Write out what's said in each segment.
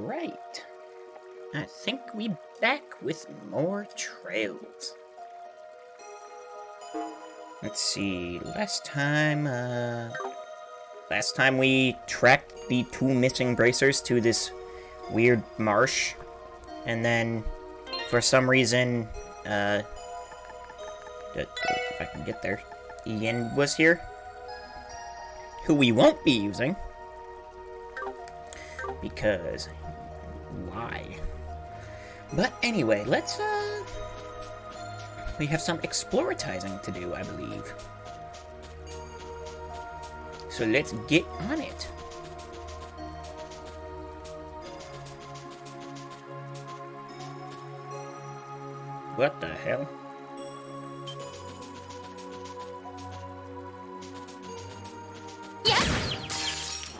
Alright. I think we back with more trails. Let's see, last time we tracked the two missing bracers to this weird marsh, and then, for some reason, if I can get there, Ian was here, who we won't be using, because, why? But anyway, let's, we have some exploratizing to do, I believe. So let's get on it. What the hell?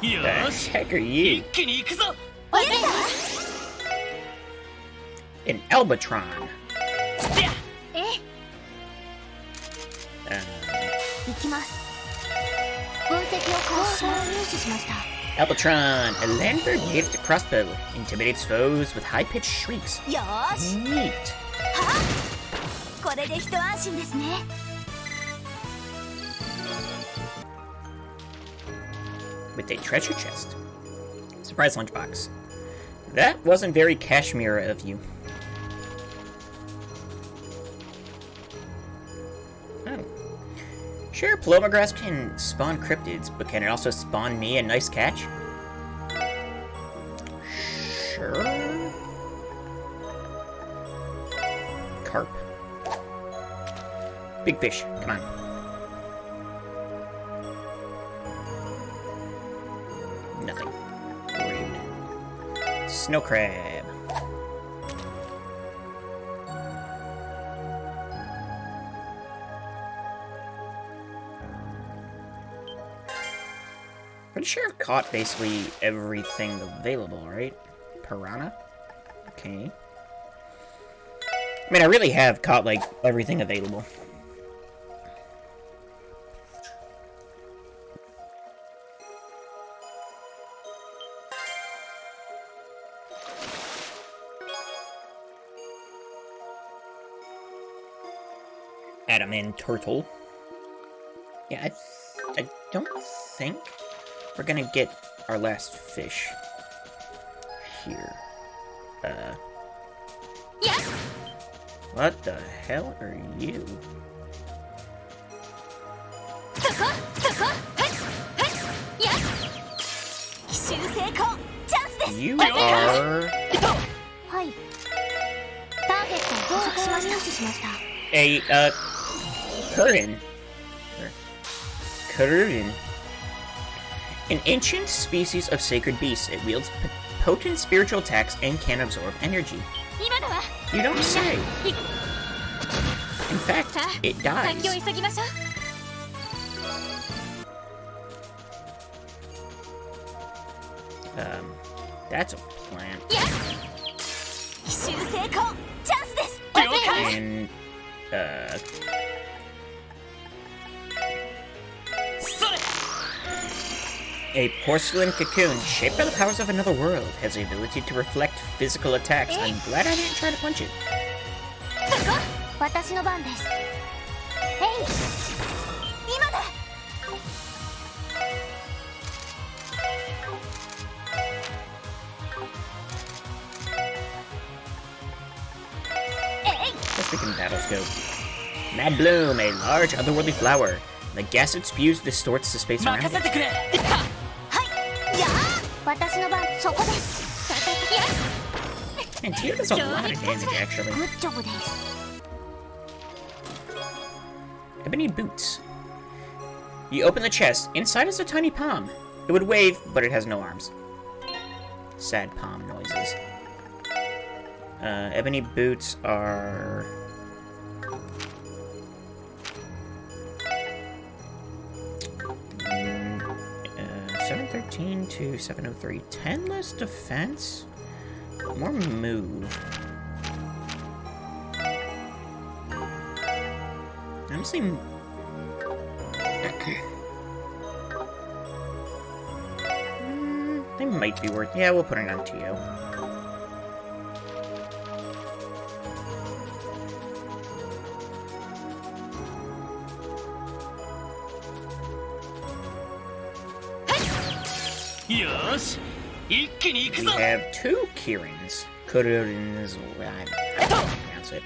The heck are you? An Albatron. Albatron, a landbird native to crossbow, intimidates foes with high-pitched shrieks. Neat. With a treasure chest. Surprise lunchbox. That wasn't very cashmere of you. Oh. Sure, Paloma grass can spawn cryptids, but can it also spawn me a nice catch? Sure. Carp. Big fish, come on. Nothing. Rude. Snow crab. Pretty sure I've caught basically everything available, right? Piranha? Okay. I mean, I really have caught, like, everything available. Adamant turtle. Yeah, I don't think we're gonna get our last fish here. Yeah. What the hell are you? You are a Curran. Curran. An ancient species of sacred beast. It wields potent spiritual attacks and can absorb energy. You don't say. In fact, it dies. That's a plant. And, a porcelain cocoon, shaped by the powers of another world, has the ability to reflect physical attacks. I'm glad I didn't try to punch it. Guess we can battle scope. Mad Bloom, a large otherworldly flower. The gas it spews distorts the space around it. And Tia does a lot of damage, actually. Ebony boots. You open the chest. Inside is a tiny palm. It would wave, but it has no arms. Sad palm noises. Ebony boots are... 713 to 703. 10 less defense? More move. Honestly... They might be worth... Yeah, we'll put it on to you. We have 2 Kirins. Kurins, I don't pronounce it.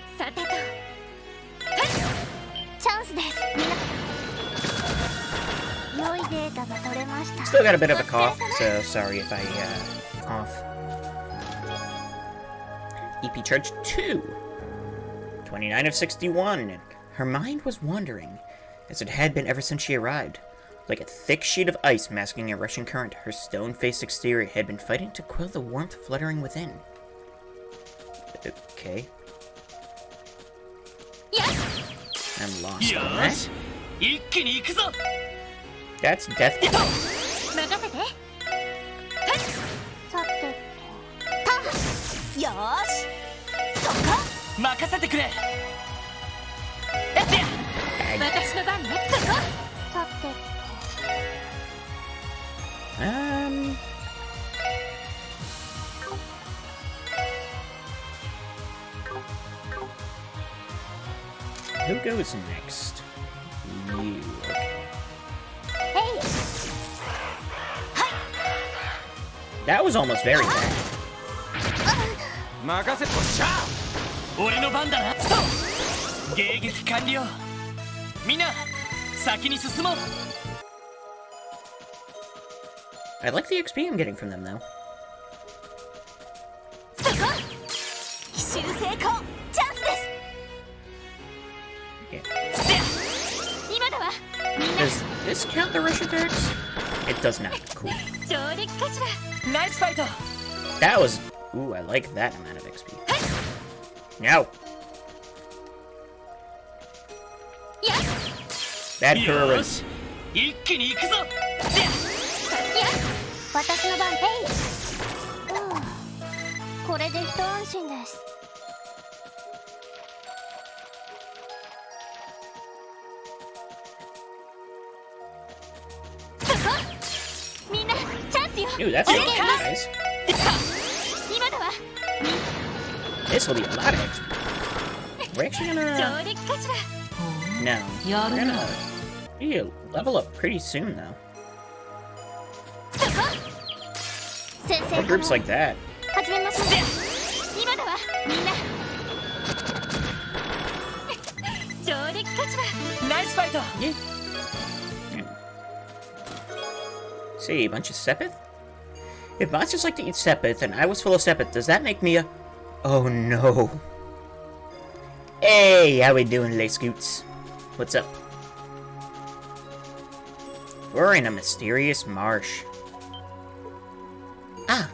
Still got a bit of a cough, so sorry if I cough. EP charge 2. 29 of 61. Her mind was wandering, as it had been ever since she arrived. Like a thick sheet of ice masking a rushing current, her stone-faced exterior had been fighting to quell the warmth fluttering within. Okay. I'm lost on that. That's death. Who goes next? You. Okay. That was almost very bad. I like the XP I'm getting from them, though. Yeah. Does this count the rush attacks? It does not. Cool. Nice fight. That was... Ooh, I like that amount of XP. No! Bad Kurins. Ooh, that's good, guys. This will be a lot of XP. We're actually gonna... No. We're gonna... Yeah, level up pretty soon, though. For groups like that. Nice fight. Yeah. See, a bunch of Sepith? If monsters like to eat Sepith, and I was full of Sepith, does that make me a... Oh no. Hey, how we doing, Les Scoots? What's up? We're in a mysterious marsh. Ah!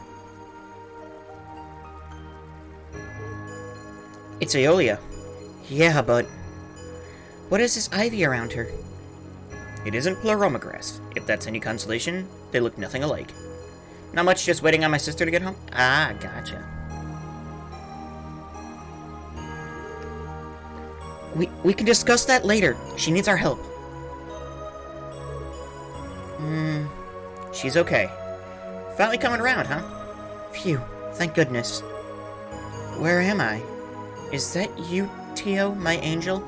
It's Aeolia. Yeah, but... what is this ivy around her? It isn't Pleroma grass. If that's any consolation, they look nothing alike. Not much, just waiting on my sister to get home? Ah, gotcha. We can discuss that later. She needs our help. She's okay. Finally coming around, huh? Phew, thank goodness. Where am I? Is that you, Tio, my angel?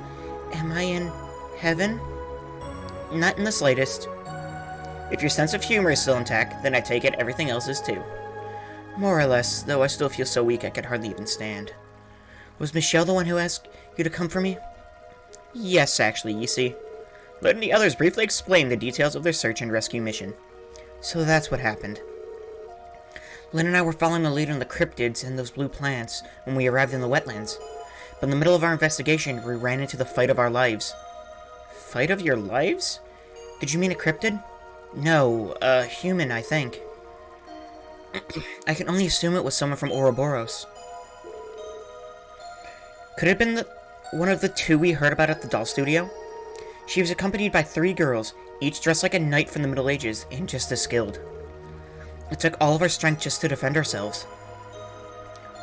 Am I in heaven? Not in the slightest. If your sense of humor is still intact, then I take it everything else is too. More or less, though I still feel so weak I could hardly even stand. Was Michelle the one who asked you to come for me? Yes, actually, you see. Letting the others briefly explain the details of their search and rescue mission. So that's what happened. Lynn and I were following the lead on the cryptids and those blue plants when we arrived in the wetlands. But in the middle of our investigation, we ran into the fight of our lives. Fight of your lives? Did you mean a cryptid? No, a human, I think. I can only assume it was someone from Ouroboros. Could it have been one of the 2 we heard about at the doll studio? She was accompanied by 3 girls, each dressed like a knight from the Middle Ages, and just as skilled. It took all of our strength just to defend ourselves.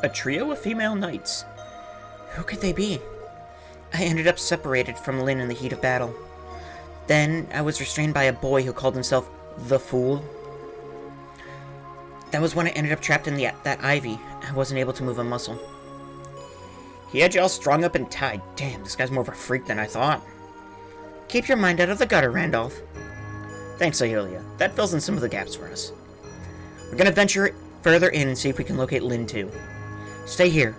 A trio of female knights. Who could they be? I ended up separated from Lynn in the heat of battle. Then, I was restrained by a boy who called himself the Fool. That was when I ended up trapped in that ivy. I wasn't able to move a muscle. He had you all strung up and tied. Damn, this guy's more of a freak than I thought. Keep your mind out of the gutter, Randolph. Thanks, Aeolia. That fills in some of the gaps for us. We're gonna venture further in and see if we can locate Lynn too. Stay here.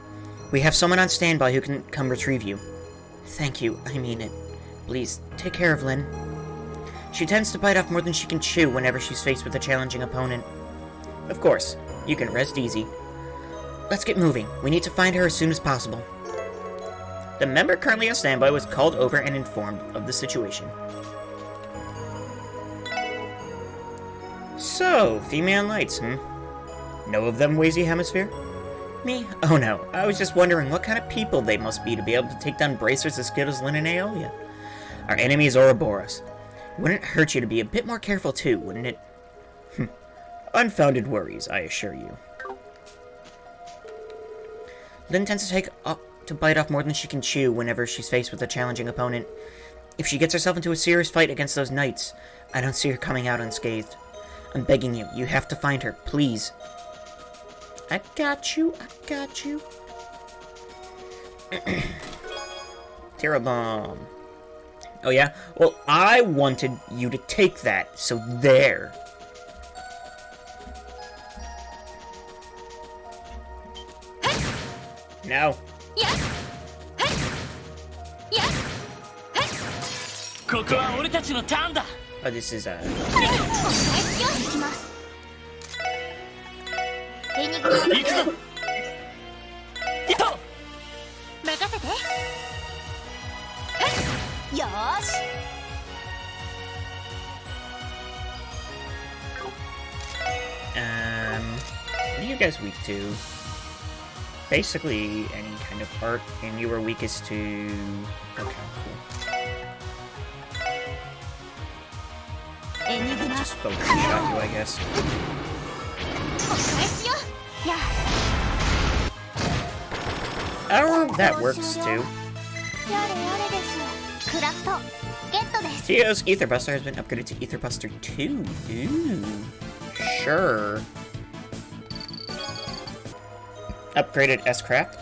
We have someone on standby who can come retrieve you. Thank you, I mean it. Please, take care of Lynn. She tends to bite off more than she can chew whenever she's faced with a challenging opponent. Of course, you can rest easy. Let's get moving. We need to find her as soon as possible. The member currently on standby was called over and informed of the situation. So, female knights, Know of them, Wazy Hemisphere? Me? Oh no, I was just wondering what kind of people they must be to be able to take down bracers as good as Lynn and Aeolia. Our enemy is Ouroboros. Wouldn't it hurt you to be a bit more careful too, wouldn't it? Unfounded worries, I assure you. Lynn tends to bite off more than she can chew whenever she's faced with a challenging opponent. If she gets herself into a serious fight against those knights, I don't see her coming out unscathed. I'm begging you, you have to find her, please. I got you, I got you. Terra Bomb. Oh yeah? Well, I wanted you to take that, so there. No. Oh, this is what are you guys weak to? Basically, any kind of art, and you were weakest to... Okay, cool. Just focus shot you, I guess. Oh, that works too. Tio's Ether Buster has been upgraded to Ether Buster 2. Ooh, sure. Upgraded S-Craft.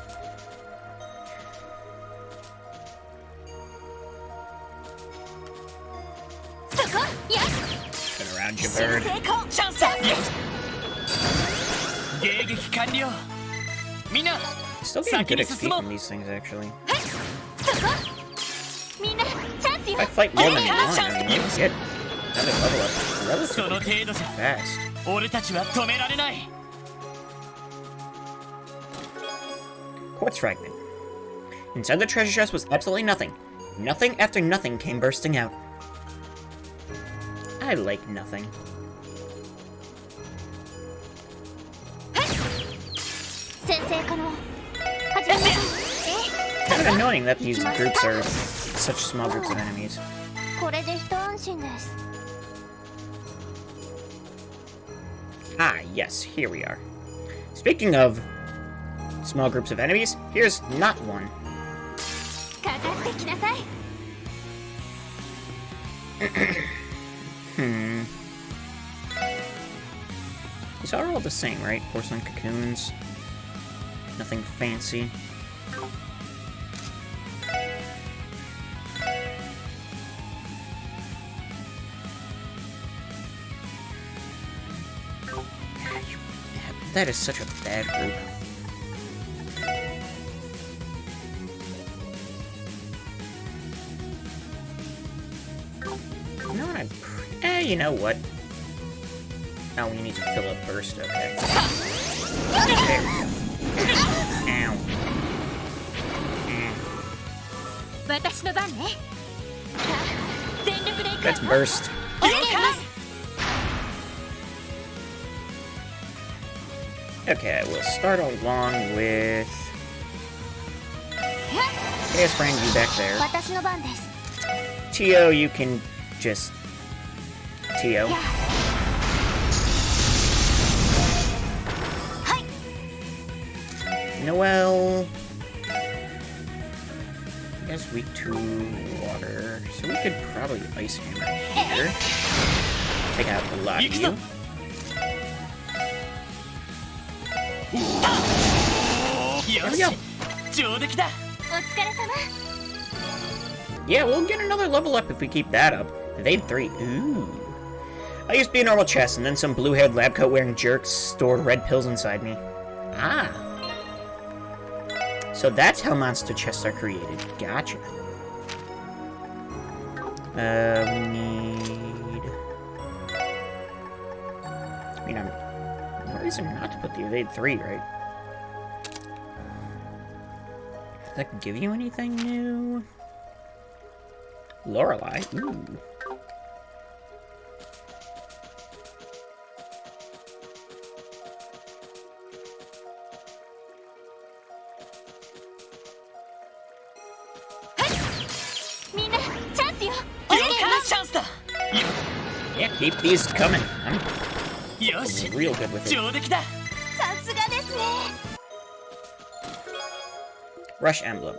Turn around, you bird. Still getting good XP from these things, actually. If I fight more than one, I mean, you can get another level up relatively fast. Quartz Fragment. Inside the treasure chest was absolutely nothing. Nothing after nothing came bursting out. I like nothing. Kind of annoying that these groups are such small groups of enemies. Ah, yes, here we are. Speaking of small groups of enemies, here's not one. These are all the same, right? Porcelain cocoons. Nothing fancy. That is such a bad group. You know what, you know what? Oh, we need to fill up burst, okay. There we go. Ow. Let's burst. Okay, we'll start along with... Chaos Brand, you back there. Tio, you can just... Tio. Noelle... You guys weak to water, so we could probably Ice Hammer here. Take out a lot of you. There we go. Yeah, we'll get another level up if we keep that up. Evade 3. Ooh. I used to be a normal chest, and then some blue-haired lab coat-wearing jerks stored red pills inside me. Ah. So that's how monster chests are created. Gotcha. We need... I mean, no reason not to put the evade 3, right? Does that give you anything new? Lorelei? Ooh. Yeah, keep these coming. I'm real good with it. Rush emblem.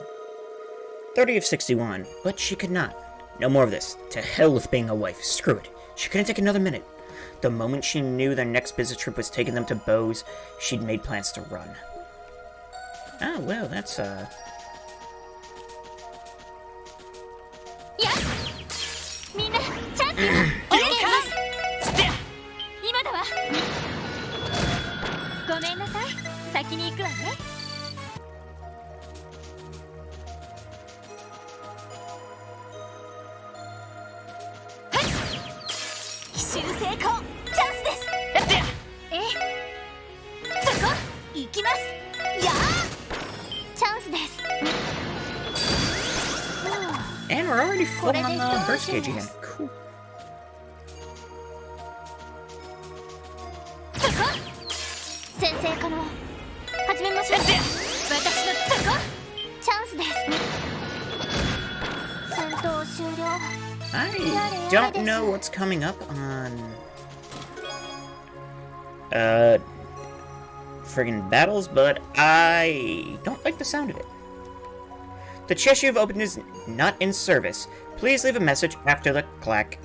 30 of 61, but she could not. No more of this. To hell with being a wife. Screw it. She couldn't take another minute. The moment she knew their next business trip was taking them to Bose, she'd made plans to run. Oh, well, that's, And we're already full on the burst gauge again. Cool. I don't know what's coming up on friggin' battles, but I don't like the sound of it. The chest you've opened is not in service. Please leave a message after the clack.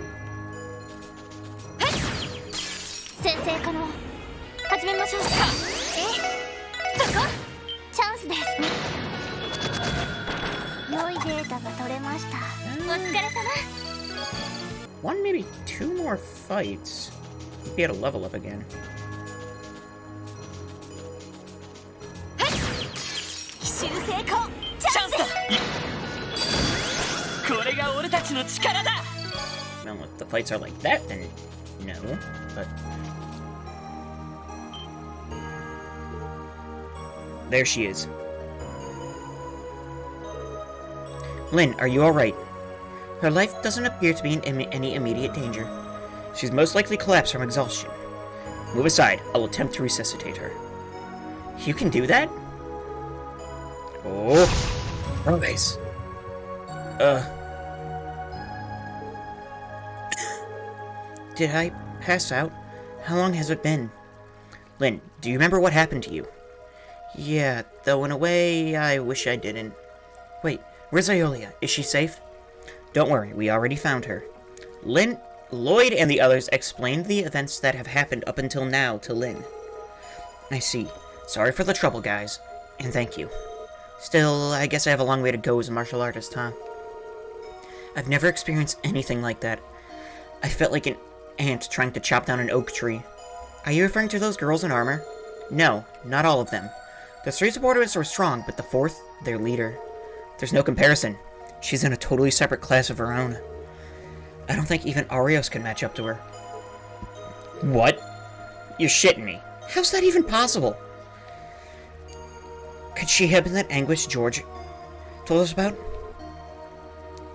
One, maybe two more fights. Be able to level up again. Well, if the fights are like that, then no, but... There she is. Lynn, are you alright? Her life doesn't appear to be in any immediate danger. She's most likely collapsed from exhaustion. Move aside. I'll attempt to resuscitate her. You can do that? Oh. Always. Did I pass out? How long has it been? Lynn, do you remember what happened to you? Yeah, though in a way, I wish I didn't. Wait, where's Iolia? Is she safe? Don't worry, we already found her. Lloyd and the others explained the events that have happened up until now to Lynn. I see. Sorry for the trouble, guys. And thank you. Still, I guess I have a long way to go as a martial artist, huh? I've never experienced anything like that. I felt like an ant trying to chop down an oak tree. Are you referring to those girls in armor? No, not all of them. The three supporters were strong, but the fourth, their leader. There's no comparison. She's in a totally separate class of her own. I don't think even Arios can match up to her. What? You're shitting me. How's that even possible? Could she have been that Anguish George told us about?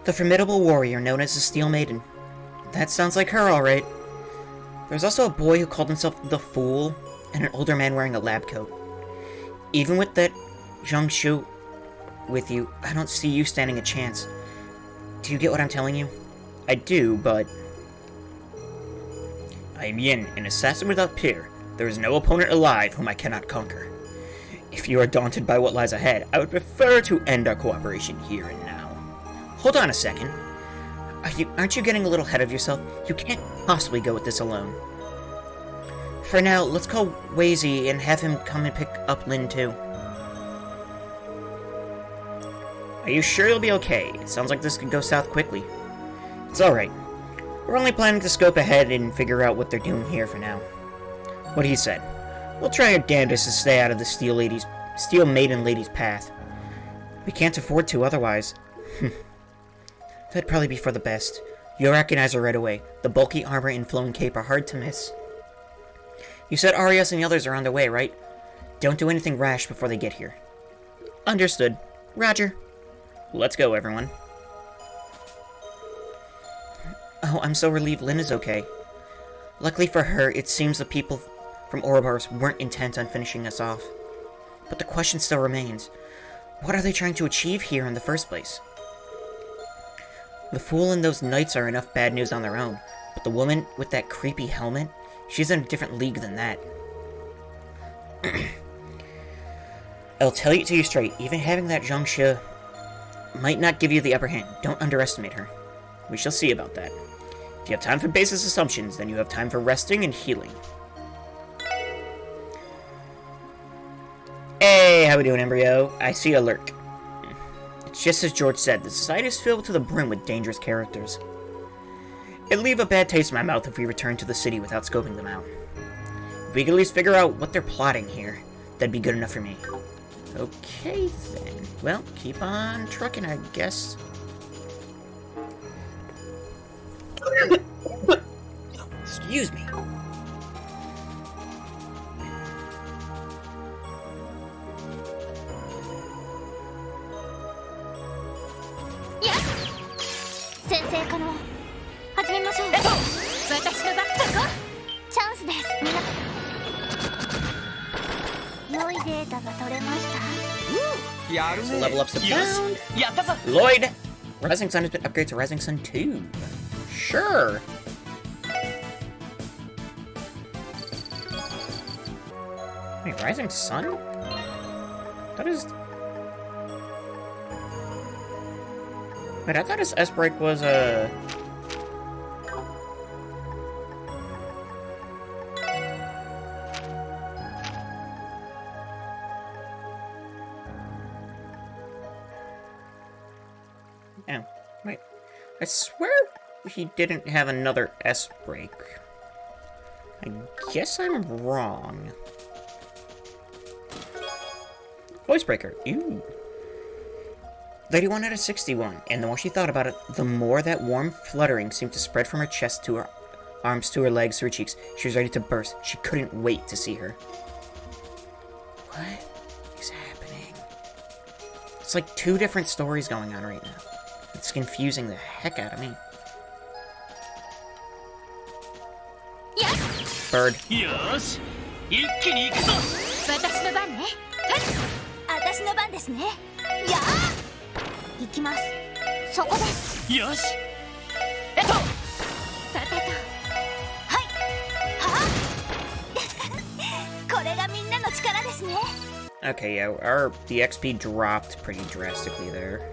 The formidable warrior known as the Steel Maiden. That sounds like her, alright. There's also a boy who called himself the Fool, and an older man wearing a lab coat. Even with that Zhongshu with you, I don't see you standing a chance. Do you get what I'm telling you? I do, but... I am Yin, an assassin without peer. There is no opponent alive whom I cannot conquer. If you are daunted by what lies ahead, I would prefer to end our cooperation here and now. Hold on a second. Aren't you getting a little ahead of yourself? You can't possibly go with this alone. For now, let's call Wazy and have him come and pick up Lynn too. Are you sure you'll be okay? It sounds like this could go south quickly. It's alright. We're only planning to scope ahead and figure out what they're doing here for now. What he said. We'll try our damnedest to stay out of the Steel Maiden Lady's path. We can't afford to otherwise. That'd probably be for the best. You'll recognize her right away. The bulky armor and flowing cape are hard to miss. You said Arias and the others are on their way, right? Don't do anything rash before they get here. Understood. Roger. Let's go, everyone. Oh, I'm so relieved Lynn is okay. Luckily for her, it seems the people from Ouroboros weren't intent on finishing us off. But the question still remains. What are they trying to achieve here in the first place? The fool and those knights are enough bad news on their own, but the woman with that creepy helmet, she's in a different league than that. I'll tell you to you straight, even having that Zhangxia might not give you the upper hand. Don't underestimate her. We shall see about that. If you have time for basis assumptions, then you have time for resting and healing. Hey, how we doing, Embryo? I see a lurk. It's just as George said, the society is filled to the brim with dangerous characters. It'll leave a bad taste in my mouth if we return to the city without scoping them out. If we could at least figure out what they're plotting here, that'd be good enough for me. Okay, then. Well, keep on trucking, I guess. Excuse me. Level ups to pound. Lloyd! Rising Sun has been upgraded to Rising Sun 2. Sure. Wait, Rising Sun? That is... Wait, I thought his S-Break was, Oh, wait. I swear he didn't have another S-Break. I guess I'm wrong. Voice Breaker. Ew. 31 out of 61, and the more she thought about it, the more that warm fluttering seemed to spread from her chest to her arms, to her legs, to her cheeks. She was ready to burst. She couldn't wait to see her. What is happening? It's like two different stories going on right now. It's confusing the heck out of me. Bird. Yes. Okay, yeah, the XP dropped pretty drastically there.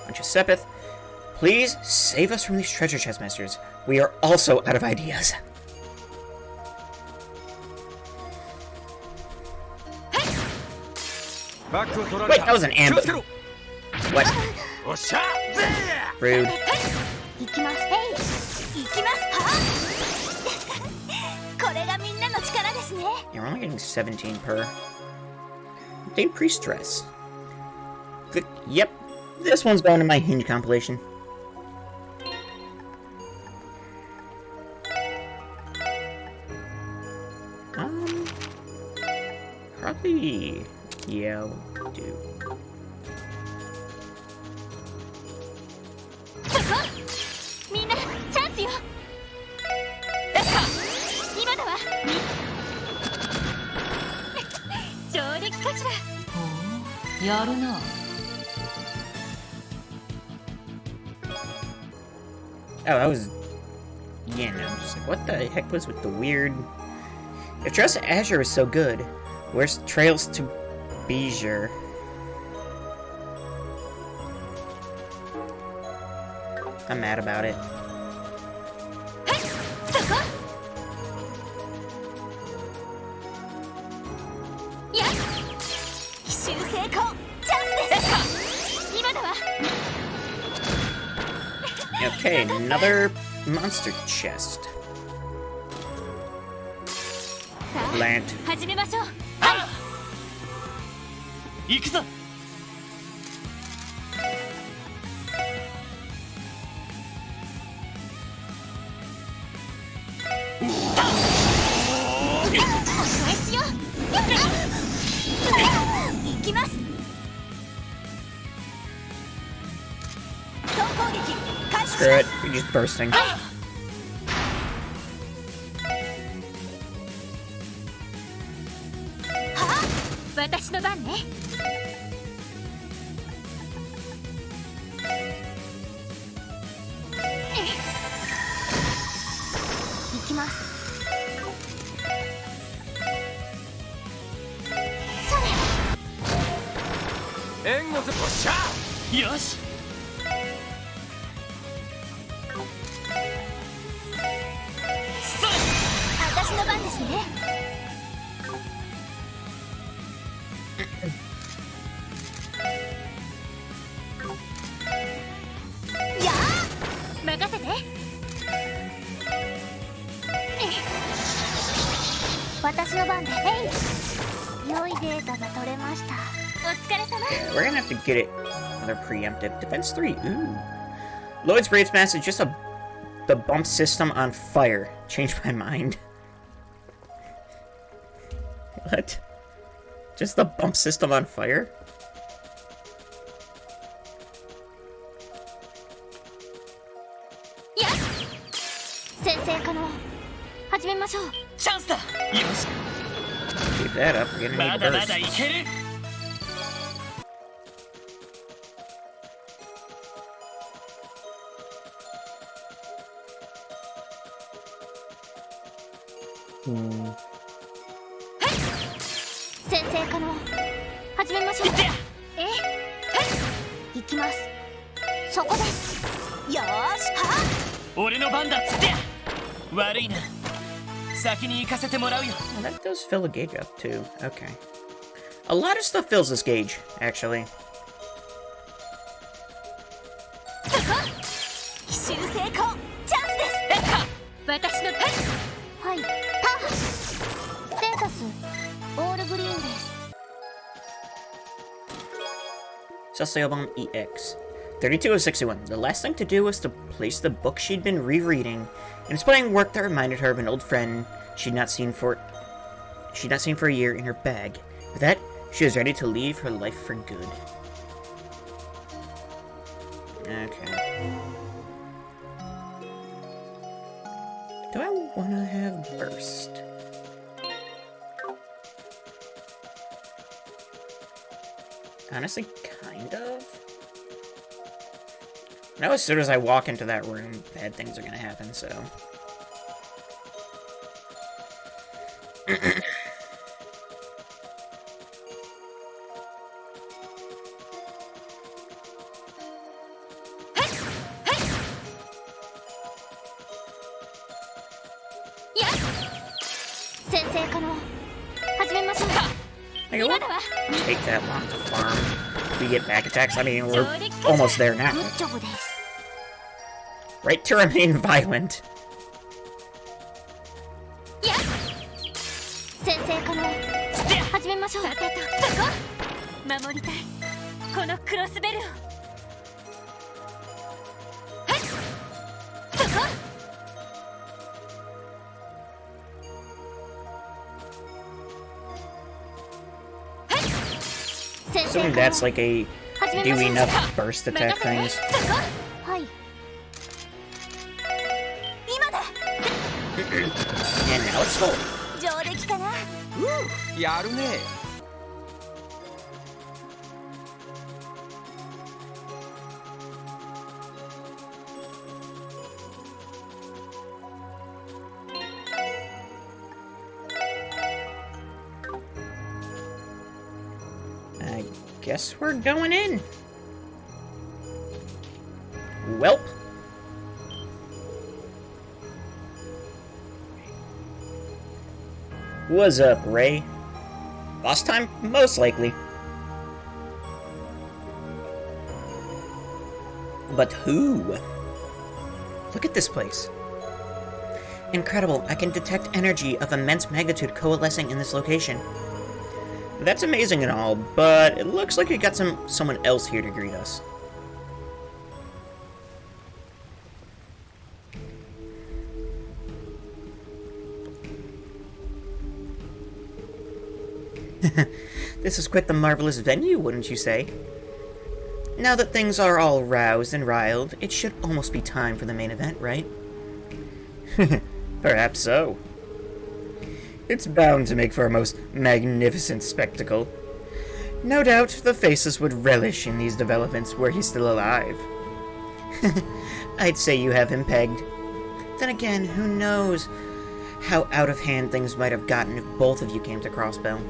Bunch of Sepith, please save us from these treasure chest masters. We are also out of ideas. Wait, that was an ambush. What? Rude. Yeah, we're only getting 17 per. Obtain priest dress. Yep, this one's going to my hinge compilation. Probably, yeah, I'll do. Oh, that was... Yeah, no, I'm just like, what the heck was with the weird... If Trails to Azure is so good, where's Trails to Bezier? I'm mad about it. Okay, another monster chest. Plant. 始めましょう。行くぞ。お返しよ。行きます。総攻撃開始し Screw ま it, す。 you're just bursting. 私の番ね。行きます。それ。援護す。おっしゃ。よし。私の番ですね。やあ、任せて。私の番で。良いデータが取れました。お疲れ様。 Yeah, we're gonna have to get it. Another preemptive. Defense 3. Ooh. Lloyd's Braids Mask is just the bump system on fire. Changed my mind. What? Just the bump system on fire? Yeah. 先生可能。始めましょう。チャンスだ。よし。 Keep that up. We're gonna ま need だ a ま burst. だいける。先生可能。始めましょう。行きます。そこです。よーし、は。俺の番だっつって。悪いな。先に行かせてもらうよ。 Oh, that does fill the gauge up too. Okay. A lot of stuff fills this gauge, actually. 奇襲成功。チャンスです。私の番。はい。タ。ステータスオールグリーンです。 Celestial Bomb EX. 32 of 61. The last thing to do was to place the book she'd been rereading and explaining work that reminded her of an old friend she'd not seen for a year in her bag. With that, she was ready to leave her life for good. Okay. Do I want to have burst? Honestly, kind of. Now, as soon as I walk into that room, bad things are gonna happen, so. Like, it won't take that long to farm. If we get back attacks, I mean, we're almost there now. Right to remain violent. Assuming that's like a do enough burst attack things. And now it's full. I guess we're going in. Welp. What's up, Ray? Boss time? Most likely. But who? Look at this place. Incredible, I can detect energy of immense magnitude coalescing in this location. That's amazing and all, but it looks like we got someone else here to greet us. This is quite the marvelous venue, wouldn't you say? Now that things are all roused and riled, it should almost be time for the main event, right? Perhaps so. It's bound to make for a most magnificent spectacle. No doubt the Faceless would relish in these developments were he still alive. I'd say you have him pegged. Then again, who knows how out of hand things might have gotten if both of you came to Crossbell.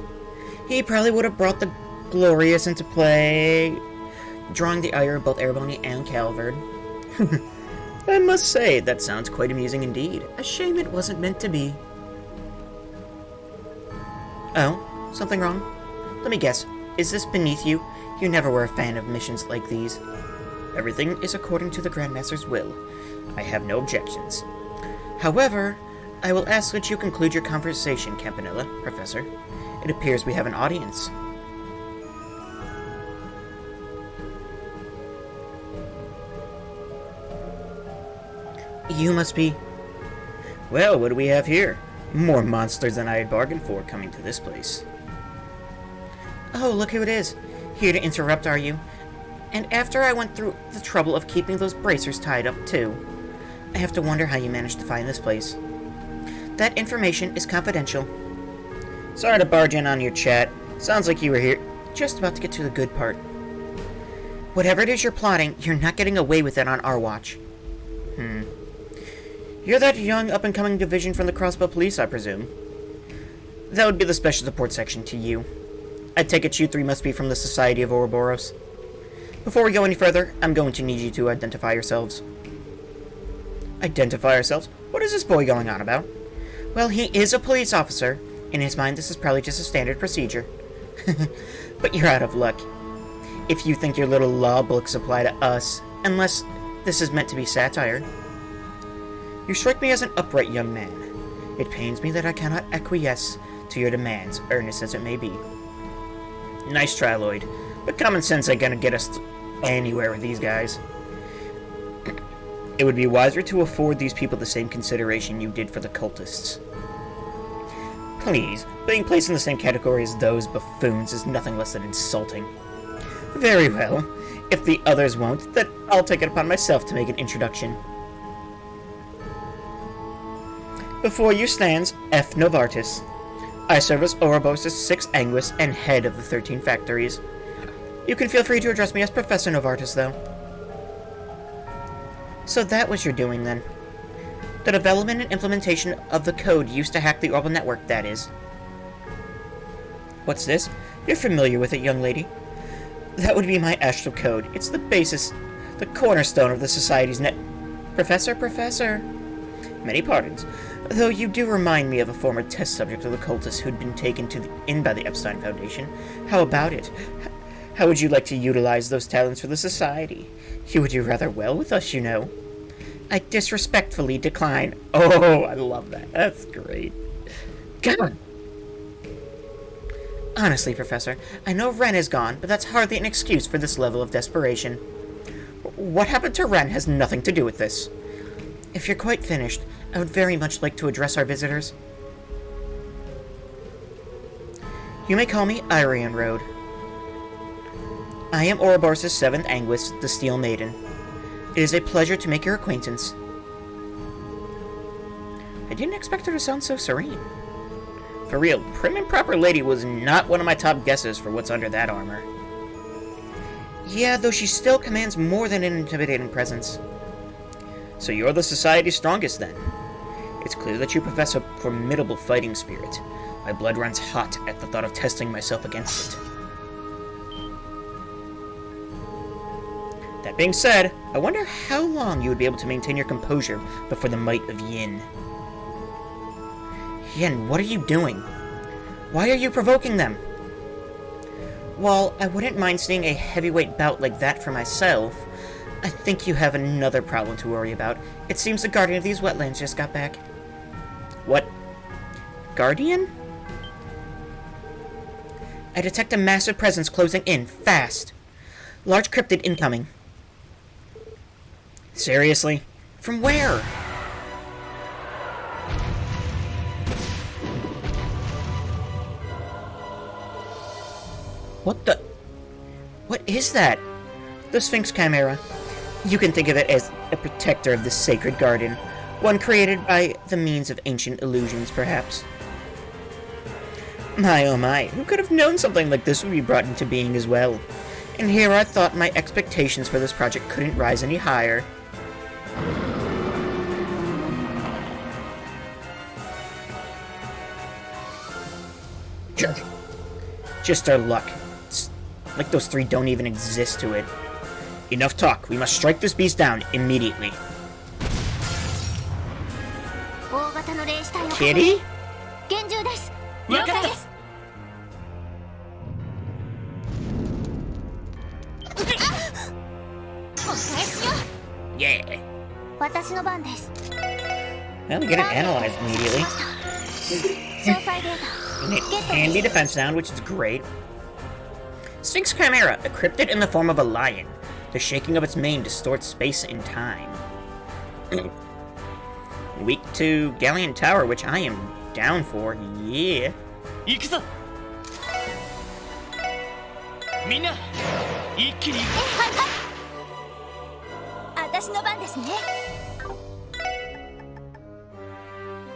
He probably would have brought the Glorious into play, drawing the ire of both Erebony and Calvard. I must say, that sounds quite amusing indeed. A shame it wasn't meant to be. Oh, something wrong? Let me guess, is this beneath you? You never were a fan of missions like these. Everything is according to the Grandmaster's will. I have no objections. However, I will ask that you conclude your conversation, Campanella, Professor. It appears we have an audience. You must be... Well, what do we have here? More monsters than I had bargained for coming to this place. Oh, look who it is. Here to interrupt, are you? And after I went through the trouble of keeping those bracers tied up, too. I have to wonder how you managed to find this place. That information is confidential. Sorry to barge in on your chat. Sounds like you were here just about to get to the good part. Whatever it is you're plotting, you're not getting away with it on our watch. You're that young up-and-coming division from the Crossbell Police, I presume. That would be the Special Support Section to you. I take it you three must be from the Society of Ouroboros. Before we go any further, I'm going to need you to identify yourselves. Identify ourselves? What is this boy going on about? Well, he is a police officer. In his mind, this is probably just a standard procedure. But you're out of luck. If you think your little law books apply to us, unless this is meant to be satire. You strike me as an upright young man. It pains me that I cannot acquiesce to your demands, earnest as it may be. Nice try, Lloyd, but common sense ain't gonna get us anywhere with these guys. It would be wiser to afford these people the same consideration you did for the cultists. Please, being placed in the same category as those buffoons is nothing less than insulting. Very well. If the others won't, then I'll take it upon myself to make an introduction. Before you stands F. Novartis. I serve as Ouroboros' 6th Anguis and head of the 13 factories. You can feel free to address me as Professor Novartis, though. So that was your doing, then. The development and implementation of the code used to hack the Orbital Network, that is. What's this? You're familiar with it, young lady. That would be my astral code. It's the basis, the cornerstone of the Society's net... Professor? Many pardons. Though you do remind me of a former test subject of the cultists who'd been taken in by the Epstein Foundation. How about it? How would you like to utilize those talents for the Society? You would do rather well with us, you know. I disrespectfully decline. Oh, I love that. That's great. God. Honestly, Professor, I know Ren is gone, but that's hardly an excuse for this level of desperation. What happened to Ren has nothing to do with this. If you're quite finished, I would very much like to address our visitors. You may call me Irian Road. I am Ouroboros' 7th Anguis, the Steel Maiden. It is a pleasure to make your acquaintance. I didn't expect her to sound so serene. For real, prim and proper lady was not one of my top guesses for what's under that armor. Yeah, though she still commands more than an intimidating presence. So you're the Society's strongest, then. It's clear that you possess a formidable fighting spirit. My blood runs hot at the thought of testing myself against it. That being said, I wonder how long you would be able to maintain your composure before the might of Yin. Yin, what are you doing? Why are you provoking them? While I wouldn't mind seeing a heavyweight bout like that for myself, I think you have another problem to worry about. It seems the guardian of these wetlands just got back. What? Guardian? I detect a massive presence closing in, fast. Large cryptid incoming. Seriously? From where? What the? What is that? The Sphinx Chimera. You can think of it as a protector of the sacred garden, one created by the means of ancient illusions, perhaps. My oh my, who could have known something like this would be brought into being as well? And here I thought my expectations for this project couldn't rise any higher. Just our luck. It's like those three don't even exist to it. Enough talk. We must strike this beast down immediately. Kitty? Yeah. Well, we get it analyzed immediately. And it can be defense down, which is great. Sphinx Chimera, a cryptid in the form of a lion. The shaking of its mane distorts space and time. Weak to Galleon Tower, which I am down for, yeah.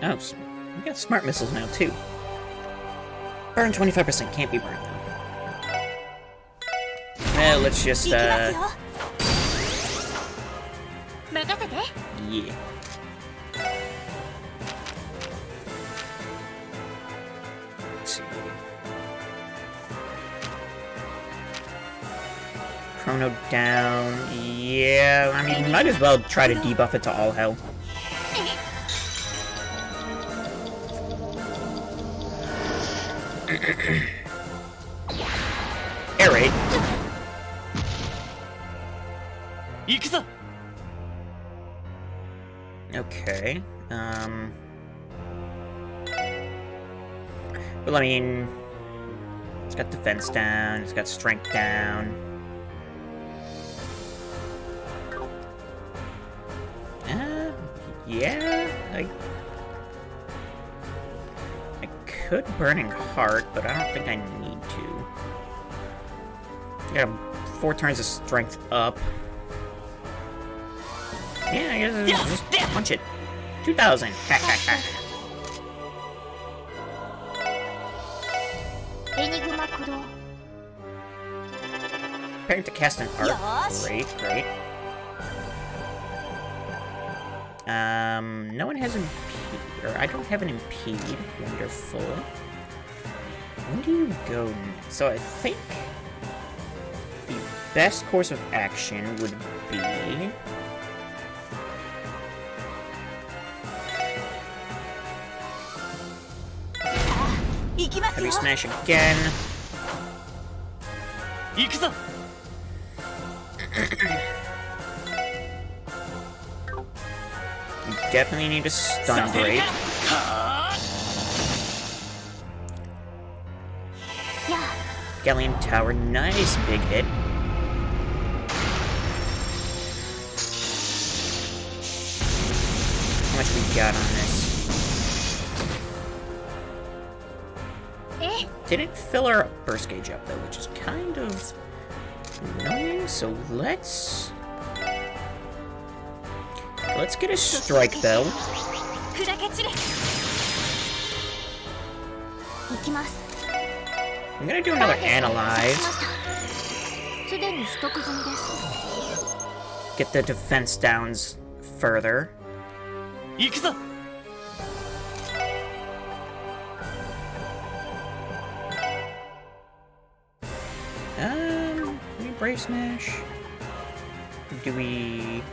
Oh, we got smart missiles now, too. Burn 25%, can't be burned, though. Well, let's just, yeah. Let's see. Chrono down, yeah, I mean, might as well try to debuff it to all hell. Air raid. Okay, well, I mean, it's got defense down, it's got strength down. Yeah, I could Burning Heart, but I don't think I need to. Yeah, 4 turns of strength up. Yeah, I guess just punch it. 2,000. Ha ha ha. Preparing to cast an art. Great, great. No one has impede, or I don't have an impede. Wonderful. When do you go next? So I think the best course of action would be Heavy Smash again. You definitely need a stun break. Galleon Tower, nice big hit. How much we got on this? Didn't fill our burst gauge up though, which is kind of annoying, so let's get a strike though. I'm gonna do another analyze. Get the defense downs further. We Brave Smash? Or do we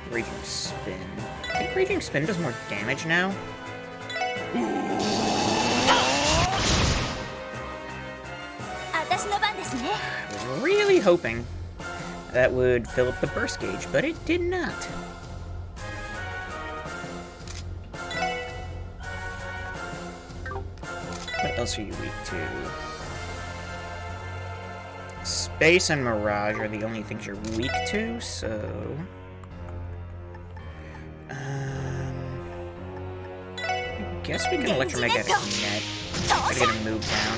Raging Spin? I think Raging Spin does more damage now. I was really hoping. that would fill up the burst gauge, but it did not. What else are you weak to? Space and Mirage are the only things you're weak to, so... I guess we can electromagnetic net. Gotta get him moved down.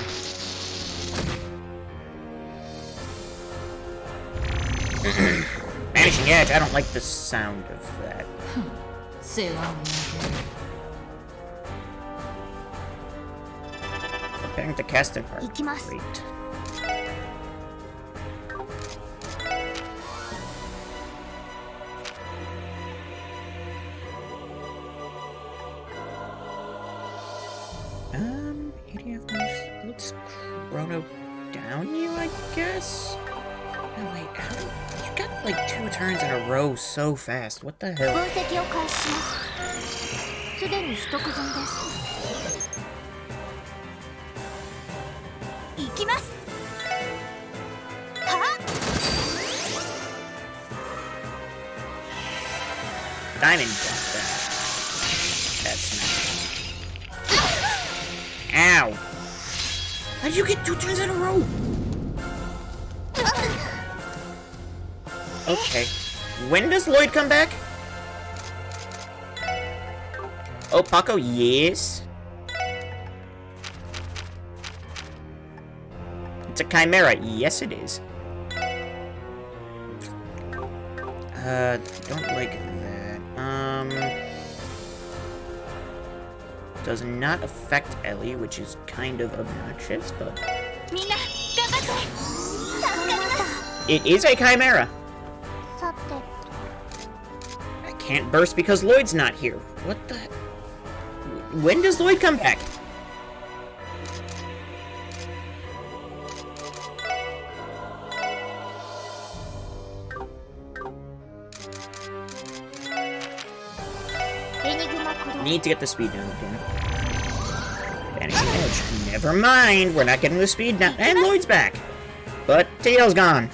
Vanishing Edge, I don't like the sound of that. Preparing to cast an arc. Great. ADF moves. Let's chrono down you, I guess? Oh wait, how? You got like 2 turns in a row so fast. What the hell? Diamond got that. That's nice. Ow! How did you get 2 turns in a row? Okay. When does Lloyd come back? Oh, Paco, yes. It's a Chimera. Yes, it is. Don't like that. Does not affect Ellie, which is kind of obnoxious, but... It is a Chimera! I can't burst because Lloyd's not here. What the... When does Lloyd come back? Need to get the speed down again. Vanishing Edge. Never mind, we're not getting the speed down. And Lloyd's back! But Teal's gone.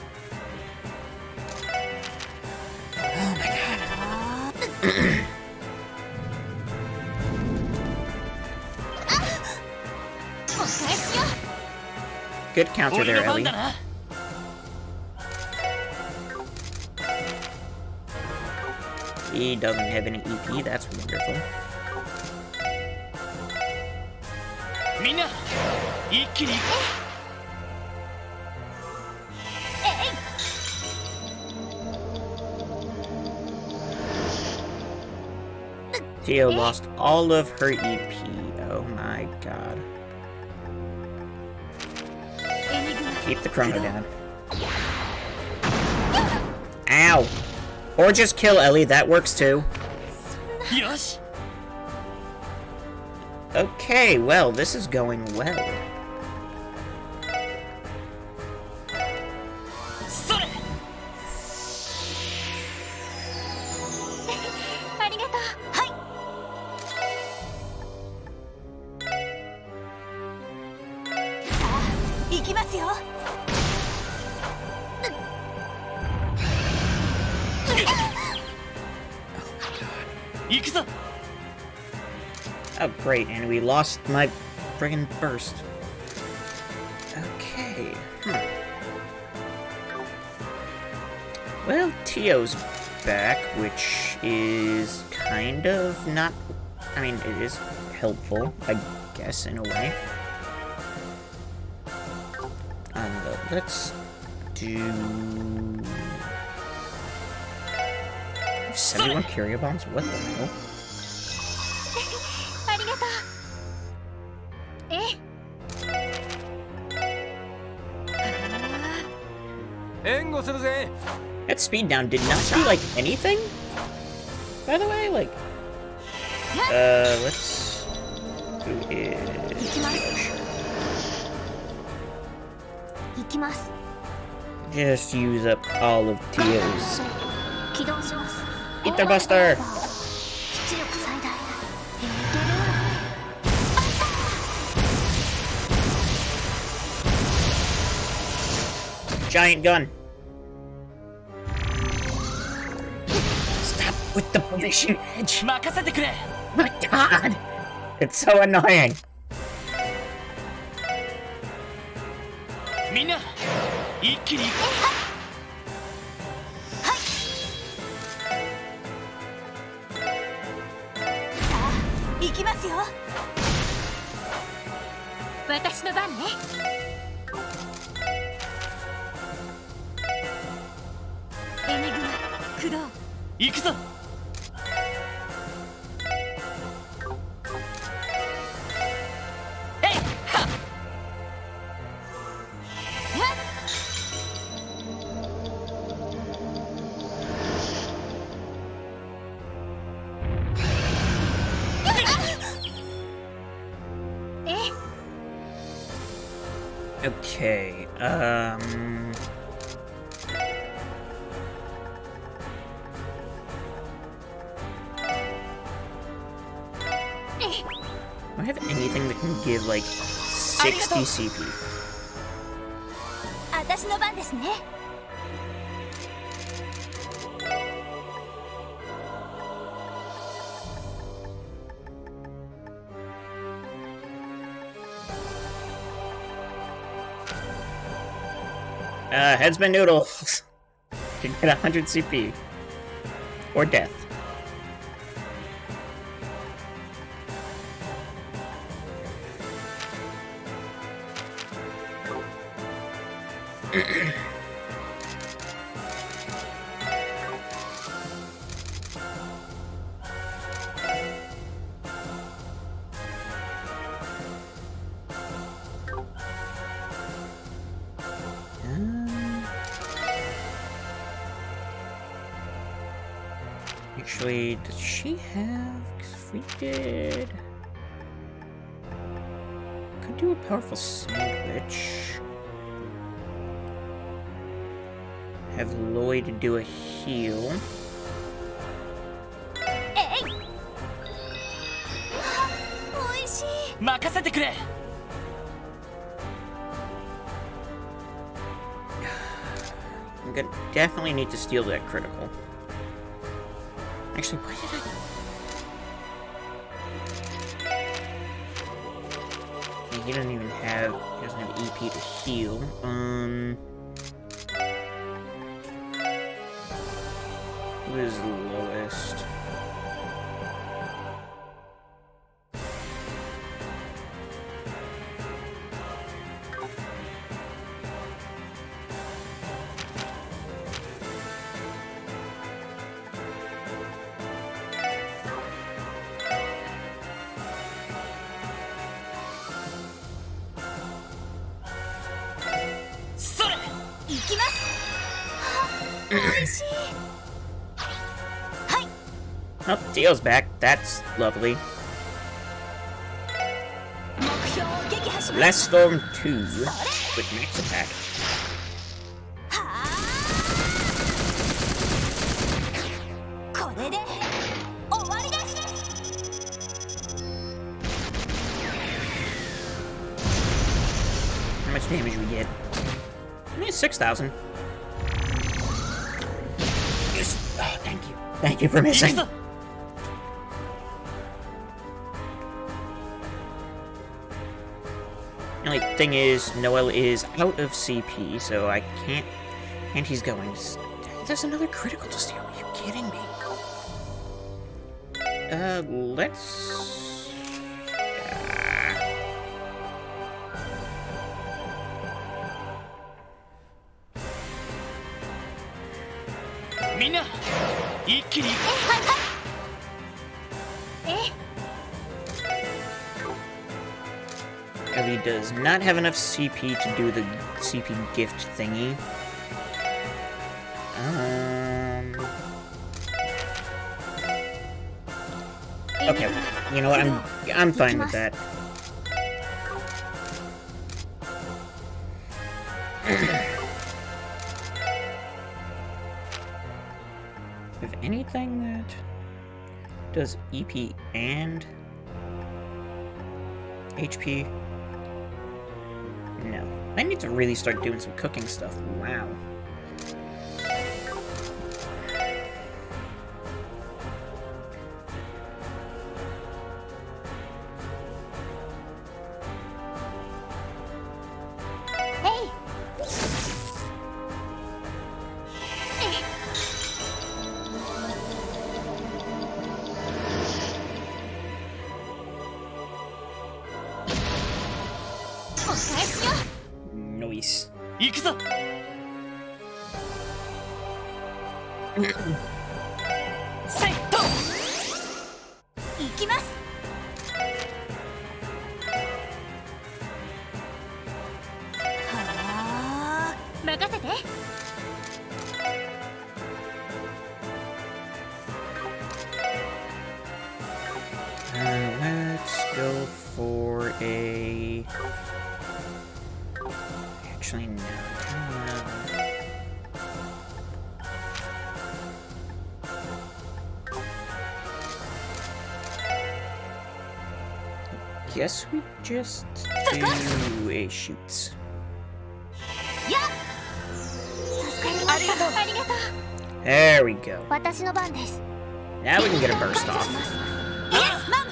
Oh my god. Good counter there, Ellie. He doesn't have any EP, that's wonderful. Theo lost all of her EP. Oh my god. Keep the chrono down. Ow! Or just kill Ellie, that works too. Okay, well, this is going well. Oh, great, and we lost my friggin' burst. Okay, Well, Tio's back, which is kind of not... I mean, it is helpful, I guess, in a way. Let's do... 71 Curio Bombs? What the hell? That speed down did not do, like, anything? By the way, like... let's... do it... Just use up all of Tio's. Ether Buster! Giant gun. with the position edge. 任せてくれ My god! It's so annoying. みんな一気に 行きますよ私の番ねエニグマ駆動行くぞえいはっOkay, do I have anything that can give, like, 60 CP? 私の番ですね Headsman Noodles can get 100 CP. Or death. Actually, does she have? Because if we did, could do a powerful sandwich. Have Lloyd do a heal. Hey! おいしい任せてくれ I'm gonna definitely need to steal that critical. Actually, why did I... He doesn't even have... He doesn't have EP to heal. Who is the lowest? Oh, Dio's back. That's lovely. Blast Storm 2 with max attack. How much damage we get? Only 6,000. Yes. Oh, thank you. Thank you for missing. The only thing is, Noel is out of CP, so I can't... And he's going... There's another critical to steal. Are you kidding me? Let's... Mina! Ikkiri! Ellie does not have enough CP to do the CP gift thingy. Okay, you know what? I'm fine with that. If anything that does EP and HP. No. I need to really start doing some cooking stuff. Wow. 行くぞ。セット。行きます。はあ、任せて。Let's go for a... Actually, no. Guess we just do a shoots. There we go. Now we can get a burst off. Yes, Mom.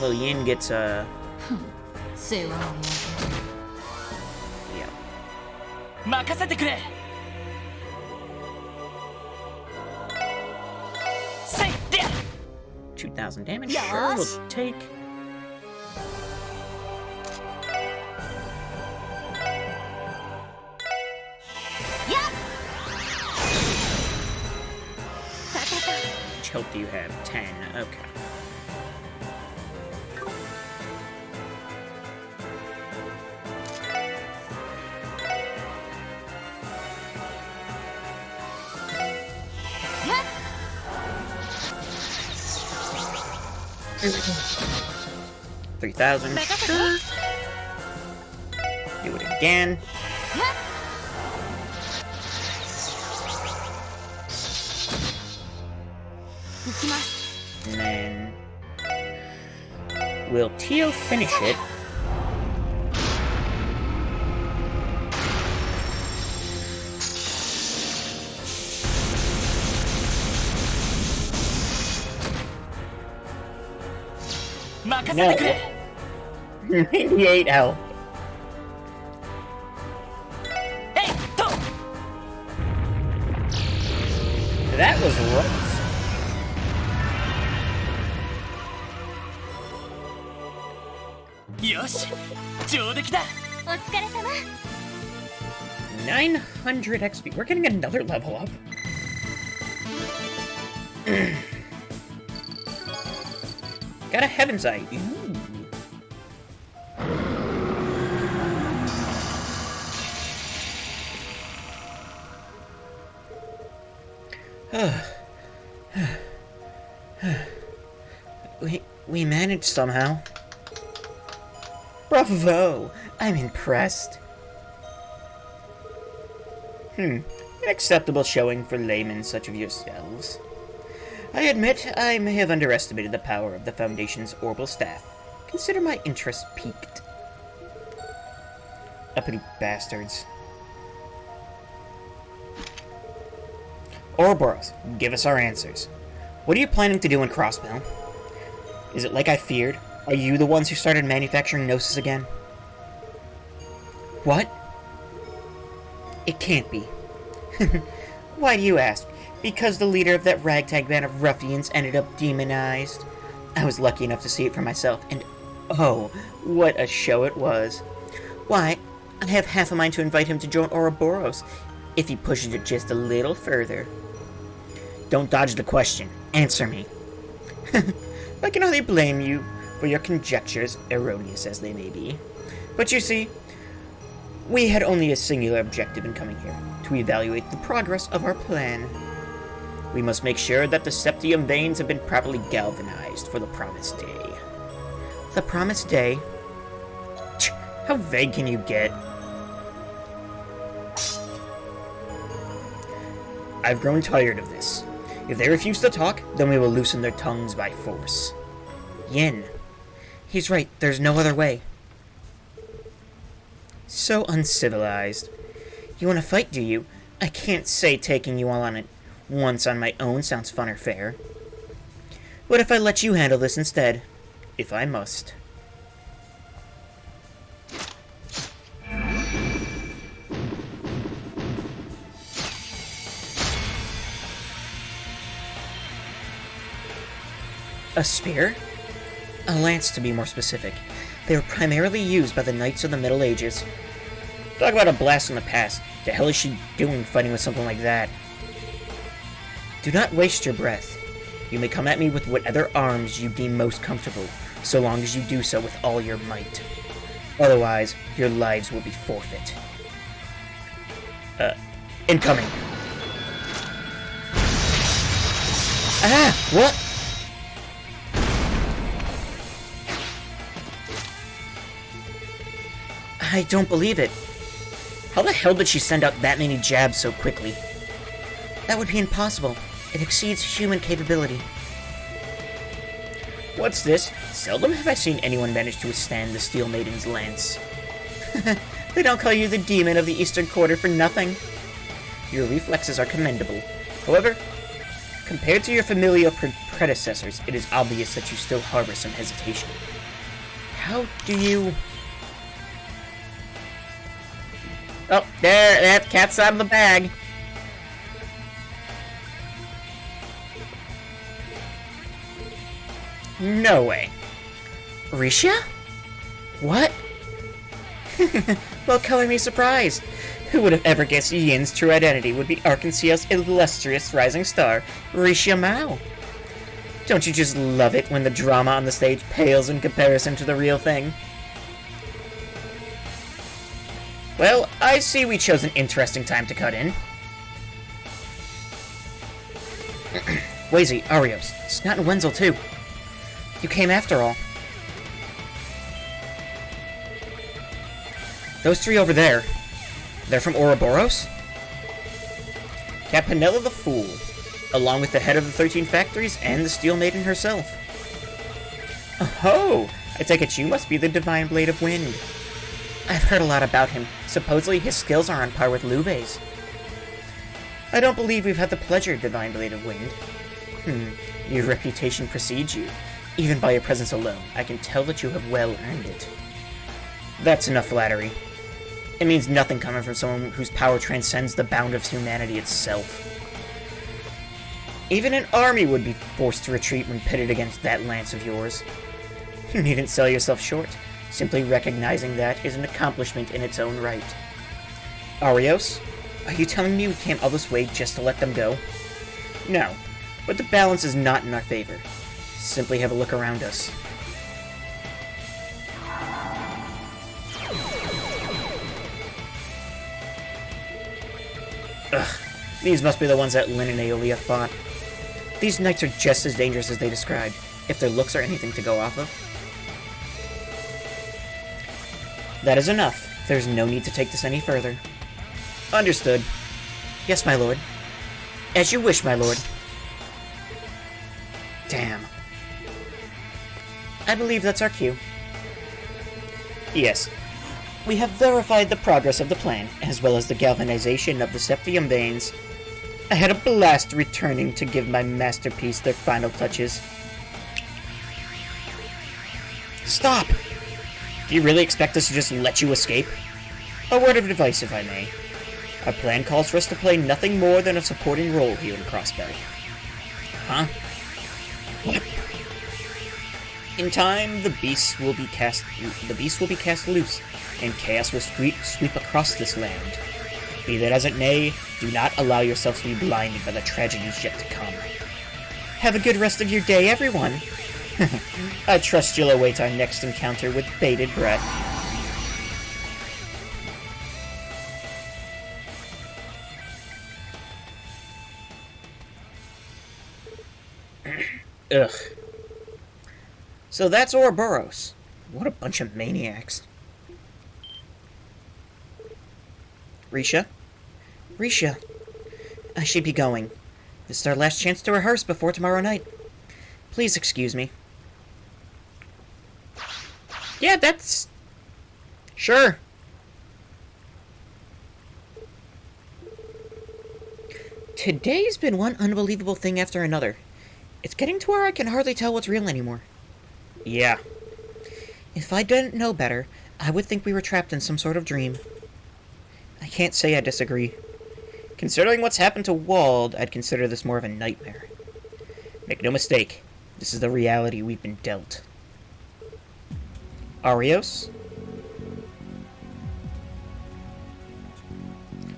Well, Yin gets a... Yeah. 任せてくれ。せいで。2,000 damage. Sure, we'll take. Which health do you have? 10. Okay. $3,000. Sure. Do it again. And then will Tio finish it? No. 98 health. That was rough. Yosh, 上出来だ。お疲れ様。 900 XP. We're getting another level up. Got a Heaven's Eye. We managed somehow. Bravo! I'm impressed. An acceptable showing for laymen such as yourselves. I admit I may have underestimated the power of the Foundation's orbital staff. Consider my interest piqued. Uppity bastards. Ouroboros, give us our answers. What are you planning to do in Crossbell? Is it like I feared? Are you the ones who started manufacturing Gnosis again? What? It can't be. Why do you ask? Because the leader of that ragtag band of ruffians ended up demonized. I was lucky enough to see it for myself, and oh, what a show it was. Why, I have half a mind to invite him to join Ouroboros, if he pushes it just a little further. Don't dodge the question. Answer me. I can only blame you for your conjectures, erroneous as they may be. But you see, we had only a singular objective in coming here, to evaluate the progress of our plan. We must make sure that the septium veins have been properly galvanized for the promised day. The promised day? How vague can you get? I've grown tired of this. If they refuse to talk, then we will loosen their tongues by force. Yin. He's right, there's no other way. So uncivilized. You want to fight, do you? I can't say taking you all on it once on my own sounds fun or fair. What if I let you handle this instead? If I must. A spear? A lance, to be more specific. They were primarily used by the knights of the Middle Ages. Talk about a blast from the past. The hell is she doing fighting with something like that? Do not waste your breath. You may come at me with whatever arms you deem most comfortable, so long as you do so with all your might. Otherwise, your lives will be forfeit. Incoming. Ah! What? I don't believe it. How the hell did she send out that many jabs so quickly? That would be impossible. It exceeds human capability. What's this? Seldom have I seen anyone manage to withstand the Steel Maiden's lance. They don't call you the demon of the Eastern Quarter for nothing. Your reflexes are commendable. However, compared to your familial predecessors, it is obvious that you still harbor some hesitation. How do you... Oh, there, that cat's out of the bag. No way. Risha? What? Well, color me surprised. Who would have ever guessed Yin's true identity would be Arkansas's illustrious rising star, Risha Mao? Don't you just love it when the drama on the stage pales in comparison to the real thing? Well, I see we chose an interesting time to cut in. Wazy, Arios, Snot and Wenzel too. You came after all. Those three over there, they're from Ouroboros? Campanella the Fool, along with the head of the 13 factories and the Steel Maiden herself. Oh, I take it you must be the Divine Blade of Wind. I've heard a lot about him. Supposedly his skills are on par with Luve's. I don't believe we've had the pleasure, Divine Blade of Wind. Your reputation precedes you. Even by your presence alone, I can tell that you have well earned it. That's enough flattery. It means nothing coming from someone whose power transcends the bound of humanity itself. Even an army would be forced to retreat when pitted against that lance of yours. You needn't sell yourself short. Simply recognizing that is an accomplishment in its own right. Arios, are you telling me we came all this way just to let them go? No, but the balance is not in our favor. Simply have a look around us. Ugh, these must be the ones that Lin and Aeolia fought. These knights are just as dangerous as they described, if their looks are anything to go off of. That is enough. There's no need to take this any further. Understood. Yes, my lord. As you wish, my lord. Damn. I believe that's our cue. Yes. We have verified the progress of the plan, as well as the galvanization of the septium veins. I had a blast returning to give my masterpiece their final touches. Stop! Do you really expect us to just let you escape? A word of advice, if I may. Our plan calls for us to play nothing more than a supporting role here in Crossbell. Huh? What? In time, the beast will be cast loose, and chaos will sweep across this land. Be that as it may, do not allow yourself to be blinded by the tragedies yet to come. Have a good rest of your day, everyone. I trust you'll await our next encounter with bated breath. Ugh. So that's Ouroboros. What a bunch of maniacs. Risha? Risha. I should be going. This is our last chance to rehearse before tomorrow night. Please excuse me. Yeah, that's... Sure. Today's been one unbelievable thing after another. It's getting to where I can hardly tell what's real anymore. Yeah. If I didn't know better, I would think we were trapped in some sort of dream. I can't say I disagree. Considering what's happened to Wald, I'd consider this more of a nightmare. Make no mistake, This is the reality we've been dealt. Arios?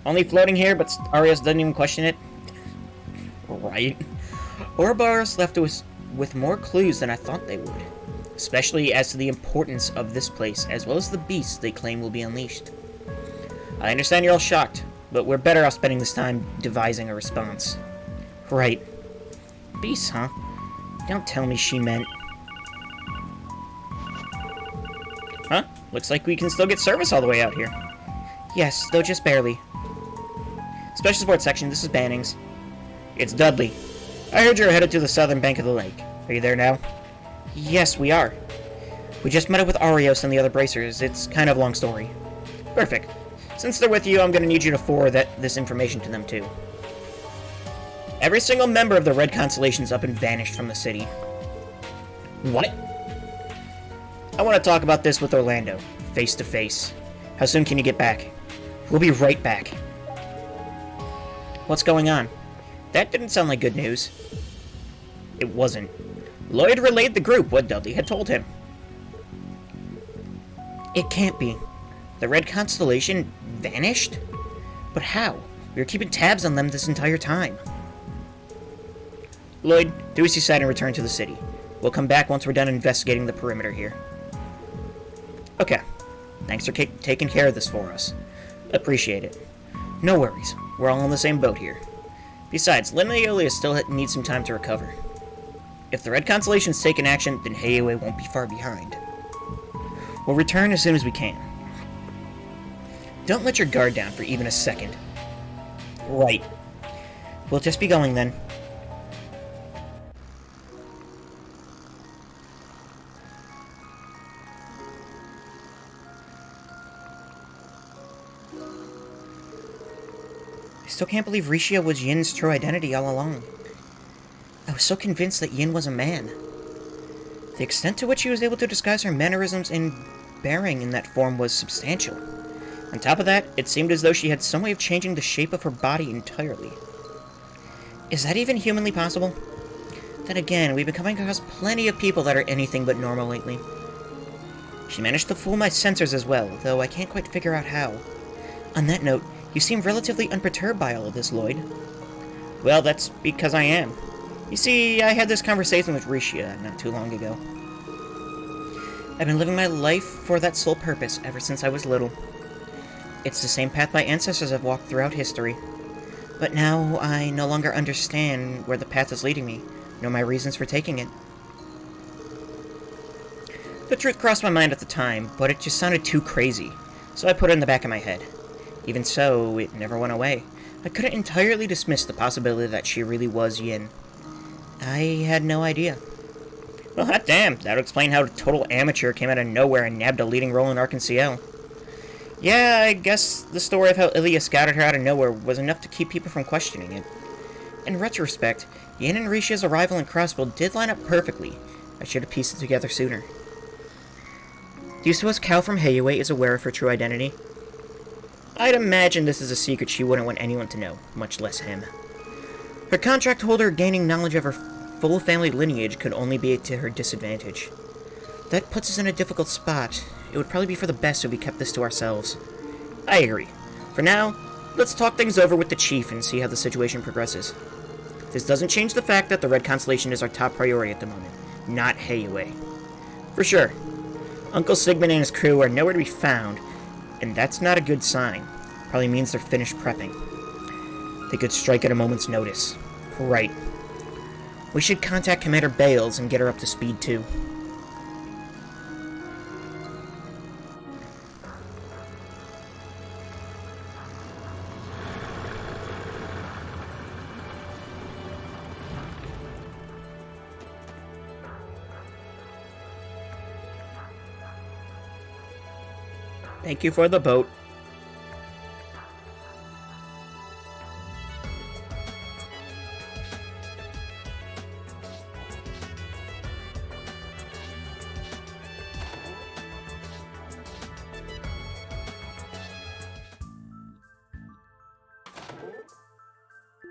Only floating here, but Arios doesn't even question it. Right. Ouroboros left us with more clues than I thought they would. Especially as to the importance of this place, as well as the beasts they claim will be unleashed. I understand you're all shocked, but we're better off spending this time devising a response. Right. Beasts, huh? Don't tell me she meant... Huh? Looks like we can still get service all the way out here. Yes, though just barely. Special support section, this is Bannings. It's Dudley. I heard you're headed to the southern bank of the lake. Are you there now? Yes, we are. We just met up with Arios and the other bracers. It's kind of a long story. Perfect. Since they're with you, I'm gonna need you to forward this information to them too. Every single member of the Red Constellation's up and vanished from the city. What? I want to talk about this with Orlando, face to face. How soon can you get back? We'll be right back. What's going on? That didn't sound like good news. It wasn't. Lloyd relayed the group what Dudley had told him. It can't be. The Red Constellation vanished? But how? We were keeping tabs on them this entire time. Lloyd, do as you said and return to the city. We'll come back once we're done investigating the perimeter here. Okay. Thanks for taking care of this for us. Appreciate it. No worries. We're all on the same boat here. Besides, Lineolia still needs some time to recover. If the Red Constellation's taken action, then Heiue won't be far behind. We'll return as soon as we can. Don't let your guard down for even a second. Right. We'll just be going then. I still can't believe Rishia was Yin's true identity all along. I was so convinced that Yin was a man. The extent to which she was able to disguise her mannerisms and bearing in that form was substantial. On top of that, it seemed as though she had some way of changing the shape of her body entirely. Is that even humanly possible? Then again, we've been coming across plenty of people that are anything but normal lately. She managed to fool my sensors as well, though I can't quite figure out how. On that note, you seem relatively unperturbed by all of this, Lloyd. Well, that's because I am. You see, I had this conversation with Rishia not too long ago. I've been living my life for that sole purpose ever since I was little. It's the same path my ancestors have walked throughout history. But now I no longer understand where the path is leading me, nor my reasons for taking it. The truth crossed my mind at the time, but it just sounded too crazy, so I put it in the back of my head. Even so, it never went away. I couldn't entirely dismiss the possibility that she really was Yin. I had no idea. Well, hot damn, that would explain how a total amateur came out of nowhere and nabbed a leading role in Ark CL. Yeah, I guess the story of how Ilya scouted her out of nowhere was enough to keep people from questioning it. In retrospect, Yin and Rishia's arrival in Crossbow did line up perfectly. I should have pieced it together sooner. Do you suppose Cal from Heiue is aware of her true identity? I'd imagine this is a secret she wouldn't want anyone to know, much less him. Her contract holder gaining knowledge of her full family lineage could only be to her disadvantage. That puts us in a difficult spot. It would probably be for the best if we kept this to ourselves. I agree. For now, let's talk things over with the chief and see how the situation progresses. This doesn't change the fact that the Red Constellation is our top priority at the moment, not Heiue. For sure. Uncle Sigmund and his crew are nowhere to be found, and that's not a good sign. Probably means they're finished prepping. They could strike at a moment's notice. Right. We should contact Commander Bales and get her up to speed too. Thank you for the boat.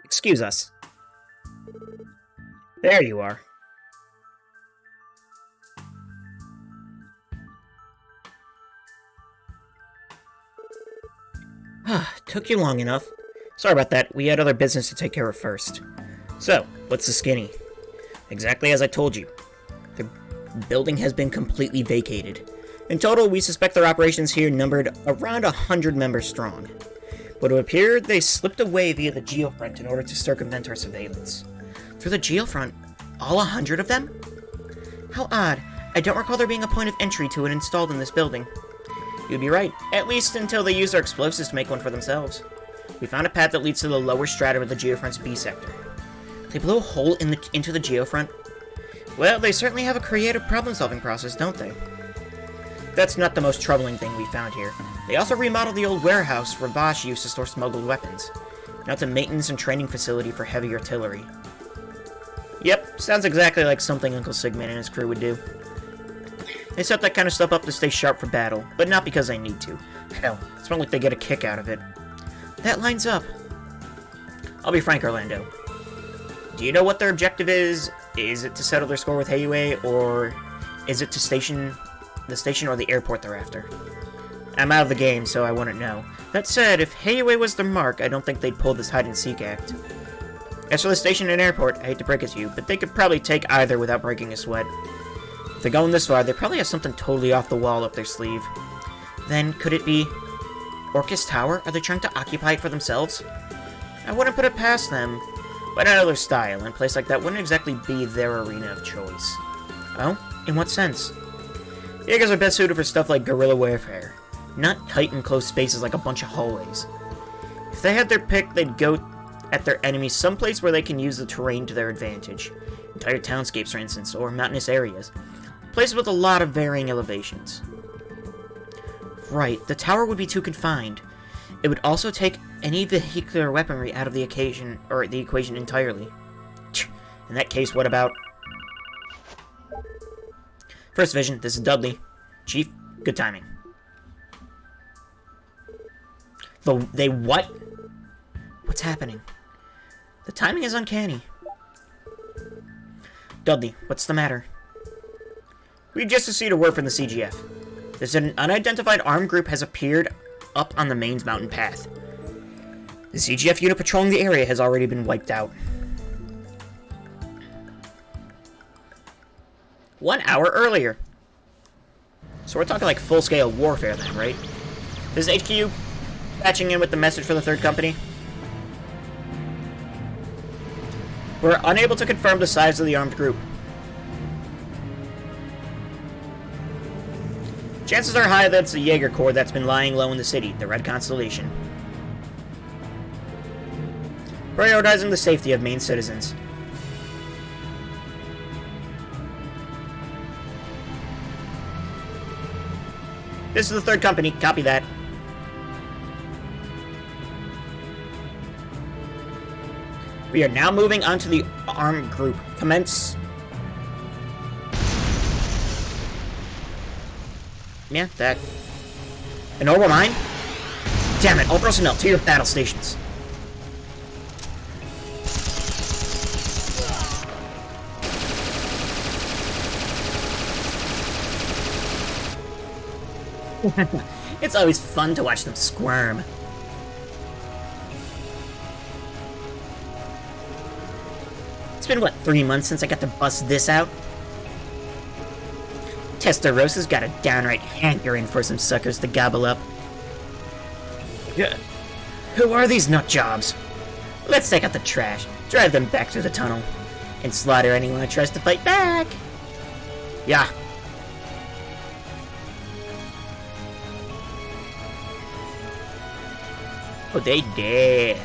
Excuse us. There you are. Took you long enough. Sorry about that, we had other business to take care of first. So, what's the skinny? Exactly as I told you. The building has been completely vacated. In total, we suspect their operations here numbered around 100 members strong. But it appeared they slipped away via the geofront in order to circumvent our surveillance. Through the geofront? All 100 of them? How odd. I don't recall there being a point of entry to it installed in this building. You'd be right, at least until they used our explosives to make one for themselves. We found a path that leads to the lower strata of the geofront's B sector. They blew a hole into the geofront? Well, they certainly have a creative problem-solving process, don't they? That's not the most troubling thing we found here. They also remodeled the old warehouse Ravash used to store smuggled weapons. Now it's a maintenance and training facility for heavy artillery. Yep, sounds exactly like something Uncle Sigmund and his crew would do. They set that kind of stuff up to stay sharp for battle, but not because they need to. Hell, it's more like they get a kick out of it. That lines up. I'll be frank, Orlando. Do you know what their objective is? Is it to settle their score with Heiue, or is it to the station or the airport they're after? I'm out of the game, so I wouldn't know. That said, if Heiue was their mark, I don't think they'd pull this hide-and-seek act. As for the station and airport, I hate to break it to you, but they could probably take either without breaking a sweat. If they're going this far, they probably have something totally off the wall up their sleeve. Then, could it be Orcus Tower? Are they trying to occupy it for themselves? I wouldn't put it past them, but I know their style, and a place like that wouldn't exactly be their arena of choice. Oh? In what sense? Jaegers are best suited for stuff like guerrilla warfare, not tight and close spaces like a bunch of hallways. If they had their pick, they'd go at their enemies someplace where they can use the terrain to their advantage. Entire townscapes, for instance, or mountainous areas. Places with a lot of varying elevations. Right, the tower would be too confined. It would also take any vehicular weaponry out of the equation entirely. In that case, what about... First Vision, this is Dudley. Chief, good timing. They what? What's happening? The timing is uncanny. Dudley, what's the matter? We just received a word from the CGF. There's an unidentified armed group has appeared up on the main mountain path. The CGF unit patrolling the area has already been wiped out. 1 hour earlier. So we're talking like full-scale warfare then, right? This is HQ patching in with the message for the third company. We're unable to confirm the size of the armed group. Chances are high that it's the Jaeger Corps that's been lying low in the city, the Red Constellation. Prioritizing the safety of main citizens. This is the third company, copy that. We are now moving on to the armed group. Commence. Yeah, that. An orbital mine? Damn it, all personnel to your battle stations. It's always fun to watch them squirm. It's been, what, 3 months since I got to bust this out? Testarosa's got a downright hankering for some suckers to gobble up. Who are these nut jobs? Let's take out the trash, drive them back through the tunnel, and slaughter anyone who tries to fight back. Yeah. Oh, they dead.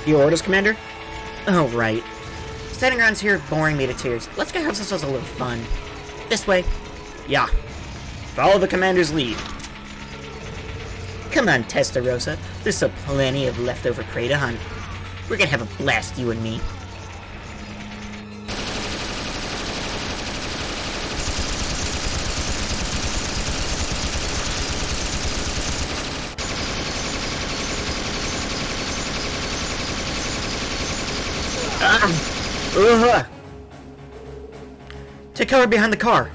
Your orders, Commander? Oh, right. standing around here boring me to tears. Let's go have ourselves a little fun. This way. Yeah. Follow the commander's lead. Come on, Testarossa. There's still plenty of leftover prey to hunt. We're gonna have a blast, you and me. Take cover behind the car.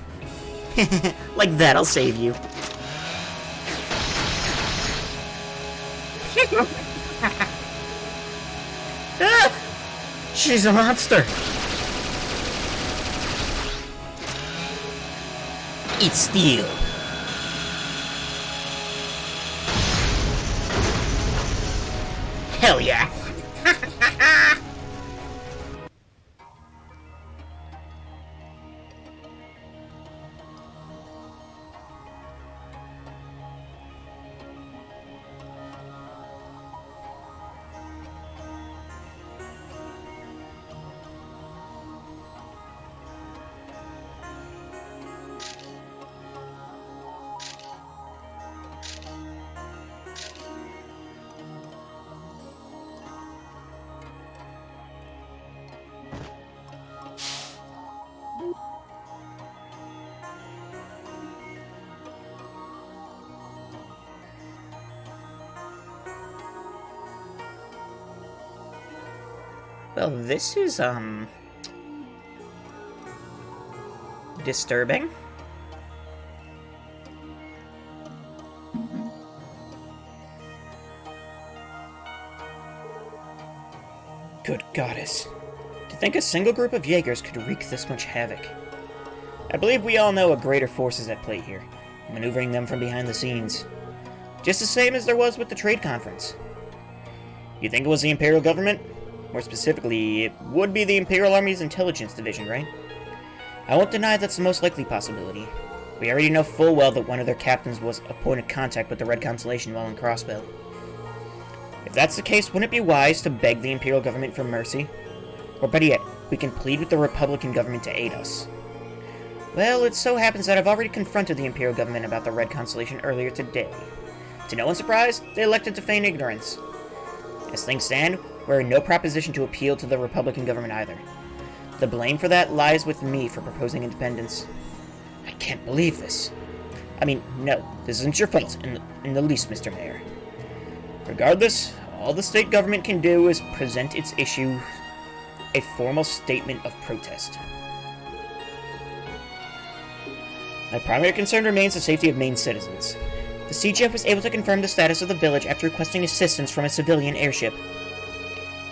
Like that, I'll save you. She's a monster. Eat steel. Hell yeah. Well, this is, disturbing. Good goddess. To think a single group of Jaegers could wreak this much havoc. I believe we all know a greater force is at play here, maneuvering them from behind the scenes. Just the same as there was with the trade conference. You think it was the Imperial government? More specifically, it would be the Imperial Army's intelligence division, right? I won't deny that's the most likely possibility. We already know full well that one of their captains was a point of contact with the Red Constellation while in Crossbell. If that's the case, wouldn't it be wise to beg the Imperial government for mercy? Or better yet, we can plead with the Republican government to aid us. Well, it so happens that I've already confronted the Imperial government about the Red Constellation earlier today. To no one's surprise, they elected to feign ignorance. As things stand, we're in no proposition to appeal to the Republican government either. The blame for that lies with me for proposing independence. I can't believe this. I mean, no, this isn't your fault in the least, Mr. Mayor. Regardless, all the state government can do is present its issue a formal statement of protest. My primary concern remains the safety of Maine citizens. The CGF was able to confirm the status of the village after requesting assistance from a civilian airship.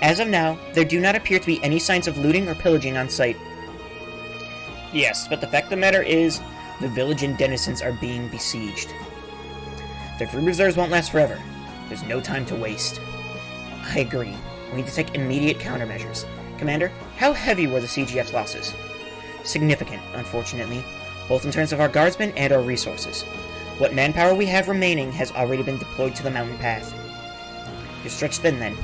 As of now, there do not appear to be any signs of looting or pillaging on site. Yes, but the fact of the matter is, the village and denizens are being besieged. Their food reserves won't last forever. There's no time to waste. I agree. We need to take immediate countermeasures. Commander, how heavy were the CGF's losses? Significant, unfortunately, both in terms of our guardsmen and our resources. What manpower we have remaining has already been deployed to the mountain path. You're stretched thin, then.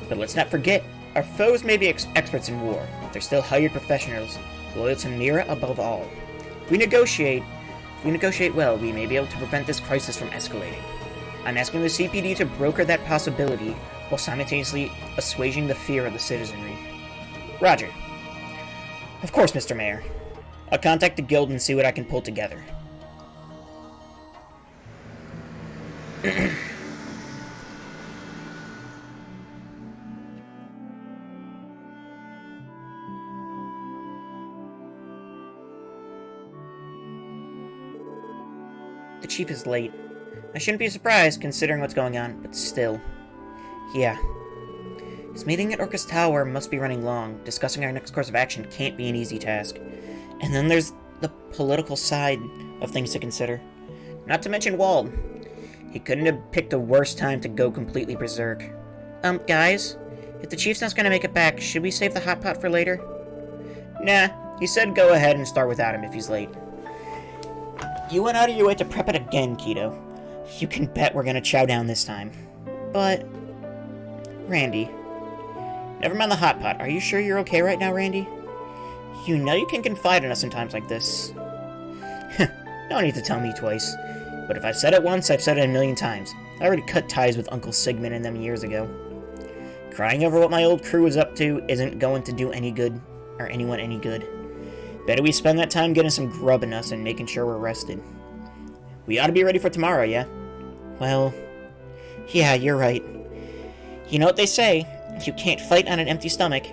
But let's not forget, our foes may be experts in war. They're still hired professionals, loyal to Mira above all. If we negotiate well, we may be able to prevent this crisis from escalating. I'm asking the CPD to broker that possibility, while simultaneously assuaging the fear of the citizenry. Roger. Of course, Mr. Mayor. I'll contact the guild and see what I can pull together. The chief is late. I shouldn't be surprised, considering what's going on, but still. Yeah. His meeting at Orcus Tower must be running long. Discussing our next course of action can't be an easy task. And then there's the political side of things to consider. Not to mention Wald. He couldn't have picked a worse time to go completely berserk. Guys? If the chief's not gonna make it back, should we save the hot pot for later? Nah, he said go ahead and start without him if he's late. You went out of your way to prep it again, Keto. You can bet we're gonna chow down this time. But... Randy. Never mind the hot pot. Are you sure you're okay right now, Randy? You know you can confide in us in times like this. No need to tell me twice. But if I've said it once, I've said it a million times. I already cut ties with Uncle Sigmund and them years ago. Crying over what my old crew is up to isn't going to do any good, or anyone any good. Better we spend that time getting some grub in us and making sure we're rested. We ought to be ready for tomorrow, yeah? Well, yeah, you're right. You know what they say, you can't fight on an empty stomach.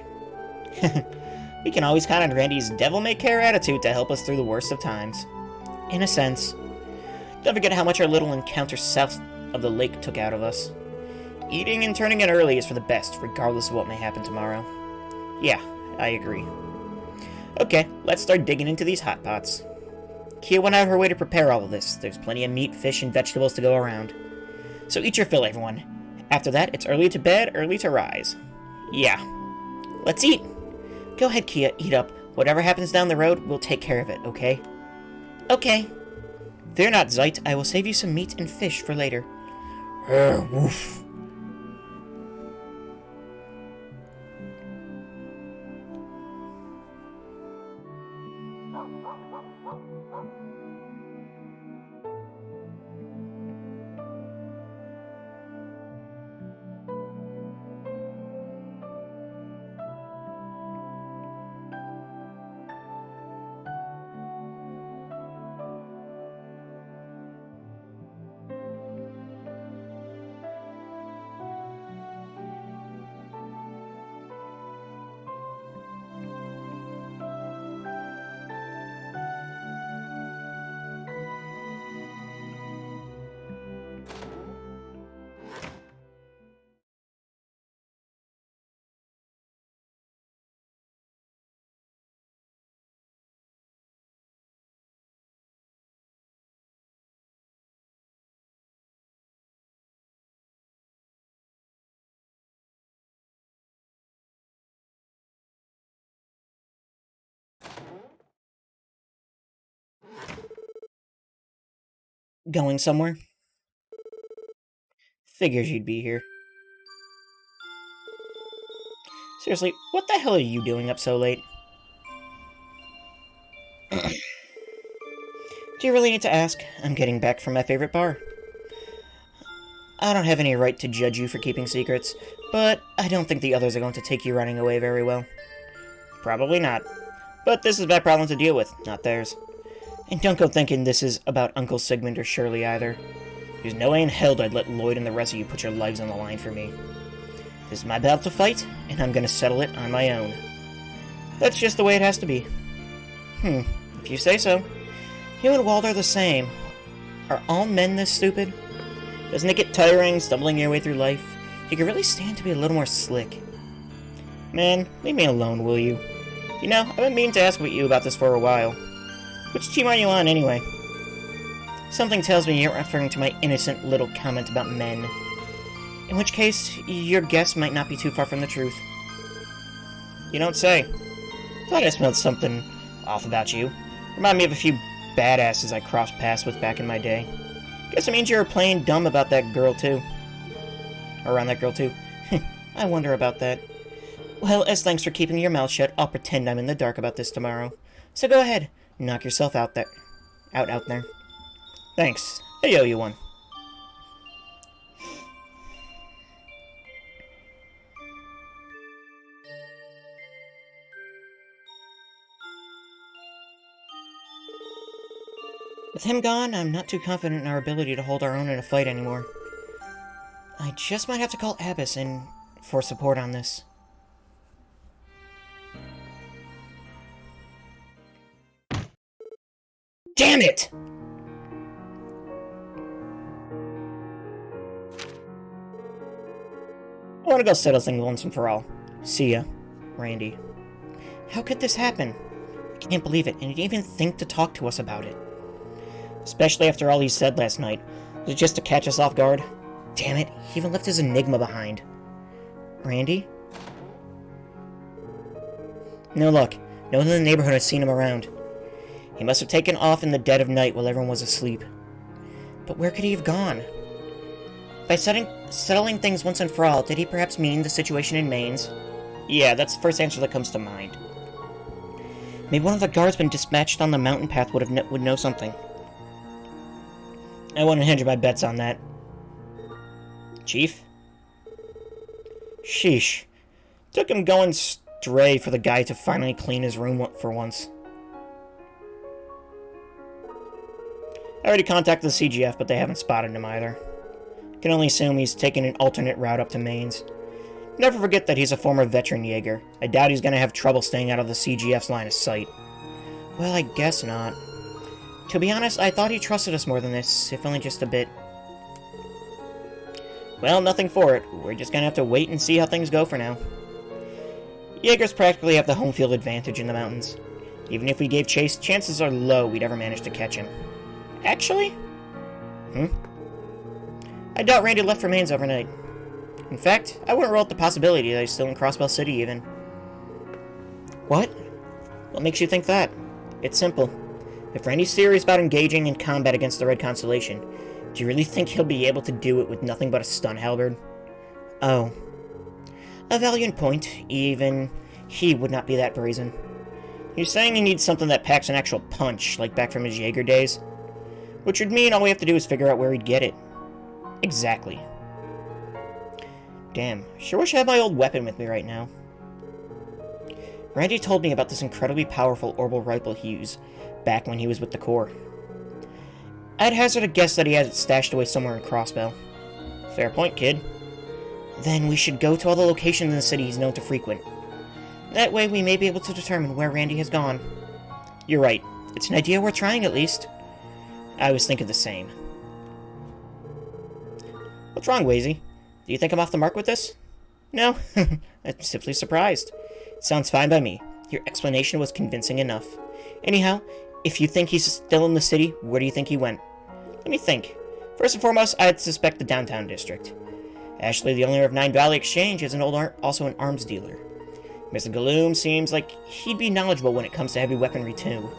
We can always count on Randy's devil-may-care attitude to help us through the worst of times. In a sense. Don't forget how much our little encounter south of the lake took out of us. Eating and turning in early is for the best, regardless of what may happen tomorrow. Yeah, I agree. Okay, let's start digging into these hot pots. Kia went out of her way to prepare all of this. There's plenty of meat, fish, and vegetables to go around. So eat your fill, everyone. After that, it's early to bed, early to rise. Yeah. Let's eat. Go ahead, Kia, eat up. Whatever happens down the road, we'll take care of it, okay? Okay. Fear not, Zeit. I will save you some meat and fish for later. Woof. Going somewhere? Figures you'd be here. Seriously, what the hell are you doing up so late? Do you really need to ask? I'm getting back from my favorite bar. I don't have any right to judge you for keeping secrets, but I don't think the others are going to take you running away very well. Probably not. But this is my problem to deal with, not theirs. And don't go thinking this is about Uncle Sigmund or Shirley either. There's no way in hell I'd let Lloyd and the rest of you put your lives on the line for me. This is my battle to fight, and I'm gonna settle it on my own. That's just the way it has to be. If you say so. You and Walt are the same. Are all men this stupid? Doesn't it get tiring stumbling your way through life? You could really stand to be a little more slick. Man, leave me alone, will you? You know, I've been meaning to ask you about this for a while. Which team are you on, anyway? Something tells me you're referring to my innocent little comment about men. In which case, your guess might not be too far from the truth. You don't say. Thought I smelled something off about you. Remind me of a few badasses I crossed paths with back in my day. Guess it means you were playing dumb about that girl, too. Or around that girl, too. I wonder about that. Well, as thanks for keeping your mouth shut, I'll pretend I'm in the dark about this tomorrow. So go ahead, knock yourself out there. Out there. Thanks. I owe you one. With him gone, I'm not too confident in our ability to hold our own in a fight anymore. I just might have to call Abbess in for support on this. Damn it! I want to go settle things once and for all. See ya, Randy. How could this happen? I can't believe it, and you didn't even think to talk to us about it. Especially after all he said last night. Was it just to catch us off guard? Damn it, he even left his enigma behind. Randy? No luck. No one in the neighborhood has seen him around. He must have taken off in the dead of night while everyone was asleep. But where could he have gone? By settling things once and for all, did he perhaps mean the situation in Mainz? Yeah, that's the first answer that comes to mind. Maybe one of the guardsmen dispatched on the mountain path would know something. I wouldn't hedge my bets on that. Chief? Sheesh. Took him going stray for the guy to finally clean his room for once. I already contacted the CGF, but they haven't spotted him either. Can only assume he's taking an alternate route up to Mainz. Never forget that he's a former veteran Jaeger. I doubt he's going to have trouble staying out of the CGF's line of sight. Well, I guess not. To be honest, I thought he trusted us more than this, if only just a bit. Well, nothing for it. We're just going to have to wait and see how things go for now. Jaegers practically have the home field advantage in the mountains. Even if we gave chase, chances are low we'd ever manage to catch him. Actually? I doubt Randy left for Mainz overnight. In fact, I wouldn't rule out the possibility that he's still in Crossbell City, even. What? What makes you think that? It's simple. If Randy's serious about engaging in combat against the Red Constellation, do you really think he'll be able to do it with nothing but a stun halberd? Oh. A valiant point. Even he would not be that brazen. You're saying he needs something that packs an actual punch, like back from his Jaeger days? Which would mean all we have to do is figure out where he'd get it. Exactly. Damn, sure wish I had my old weapon with me right now. Randy told me about this incredibly powerful orbital rifle he used back when he was with the Corps. I'd hazard a guess that he had it stashed away somewhere in Crossbell. Fair point, kid. Then we should go to all the locations in the city he's known to frequent. That way we may be able to determine where Randy has gone. You're right. It's an idea worth trying, at least. I was thinking the same. What's wrong, Wazy? Do you think I'm off the mark with this? No, I'm simply surprised. Sounds fine by me. Your explanation was convincing enough. Anyhow, if you think he's still in the city, where do you think he went? Let me think. First and foremost, I'd suspect the downtown district. Ashley, the owner of Nine Valley Exchange, is also an arms dealer. Mr. Galoom seems like he'd be knowledgeable when it comes to heavy weaponry, too.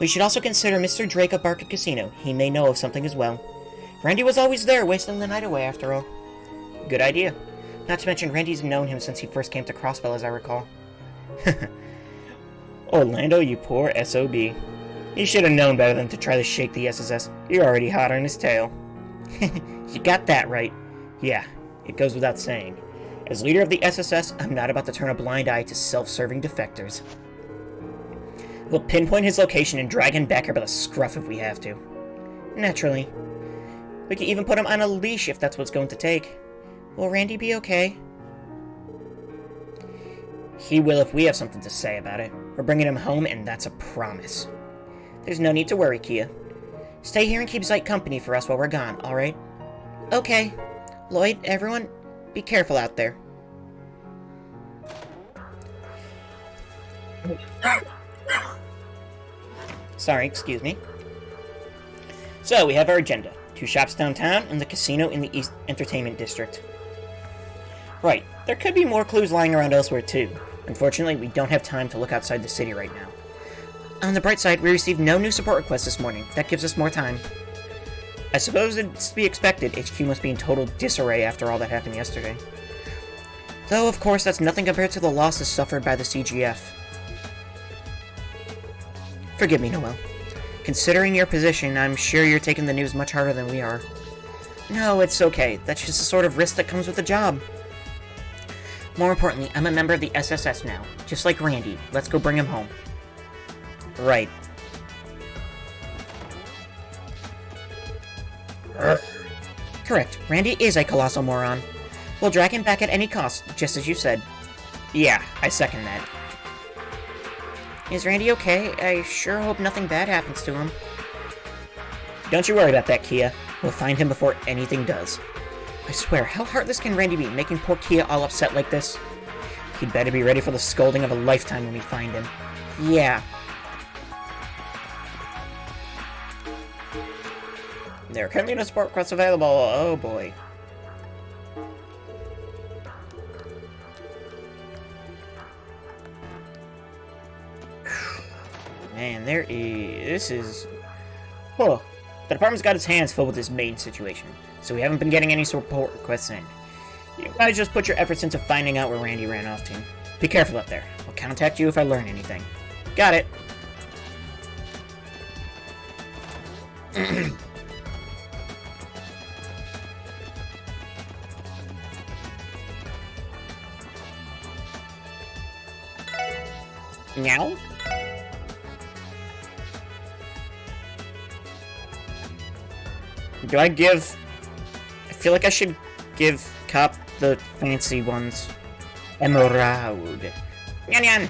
We should also consider Mr. Drake of Barca Casino. He may know of something as well. Randy was always there, wasting the night away, after all. Good idea. Not to mention, Randy's known him since he first came to Crossbell, as I recall. Orlando, you poor SOB. You should have known better than to try to shake the SSS. You're already hot on his tail. You got that right. Yeah, it goes without saying. As leader of the SSS, I'm not about to turn a blind eye to self-serving defectors. We'll pinpoint his location and drag him back here by the scruff if we have to. Naturally. We can even put him on a leash if that's what's going to take. Will Randy be okay? He will if we have something to say about it. We're bringing him home, and that's a promise. There's no need to worry, Kia. Stay here and keep Zeit company for us while we're gone, alright? Okay. Lloyd, everyone, be careful out there. Sorry, excuse me. So, we have our agenda. 2 shops downtown and the casino in the East Entertainment District. Right, there could be more clues lying around elsewhere too. Unfortunately, we don't have time to look outside the city right now. On the bright side, we received no new support requests this morning. That gives us more time. I suppose it's to be expected. HQ must be in total disarray after all that happened yesterday. Though, of course, that's nothing compared to the losses suffered by the CGF. Forgive me, Noel. Considering your position, I'm sure you're taking the news much harder than we are. No, it's okay. That's just the sort of risk that comes with the job. More importantly, I'm a member of the SSS now. Just like Randy. Let's go bring him home. Right. Correct. Randy is a colossal moron. We'll drag him back at any cost, just as you said. Yeah, I second that. Is Randy okay? I sure hope nothing bad happens to him. Don't you worry about that, Kia. We'll find him before anything does. I swear, how heartless can Randy be, making poor Kia all upset like this? He'd better be ready for the scolding of a lifetime when we find him. Yeah. There are currently no support requests available. Oh boy. Man, this is... Whoa. The department's got its hands full with this main situation, so we haven't been getting any support requests in. You guys just put your efforts into finding out where Randy ran off to. Be careful up there. I'll contact you if I learn anything. Got it. Meow? Do I give... I feel like I should give Cop the fancy ones. Emerald. Nyan Nyan!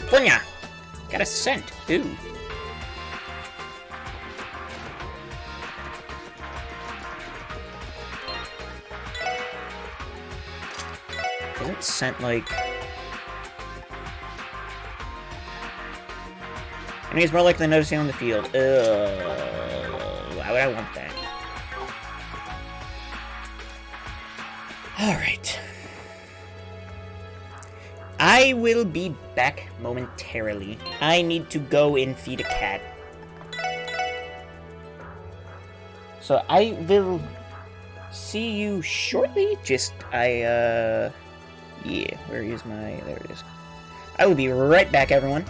Punya! Got a scent. Ooh. Doesn't scent like... I mean, it's more likely noticing on the field. Why would I want that? Alright. I will be back momentarily. I need to go and feed a cat. So I will see you shortly. Yeah, where is my... There it is. I will be right back, everyone.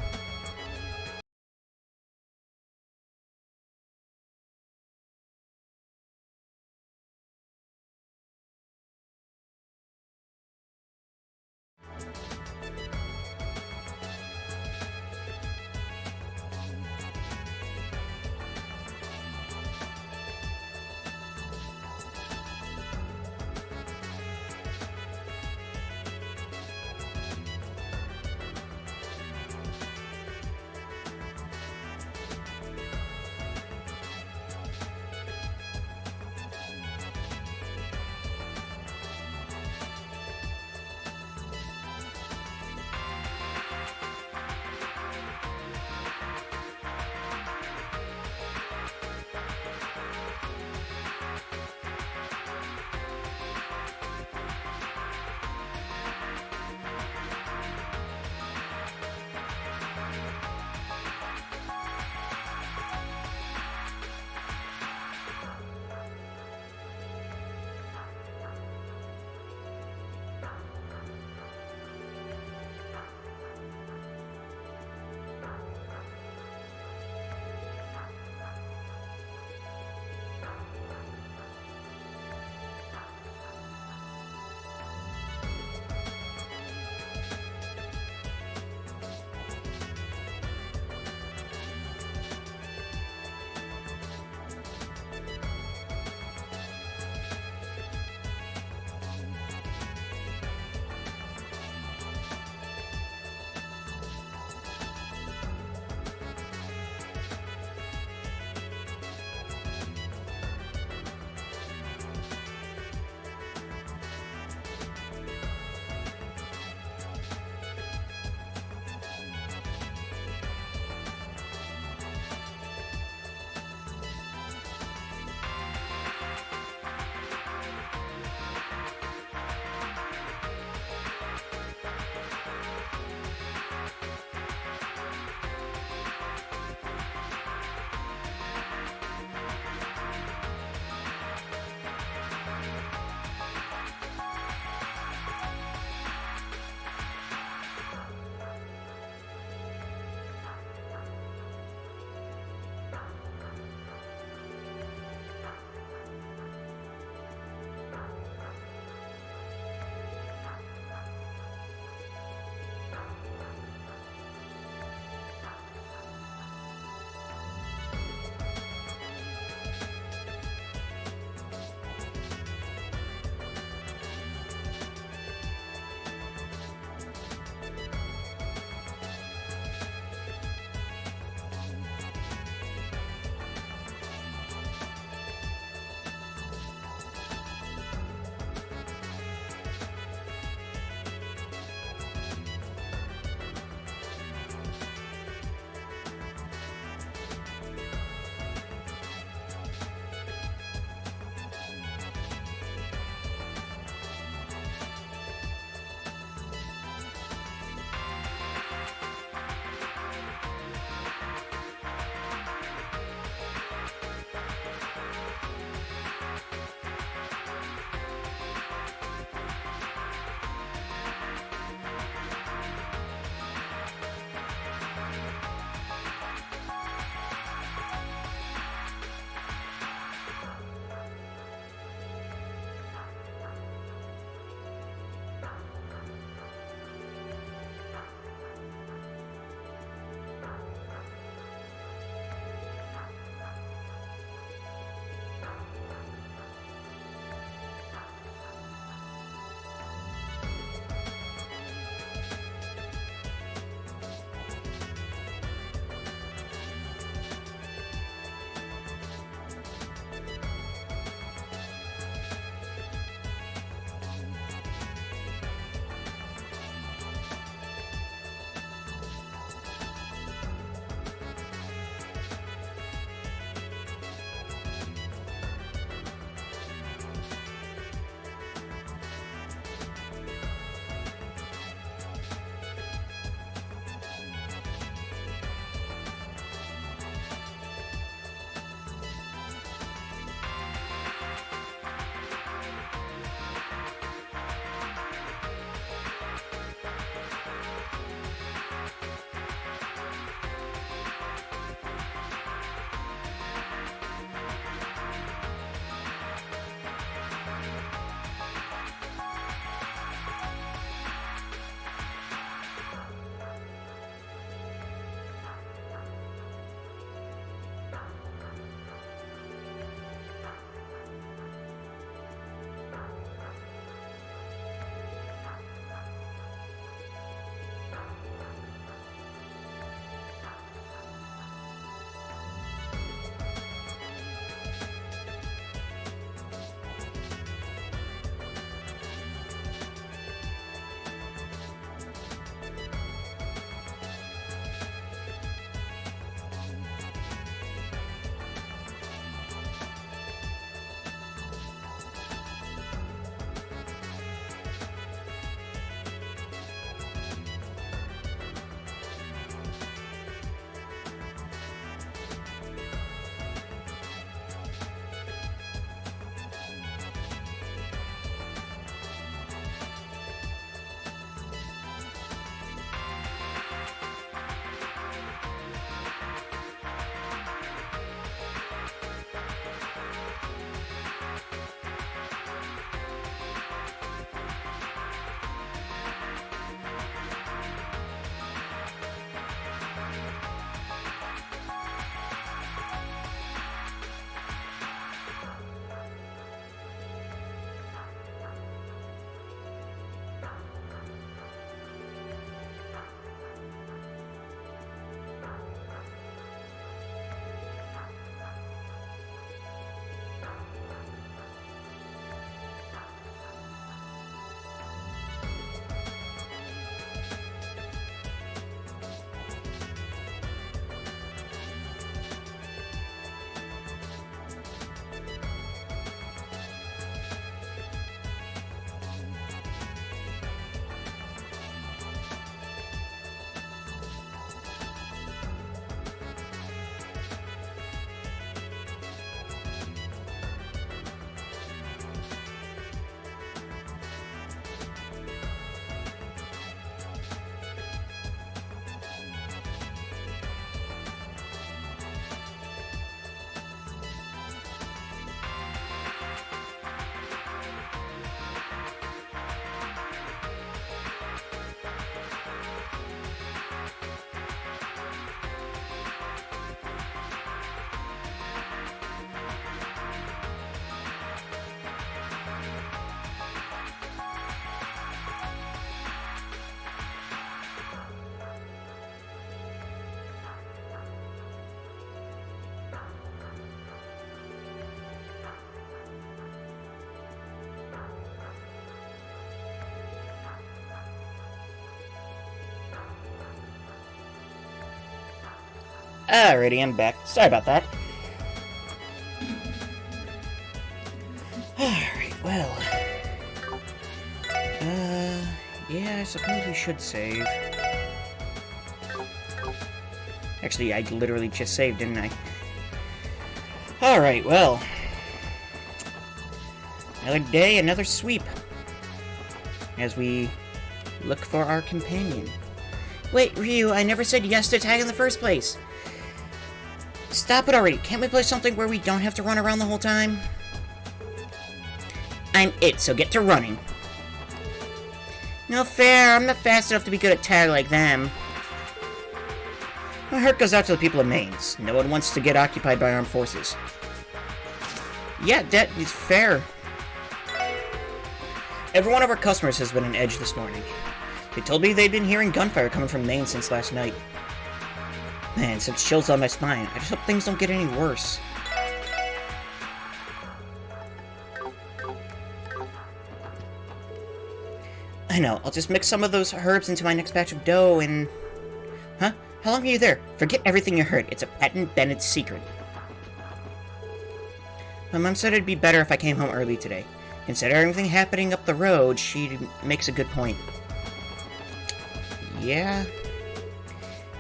Alrighty, I'm back. Sorry about that. Alright, well. Yeah, I suppose we should save. Actually, I literally just saved, didn't I? Alright, well. Another day, another sweep. As we look for our companion. Wait, Ryu, I never said yes to tag in the first place. Stop it already. Can't we play something where we don't have to run around the whole time? I'm it, so get to running. No fair, I'm not fast enough to be good at tag like them. My heart goes out to the people of Mainz. No one wants to get occupied by armed forces. Yeah, that is fair. Every one of our customers has been on edge this morning. They told me they'd been hearing gunfire coming from Maine since last night. Man, such chills down my spine. I just hope things don't get any worse. I know, I'll just mix some of those herbs into my next batch of dough and... Huh? How long are you there? Forget everything you heard. It's a patent Bennett secret. My mom said it'd be better if I came home early today. Considering everything happening up the road, she makes a good point. Yeah.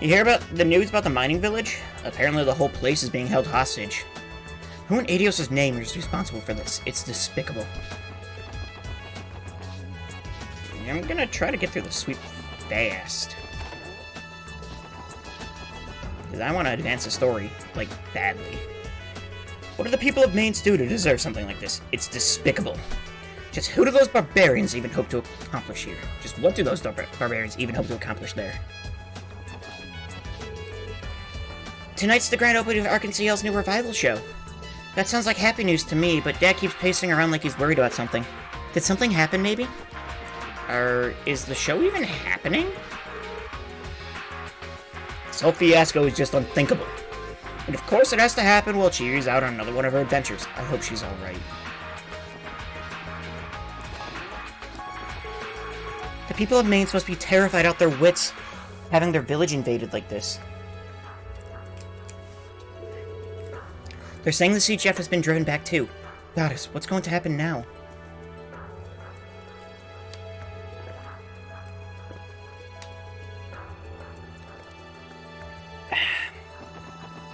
You hear about the news about the mining village? Apparently the whole place is being held hostage. Who in Adios' name is responsible for this? It's despicable. I'm gonna try to get through the sweep fast. Because I want to advance the story, like, badly. What do the people of Mainz do to deserve something like this? It's despicable. Just who do those barbarians even hope to accomplish here? Just what do those barbarians even hope to accomplish there? Tonight's the grand opening of Arkansas's new revival show. That sounds like happy news to me, but Dad keeps pacing around like he's worried about something. Did something happen, maybe? Or is the show even happening? This whole fiasco is just unthinkable. And of course it has to happen while Chiri's out on another one of her adventures. I hope she's alright. The people of Mainz must be terrified out their wits having their village invaded like this. They're saying the CGF has been driven back too. Goddess, what's going to happen now?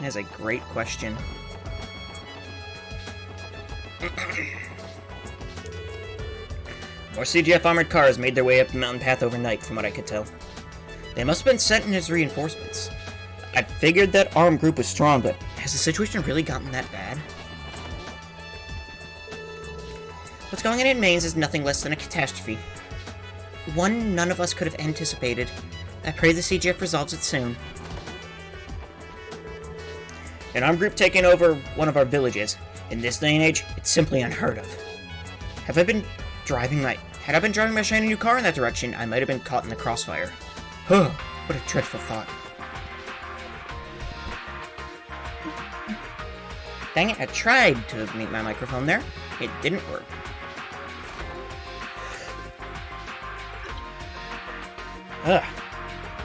That's a great question. More CGF armored cars made their way up the mountain path overnight, from what I could tell. They must have been sent in as reinforcements. I figured that armed group was strong, but has the situation really gotten that bad? What's going on in Mainz is nothing less than a catastrophe. One none of us could have anticipated. I pray the CGF resolves it soon. An armed group taking over one of our villages. In this day and age, it's simply unheard of. Had I been driving my shiny new car in that direction, I might have been caught in the crossfire. Huh, what a dreadful thought. Dang it, I tried to mute my microphone there. It didn't work. Ugh.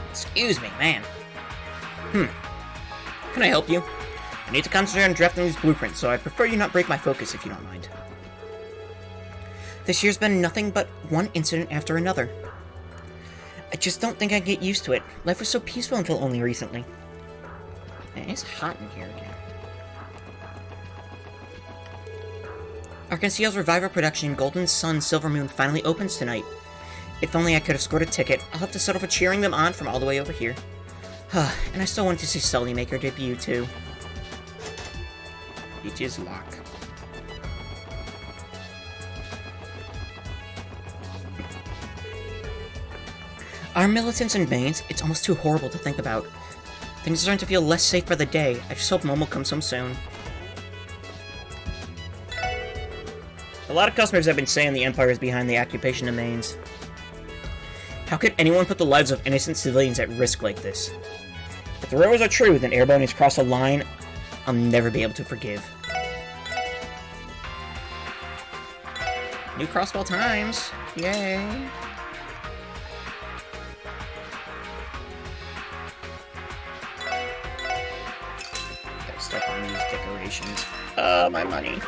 Excuse me, man. Can I help you? I need to concentrate on drafting these blueprints, so I'd prefer you not break my focus if you don't mind. This year's been nothing but one incident after another. I just don't think I'd get used to it. Life was so peaceful until only recently. Man, it's hot in here again. Arkansas's revival production Golden Sun Silver Moon finally opens tonight. If only I could have scored a ticket. I'll have to settle for cheering them on from all the way over here. And I still wanted to see Sully make her debut, too. It is lock. Our militants in Mainz, it's almost too horrible to think about. Things are starting to feel less safe by the day. I just hope Momo comes home soon. A lot of customers have been saying the Empire is behind the occupation of Mainz. How could anyone put the lives of innocent civilians at risk like this? If the rumors are true, then Airborne has crossed a line I'll never be able to forgive. New crossbow times! Yay! occupations. My money.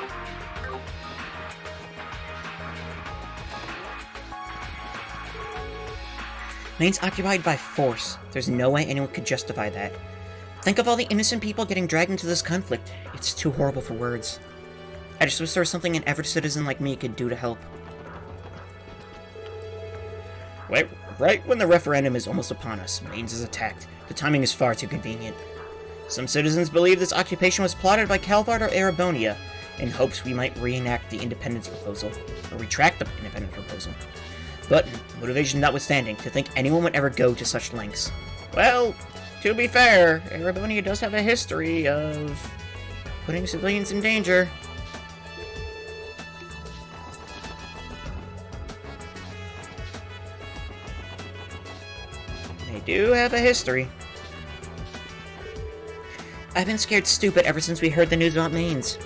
Maine's occupied by force. There's no way anyone could justify that. Think of all the innocent people getting dragged into this conflict. It's too horrible for words. I just wish there was something an average citizen like me could do to help. Wait, right when the referendum is almost upon us, Mainz is attacked. The timing is far too convenient. Some citizens believe this occupation was plotted by Calvard or Erebonia, in hopes we might reenact the independence proposal, or retract the independence proposal. But, motivation notwithstanding, to think anyone would ever go to such lengths. Well, to be fair, Erebonia does have a history of putting civilians in danger. They do have a history. I've been scared stupid ever since we heard the news about Mainz.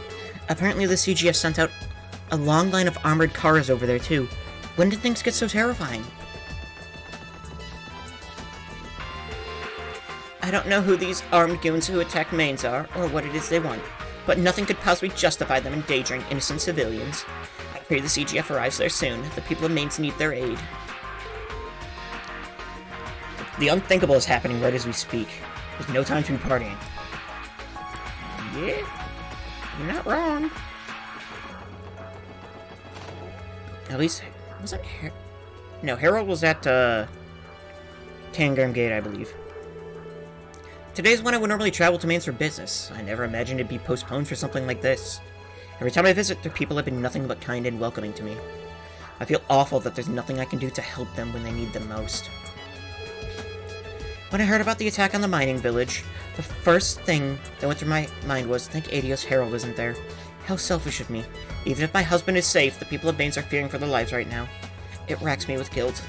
Apparently the CGF sent out a long line of armored cars over there too. When did things get so terrifying? I don't know who these armed goons who attacked Mainz are, or what it is they want, but nothing could possibly justify them endangering innocent civilians. I pray the CGF arrives there soon. The people of Mainz need their aid. The unthinkable is happening right as we speak. There's no time to be partying. Yeah, you're not wrong. At least, wasn't no, Harold was at, Tangram Gate, I believe. Today's when I would normally travel to Mainz for business. I never imagined it'd be postponed for something like this. Every time I visit, their people have been nothing but kind and welcoming to me. I feel awful that there's nothing I can do to help them when they need them most. When I heard about the attack on the mining village, the first thing that went through my mind was, thank Adios Harold isn't there. How selfish of me. Even if my husband is safe, the people of Mainz are fearing for their lives right now. It racks me with guilt.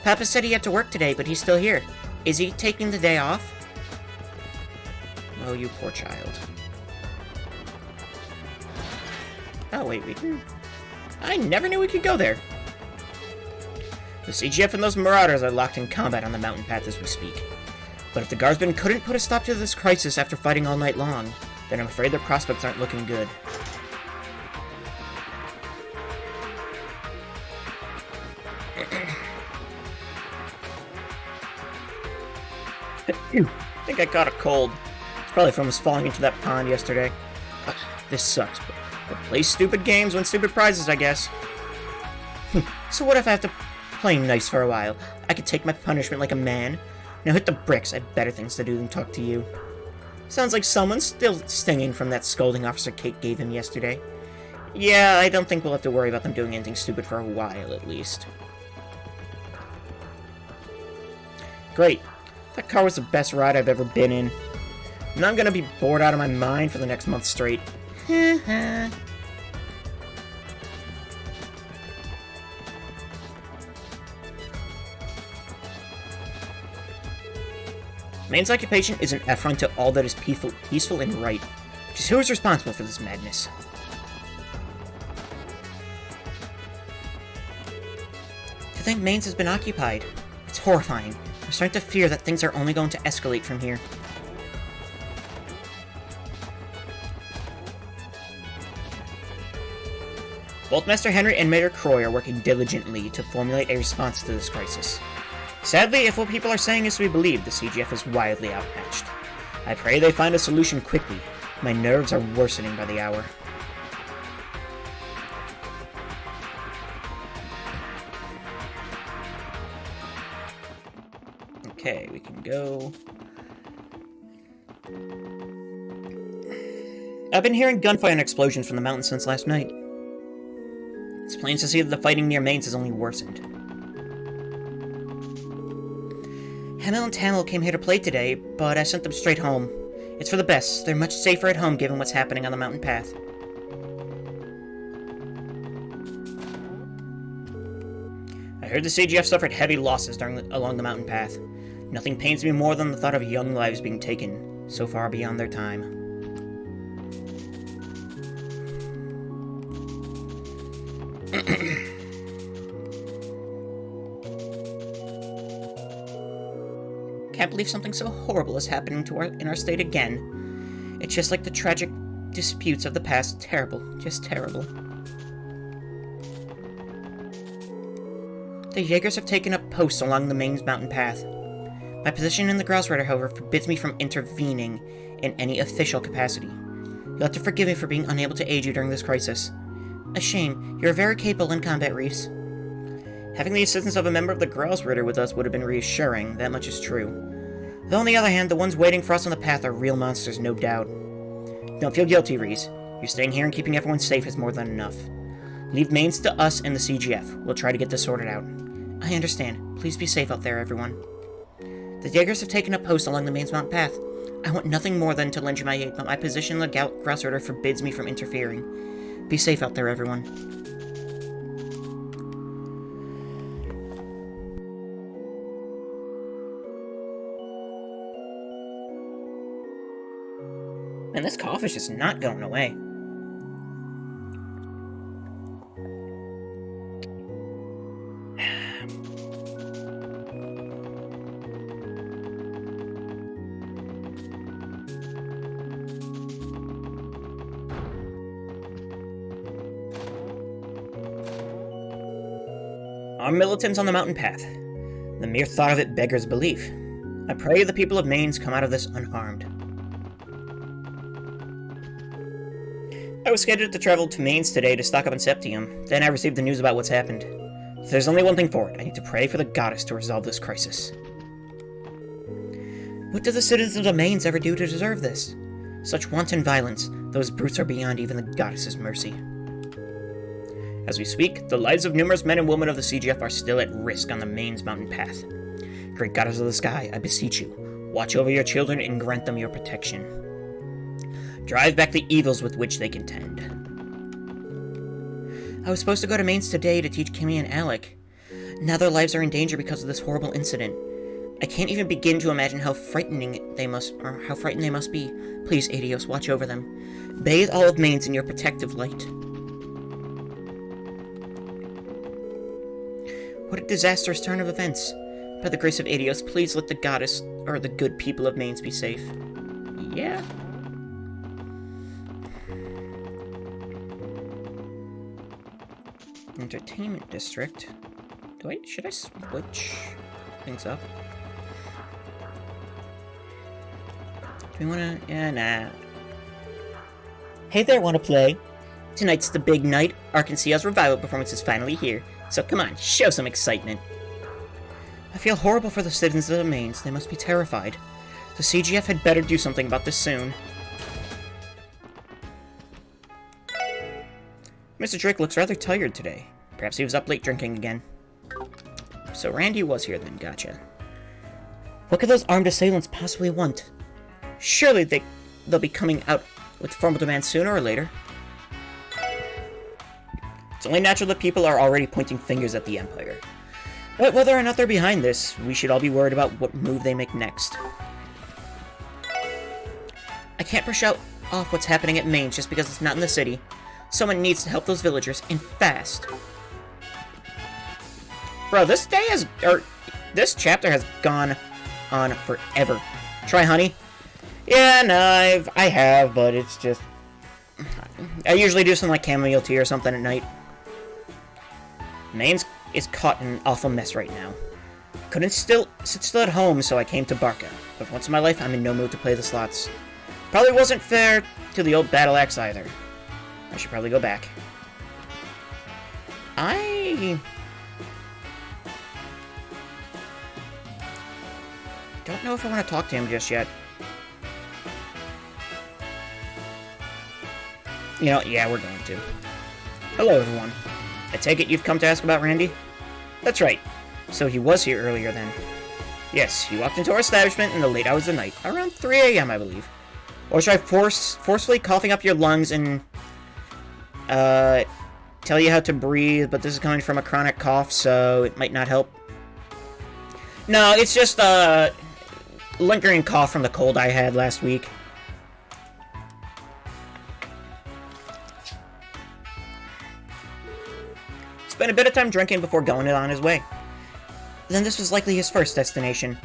Papa said he had to work today, but he's still here. Is he taking the day off? Oh, you poor child. Oh, wait, we can... I never knew we could go there. The CGF and those marauders are locked in combat on the mountain path as we speak. But if the guardsmen couldn't put a stop to this crisis after fighting all night long, then I'm afraid their prospects aren't looking good. I think I caught a cold. It's probably from us falling into that pond yesterday. This sucks, but play stupid games, win stupid prizes, I guess. So what if I have to play nice for a while? I could take my punishment like a man. Now hit the bricks, I have better things to do than talk to you. Sounds like someone's still stinging from that scolding Officer Kate gave him yesterday. Yeah, I don't think we'll have to worry about them doing anything stupid for a while, at least. Great. That car was the best ride I've ever been in. And I'm gonna be bored out of my mind for the next month straight. Main's occupation is an affront to all that is peaceful and right. Just who is responsible for this madness? To think Mainz has been occupied. It's horrifying. I'm starting to fear that things are only going to escalate from here. Both Master Henry and Mayor Croy are working diligently to formulate a response to this crisis. Sadly, if what people are saying is to be believed, the CGF is wildly outmatched. I pray they find a solution quickly. My nerves are worsening by the hour. Okay, we can go. I've been hearing gunfire and explosions from the mountains since last night. It's plain to see that the fighting near Mainz has only worsened. Hemel and Tamil came here to play today, but I sent them straight home. It's for the best. They're much safer at home given what's happening on the mountain path. I heard the CGF suffered heavy losses along the mountain path. Nothing pains me more than the thought of young lives being taken so far beyond their time. can't believe something so horrible is happening in our state again. It's just like the tragic disputes of the past. Terrible. Just terrible. The Jaegers have taken up posts along the main mountain path. My position in the Grouse Rider, however, forbids me from intervening in any official capacity. You'll have to forgive me for being unable to aid you during this crisis. A shame. You're very capable in combat, Reese. Having the assistance of a member of the Grouse Rider with us would have been reassuring, that much is true. Though on the other hand, the ones waiting for us on the path are real monsters, no doubt. Don't feel guilty, Reese. You're staying here and keeping everyone safe is more than enough. Leave Mains to us and the CGF. We'll try to get this sorted out. I understand. Please be safe out there, everyone. The Jaegers have taken up posts along the Mains Mountain path. I want nothing more than to lend you my aid, but my position in the Grouse Rider forbids me from interfering. Be safe out there, everyone. Man, this cough is just not going away. Our militants on the mountain path. The mere thought of it beggars belief. I pray the people of Mains come out of this unharmed. I was scheduled to travel to Mains today to stock up on Septium. Then I received the news about what's happened. There's only one thing for it. I need to pray for the goddess to resolve this crisis. What do the citizens of Mains ever do to deserve this? Such wanton violence. Those brutes are beyond even the goddess's mercy. As we speak, the lives of numerous men and women of the CGF are still at risk on the Mains mountain path. Great goddess of the sky, I beseech you, watch over your children and grant them your protection. Drive back the evils with which they contend. I was supposed to go to Mains today to teach Kimmy and Alec. Now their lives are in danger because of this horrible incident. I can't even begin to imagine how frightened they must be. Please, Adios, watch over them. Bathe all of Mains in your protective light. What a disastrous turn of events. By the grace of Adios, please let the goddess, or the good people of Mains be safe. Yeah. Entertainment District. Should I switch things up? Do we wanna... Yeah, nah. Hey there, wanna play? Tonight's the big night. Arkansas's revival performance is finally here. So come on, show some excitement. I feel horrible for the citizens of the Mains. They must be terrified. The CGF had better do something about this soon. Mr. Drake looks rather tired today. Perhaps he was up late drinking again. So Randy was here then, gotcha. What could those armed assailants possibly want? Surely they'll be coming out with formal demands sooner or later. It's only natural that people are already pointing fingers at the Empire. But whether or not they're behind this, we should all be worried about what move they make next. I can't brush off what's happening at Mains just because it's not in the city. Someone needs to help those villagers, and fast. Bro, this chapter has gone on forever. Try honey? Yeah, no, I have, but it's just... I usually do something like chamomile tea or something at night. Mains is caught in an awful mess right now. Couldn't sit still at home, so I came to Barca. But for once in my life, I'm in no mood to play the slots. Probably wasn't fair to the old battle axe either. I should probably go back. I don't know if I want to talk to him just yet. You know, yeah, we're going to. Hello, everyone. I take it you've come to ask about Randy? That's right. So he was here earlier then. Yes, he walked into our establishment in the late hours of the night, around 3 a.m., I believe. Or should I forcefully coughing up your lungs and tell you how to breathe, but this is coming from a chronic cough, so it might not help. No, it's just lingering cough from the cold I had last week. Spent a bit of time drinking before going on his way. Then this was likely his first destination.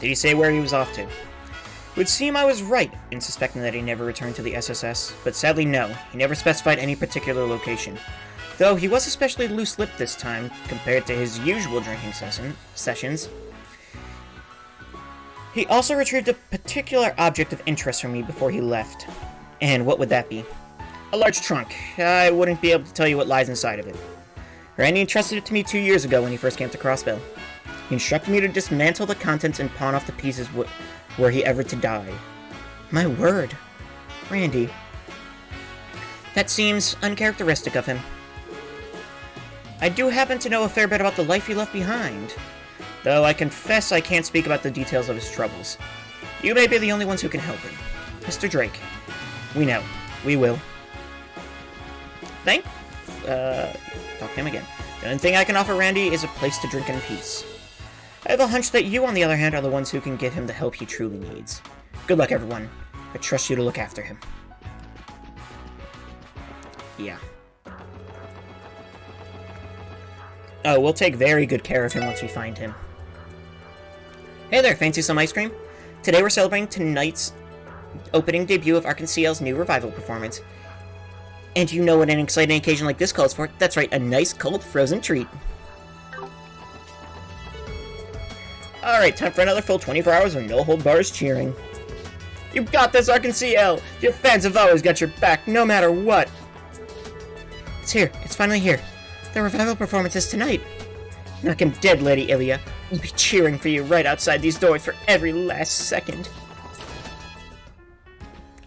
Did he say where he was off to? It would seem I was right in suspecting that he never returned to the SSS, but sadly no, he never specified any particular location. Though he was especially loose-lipped this time, compared to his usual drinking sessions. He also retrieved a particular object of interest from me before he left. And what would that be? A large trunk. I wouldn't be able to tell you what lies inside of it. Randy entrusted it to me 2 years ago when he first came to Crossbell. He instructed me to dismantle the contents and pawn off the pieces were he ever to die. My word. Randy. That seems uncharacteristic of him. I do happen to know a fair bit about the life he left behind, though I confess I can't speak about the details of his troubles. You may be the only ones who can help him. Mr. Drake. We know. We will. Talk to him again. The only thing I can offer Randy is a place to drink in peace. I have a hunch that you, on the other hand, are the ones who can give him the help he truly needs. Good luck, everyone. I trust you to look after him. Yeah. Oh, we'll take very good care of him once we find him. Hey there, fancy some ice cream? Today we're celebrating tonight's opening debut of Arkansas's new revival performance. And you know what an exciting occasion like this calls for? That's right, a nice cold frozen treat. Alright, time for another full 24 hours of no-hold-bars cheering. You got this, Arkansas! Your fans have always got your back, no matter what! It's here. It's finally here. The revival performance is tonight. Knock him dead, Lady Ilya. We'll be cheering for you right outside these doors for every last second.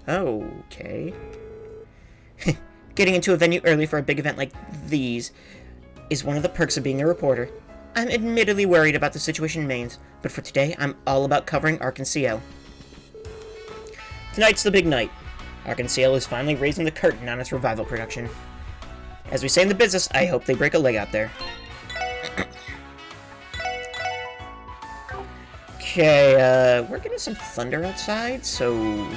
Okay. Getting into a venue early for a big event like these is one of the perks of being a reporter. I'm admittedly worried about the situation in Mainz, but for today, I'm all about covering Arkansas. Tonight's the big night. Arkansas is finally raising the curtain on its revival production. As we say in the business, I hope they break a leg out there. Okay, we're getting some thunder outside, so...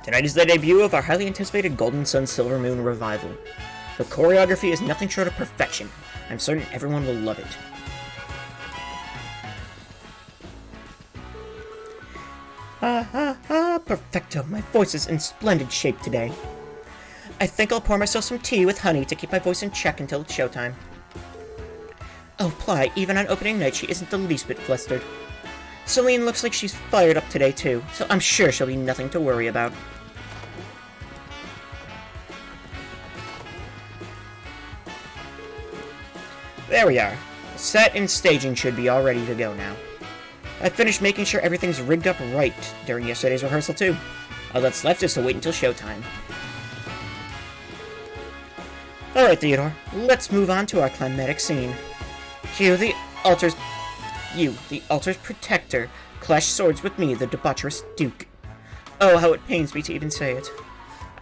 Tonight is the debut of our highly anticipated Golden Sun Silver Moon revival. The choreography is nothing short of perfection. I'm certain everyone will love it. Perfecto. My voice is in splendid shape today. I think I'll pour myself some tea with honey to keep my voice in check until it's showtime. Oh, Ply, even on opening night, she isn't the least bit flustered. Celine looks like she's fired up today, too, so I'm sure she'll be nothing to worry about. There we are. The set and staging should be all ready to go now. I finished making sure everything's rigged up right during yesterday's rehearsal, too. All that's left is to wait until showtime. Alright, Theodore, let's move on to our climatic scene. The altar's protector, clash swords with me, the debaucherous Duke. Oh, how it pains me to even say it.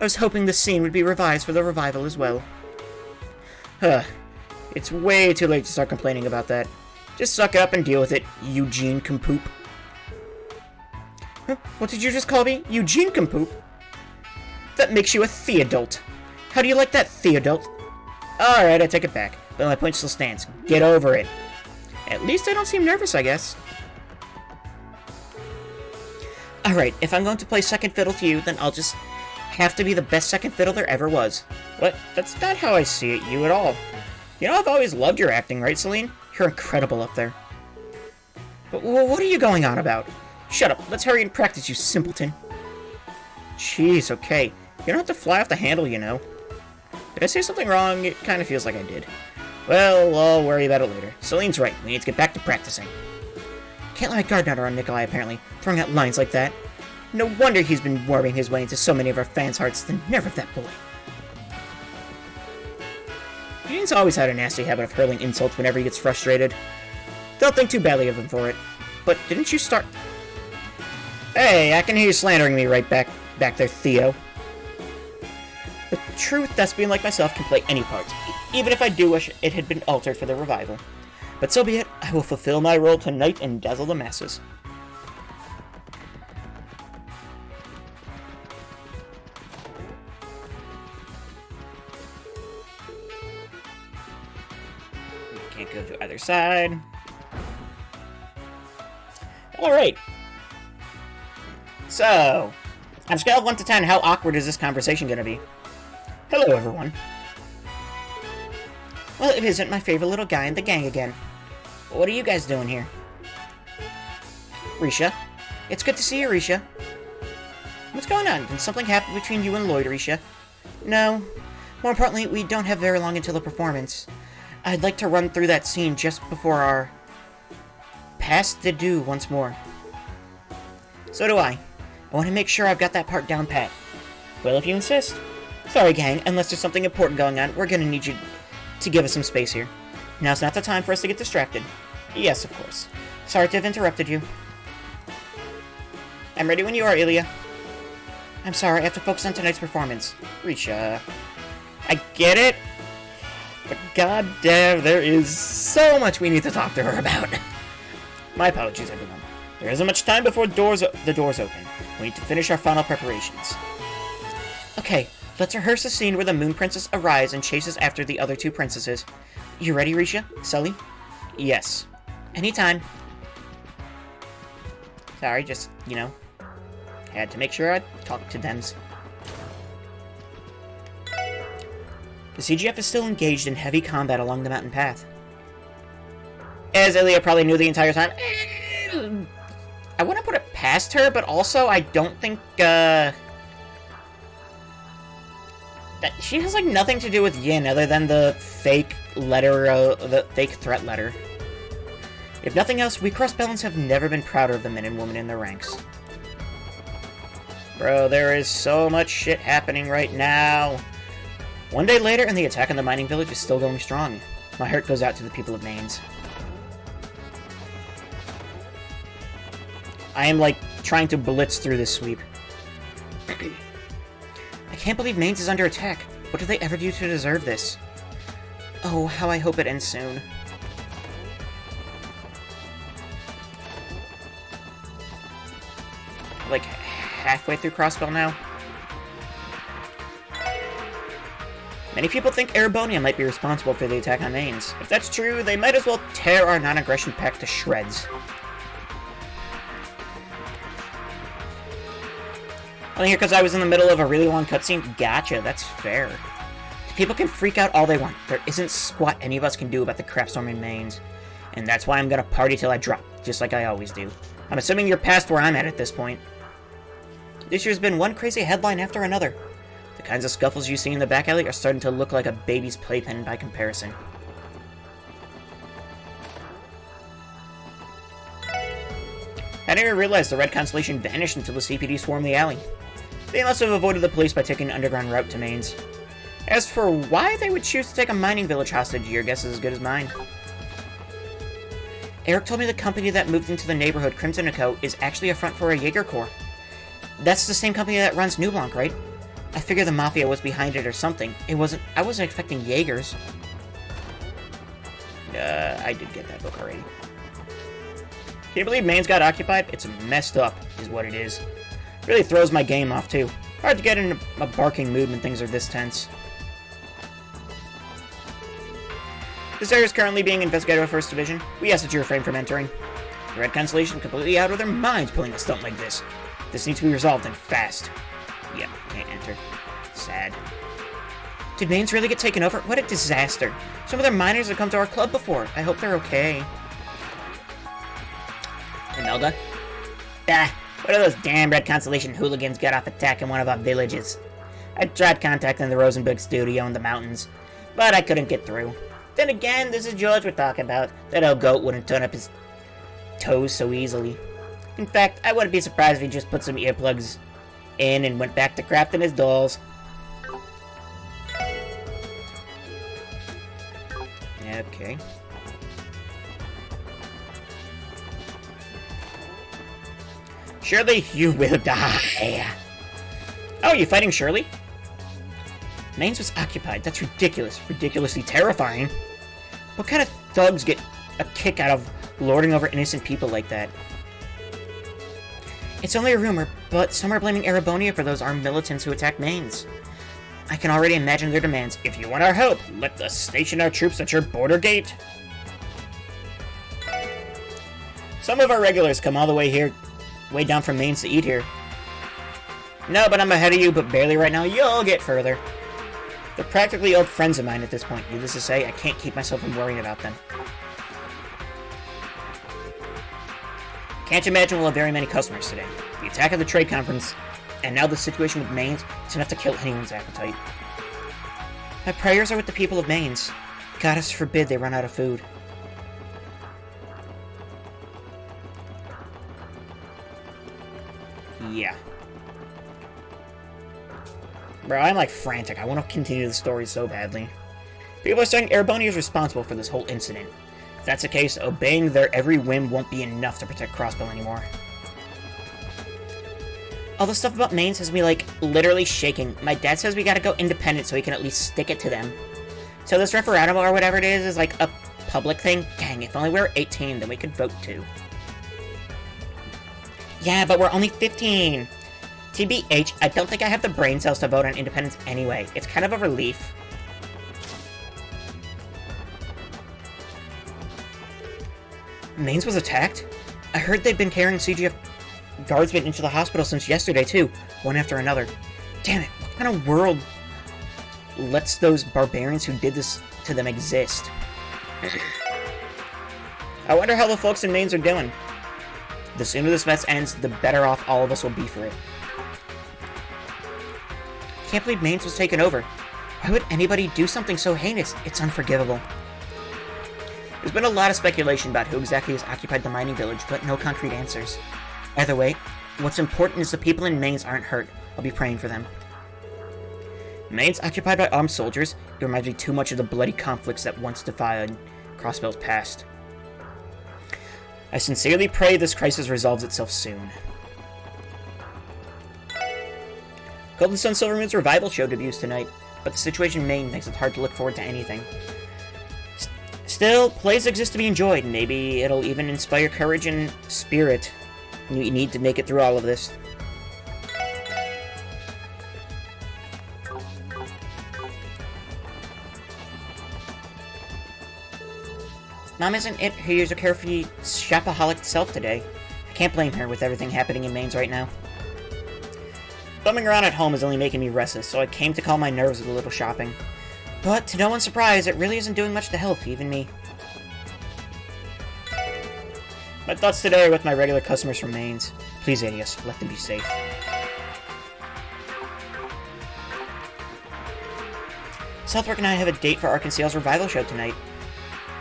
I was hoping the scene would be revised for the revival as well. It's way too late to start complaining about that. Just suck it up and deal with it, Eugene Compoop. Huh? What did you just call me? Eugene Compoop? That makes you a Theodult. How do you like that, Theodult? Alright, I take it back, but my point still stands. Get over it. At least I don't seem nervous, I guess. Alright, if I'm going to play second fiddle to you, then I'll just have to be the best second fiddle there ever was. What? That's not how I see it, you at all. You know, I've always loved your acting, right, Celine? You're incredible up there. But what are you going on about? Shut up, let's hurry and practice, you simpleton. Jeez, okay. You don't have to fly off the handle, you know. Did I say something wrong? It kind of feels like I did. Well, I'll worry about it later. Celine's right, we need to get back to practicing. Can't let my guard down around Nikolai, apparently, throwing out lines like that. No wonder he's been worming his way into so many of our fans' hearts, the nerve of that boy. Eugene's always had a nasty habit of hurling insults whenever he gets frustrated. Don't think too badly of him for it. But didn't you start... Hey, I can hear you slandering me right back there, Theo. The true thespian like myself can play any part, even if I do wish it had been altered for the revival. But so be it, I will fulfill my role tonight and dazzle the masses. We can't go to either side. Alright. So, on a scale of 1 to 10, how awkward is this conversation gonna be? Hello, everyone. Well, it isn't my favorite little guy in the gang again. What are you guys doing here? Risha. It's good to see you, Risha. What's going on? Did something happen between you and Lloyd, Risha? No. More importantly, we don't have very long until the performance. I'd like to run through that scene just before our pass de deux once more. So do I. I want to make sure I've got that part down pat. Well, if you insist. Sorry, gang, unless there's something important going on, we're gonna need you to give us some space here. Now's not the time for us to get distracted. Yes, of course. Sorry to have interrupted you. I'm ready when you are, Ilya. I'm sorry, I have to focus on tonight's performance. Risha. I get it, but goddamn, there is so much we need to talk to her about. My apologies, everyone. There isn't much time before the doors open. We need to finish our final preparations. Okay, let's rehearse a scene where the Moon Princess arrives and chases after the other two princesses. You ready, Risha? Sully? Yes. Anytime. Sorry, just, you know, had to make sure I talked to them. The CGF is still engaged in heavy combat along the mountain path. As Ilya probably knew the entire time, I want to put it past her, but also I don't think, that she has, like, nothing to do with Yin other than the fake letter, the fake threat letter. If nothing else, we crossbellions have never been prouder of the men and women in their ranks. Bro, there is so much shit happening right now. One day later, and the attack on the mining village is still going strong. My heart goes out to the people of Mainz. I am, like, trying to blitz through this sweep. I can't believe Mainz is under attack. What did they ever do to deserve this? Oh, how I hope it ends soon. Like, halfway through Crossbell now? Many people think Erebonia might be responsible for the attack on Mainz. If that's true, they might as well tear our non-aggression pact to shreds. Only here because I was in the middle of a really long cutscene? Gotcha, that's fair. People can freak out all they want. There isn't squat any of us can do about the crapstorm in Mainz. And that's why I'm gonna party till I drop, just like I always do. I'm assuming you're past where I'm at this point. This year's been one crazy headline after another. The kinds of scuffles you see in the back alley are starting to look like a baby's playpen by comparison. I didn't even realize the Red Constellation vanished until the CPD swarmed the alley. They must have avoided the police by taking an underground route to Mainz. As for why they would choose to take a mining village hostage, your guess is as good as mine. Eric told me the company that moved into the neighborhood, Crimson & Co., is actually a front for a Jaeger Corps. That's the same company that runs New Blanc, right? I figured the Mafia was behind it or something. I wasn't expecting Jaegers. I did get that book already. Can you believe Mainz got occupied? It's messed up, is what it is. Really throws my game off, too. Hard to get in a barking mood when things are this tense. This area is currently being investigated by 1st Division. We asked that you refrain from entering. The Red Constellation is completely out of their minds pulling a stunt like this. This needs to be resolved and fast. Yep, can't enter. Sad. Did Mainz really get taken over? What a disaster. Some of their miners have come to our club before. I hope they're okay. Imelda? Ah, what are those damn Red Constellation hooligans got off attacking one of our villages? I tried contacting the Rosenberg studio in the mountains, but I couldn't get through. Then again, this is George we're talking about. That old goat wouldn't turn up his toes so easily. In fact, I wouldn't be surprised if he just put some earplugs in and went back to crafting his dolls. Okay. Surely you will die. Oh, you fighting Shirley? Mainz was occupied. That's ridiculous. Ridiculously terrifying. What kind of thugs get a kick out of lording over innocent people like that? It's only a rumor, but some are blaming Erebonia for those armed militants who attacked Mainz. I can already imagine their demands. If you want our help, let us station our troops at your border gate. Some of our regulars come all the way here, way down from Mains to eat here. No, but I'm ahead of you, but barely right now. You'll get further. They're practically old friends of mine at this point. Needless to say, I can't keep myself from worrying about them. Can't imagine we'll have very many customers today. The attack of the trade conference, and now the situation with Mains, it's enough to kill anyone's appetite. My prayers are with the people of Mains. Goddess forbid they run out of food. Yeah. Bro, I'm like frantic. I want to continue the story so badly. People are saying Erebony is responsible for this whole incident. If that's the case, obeying their every whim won't be enough to protect Crossbow anymore. All the stuff about Mains has me, like, literally shaking. My dad says we gotta go independent so he can at least stick it to them. So this referendum or whatever it is like a public thing? Dang, if only we were 18, then we could vote too. Yeah, but we're only 15. TBH, I don't think I have the brain cells to vote on independence anyway. It's kind of a relief. Mains was attacked? I heard they've been carrying CGF guardsmen into the hospital since yesterday too, one after another. Damn it, what kind of world lets those barbarians who did this to them exist? I wonder how the folks in Mains are doing. The sooner this mess ends, the better off all of us will be for it. Can't believe Mains was taken over. Why would anybody do something so heinous? It's unforgivable. There's been a lot of speculation about who exactly has occupied the mining village, but no concrete answers. Either way, what's important is the people in Mains aren't hurt. I'll be praying for them. Mains occupied by armed soldiers, it reminds me too much of the bloody conflicts that once defined Crossbell's past. I sincerely pray this crisis resolves itself soon. Golden Sun Silvermoon's revival show debuts tonight, but the situation in Maine makes it hard to look forward to anything. Still, plays exist to be enjoyed. Maybe it'll even inspire courage and spirit you need to make it through all of this. Mom isn't it who's a carefree shopaholic self today. I can't blame her with everything happening in Mains right now. Bumming around at home is only making me restless, so I came to calm my nerves with a little shopping. But, to no one's surprise, it really isn't doing much to help, even me. My thoughts today are with my regular customers from Mains. Please, Adios, let them be safe. Southwark and I have a date for Arkansas's revival show tonight.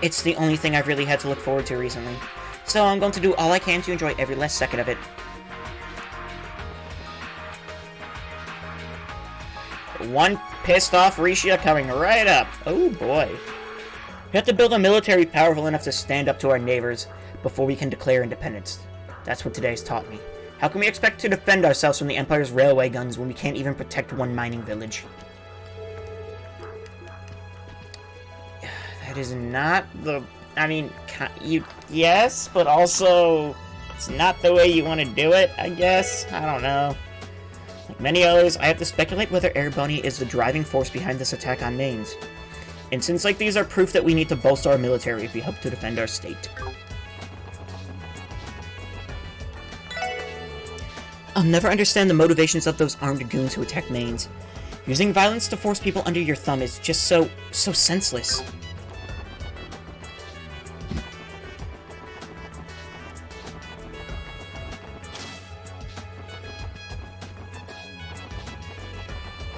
It's the only thing I've really had to look forward to recently, so I'm going to do all I can to enjoy every last second of it. One pissed off Risha coming right up. Oh boy. We have to build a military powerful enough to stand up to our neighbors before we can declare independence. That's what today's taught me. How can we expect to defend ourselves from the Empire's railway guns when we can't even protect one mining village? That is not the... I mean, yes, but also it's not the way you want to do it, I guess. I don't know. Like many others, I have to speculate whether Erebony is the driving force behind this attack on Mains. Incidents like these are proof that we need to bolster our military if we hope to defend our state. I'll never understand the motivations of those armed goons who attack Mains. Using violence to force people under your thumb is just so senseless.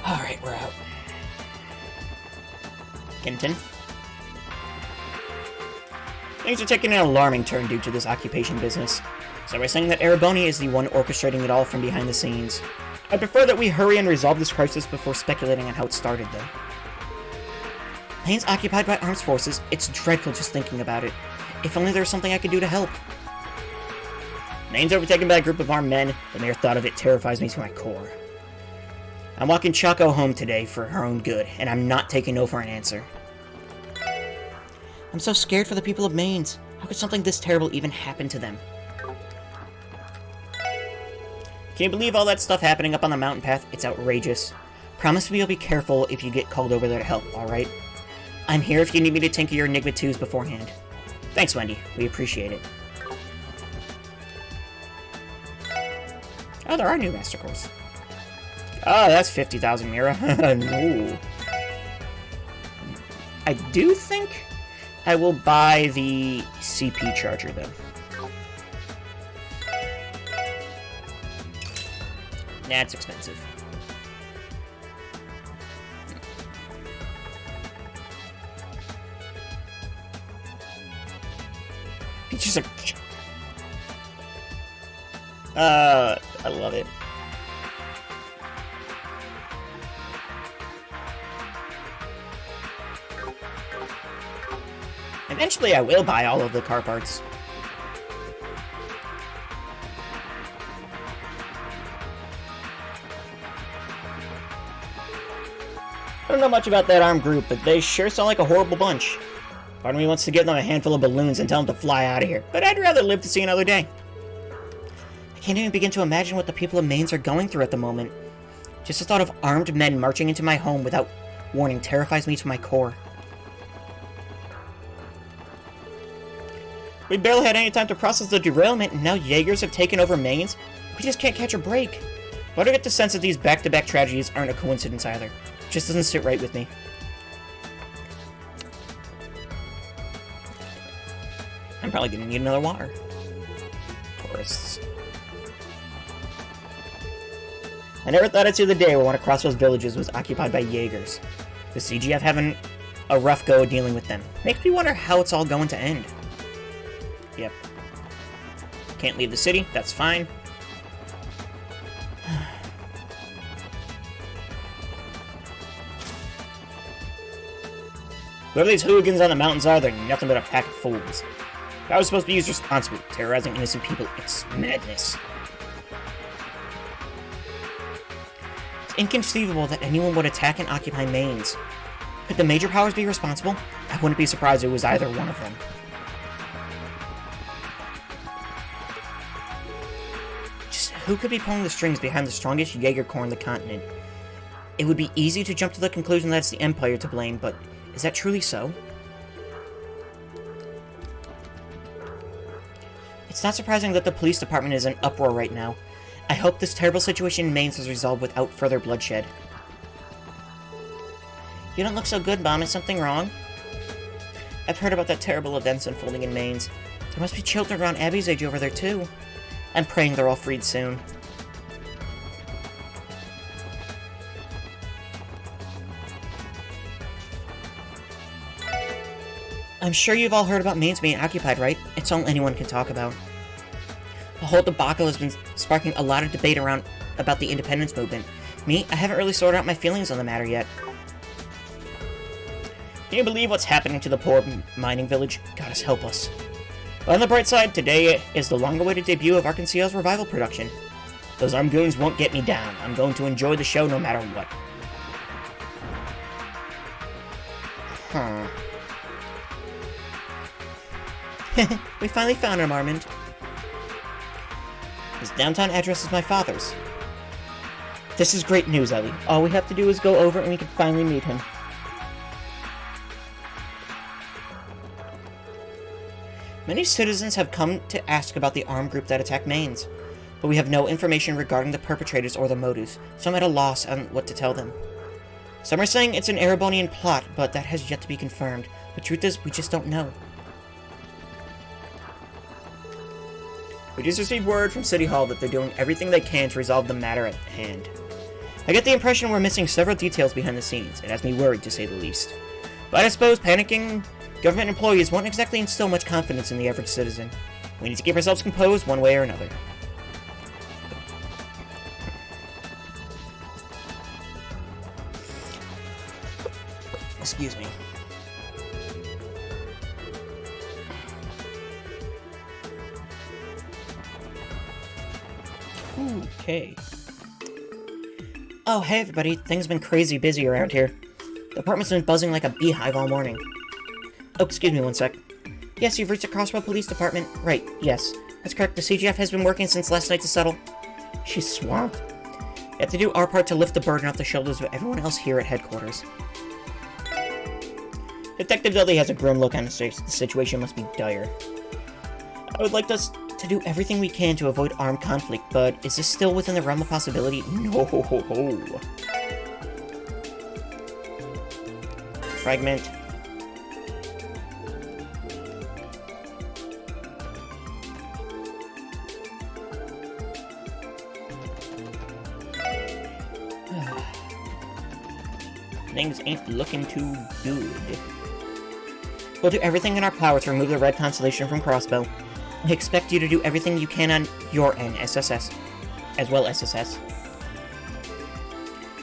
Alright, we're out. Kenton? Things are taking an alarming turn due to this occupation business. So we're saying that Erebony is the one orchestrating it all from behind the scenes. I prefer that we hurry and resolve this crisis before speculating on how it started, though. Mains occupied by armed forces, it's dreadful just thinking about it. If only there was something I could do to help. Mains overtaken by a group of armed men, the mere thought of it terrifies me to my core. I'm walking Choco home today for her own good, and I'm not taking no for an answer. I'm so scared for the people of Mains. How could something this terrible even happen to them? Can you believe all that stuff happening up on the mountain path? It's outrageous. Promise me you'll be careful if you get called over there to help, alright? I'm here if you need me to tinker your Enigma 2s beforehand. Thanks, Wendy. We appreciate it. Oh, there are new Master Cores. Oh, that's 50,000 Mira. No. I do think I will buy the CP charger, though. Nah, it's expensive. Features are... I love it. Eventually, I will buy all of the car parts. I don't know much about that armed group, but they sure sound like a horrible bunch. Part of me wants to give them a handful of balloons and tell them to fly out of here, but I'd rather live to see another day. I can't even begin to imagine what the people of Mainz are going through at the moment. Just the thought of armed men marching into my home without warning terrifies me to my core. We barely had any time to process the derailment, and now Jaegers have taken over Mainz. We just can't catch a break. But I get the sense that these back-to-back tragedies aren't a coincidence either. It just doesn't sit right with me. I'm probably gonna need another water. Tourists. I never thought I'd see the day where one of Crossville's villages was occupied by Jaegers. The CGF having a rough go dealing with them. Makes me wonder how it's all going to end. Yep. Can't leave the city, that's fine. Whoever these hooligans on the mountains are, they're nothing but a pack of fools. If I was supposed to be used responsibly, terrorizing innocent people, it's madness. It's inconceivable that anyone would attack and occupy Mainz. Could the major powers be responsible? I wouldn't be surprised if it was either one of them. Just who could be pulling the strings behind the strongest Jaeger Corps on the continent? It would be easy to jump to the conclusion that it's the Empire to blame, but is that truly so? It's not surprising that the police department is in uproar right now. I hope this terrible situation in Mainz is resolved without further bloodshed. You don't look so good, Mom. Is something wrong? I've heard about that terrible events unfolding in Mainz. There must be children around Abby's age over there, too. I'm praying they're all freed soon. I'm sure you've all heard about Mainz being occupied, right? It's all anyone can talk about. The whole debacle has been sparking a lot of debate about the independence movement. Me, I haven't really sorted out my feelings on the matter yet. Can you believe what's happening to the poor mining village? Goddess help us. But on the bright side, today is the long-awaited debut of Arkansas's revival production. Those armed goons won't get me down. I'm going to enjoy the show no matter what. Huh. We finally found him, Armand. His downtown address is my father's. This is great news, Ellie. All we have to do is go over and we can finally meet him. Many citizens have come to ask about the armed group that attacked Mainz, but we have no information regarding the perpetrators or the motives, so I'm at a loss on what to tell them. Some are saying it's an Erebonian plot, but that has yet to be confirmed. The truth is, we just don't know. We just received word from City Hall that they're doing everything they can to resolve the matter at hand. I get the impression we're missing several details behind the scenes. It has me worried, to say the least. But I suppose panicking government employees won't exactly instill much confidence in the average citizen. We need to keep ourselves composed one way or another. Excuse me. Okay. Oh, hey everybody. Things have been crazy busy around here. The apartment's been buzzing like a beehive all morning. Oh, excuse me one sec. Yes, you've reached the Crossroad Police Department. Right, yes. That's correct. The CGF has been working since last night to settle. She's swamped. We have to do our part to lift the burden off the shoulders of everyone else here at headquarters. Detective Dudley has a grim look on his face. The situation must be dire. I would like us to to do everything we can to avoid armed conflict, but is this still within the realm of possibility? No. Fragment. Things ain't looking too good. We'll do everything in our power to remove the red constellation from Crossbow. I expect you to do everything you can on your end, SSS. As well, SSS.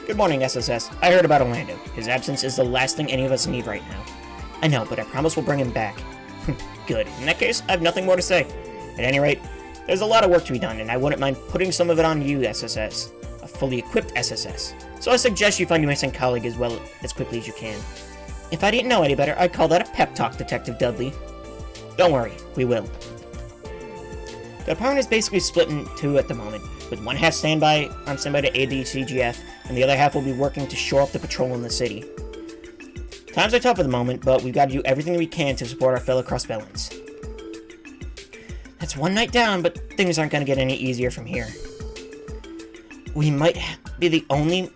Good morning, SSS. I heard about Orlando. His absence is the last thing any of us need right now. I know, but I promise we'll bring him back. Good. In that case, I have nothing more to say. At any rate, there's a lot of work to be done, and I wouldn't mind putting some of it on you, SSS. A fully equipped SSS. So I suggest you find your missing colleague as well as quickly as you can. If I didn't know any better, I'd call that a pep talk, Detective Dudley. Don't worry, we will. The department is basically split in two at the moment, with one half on standby to aid the CGF, and the other half will be working to shore up the patrol in the city. Times are tough at the moment, but we've got to do everything we can to support our fellow Crossbellans. That's one night down, but things aren't going to get any easier from here. We might only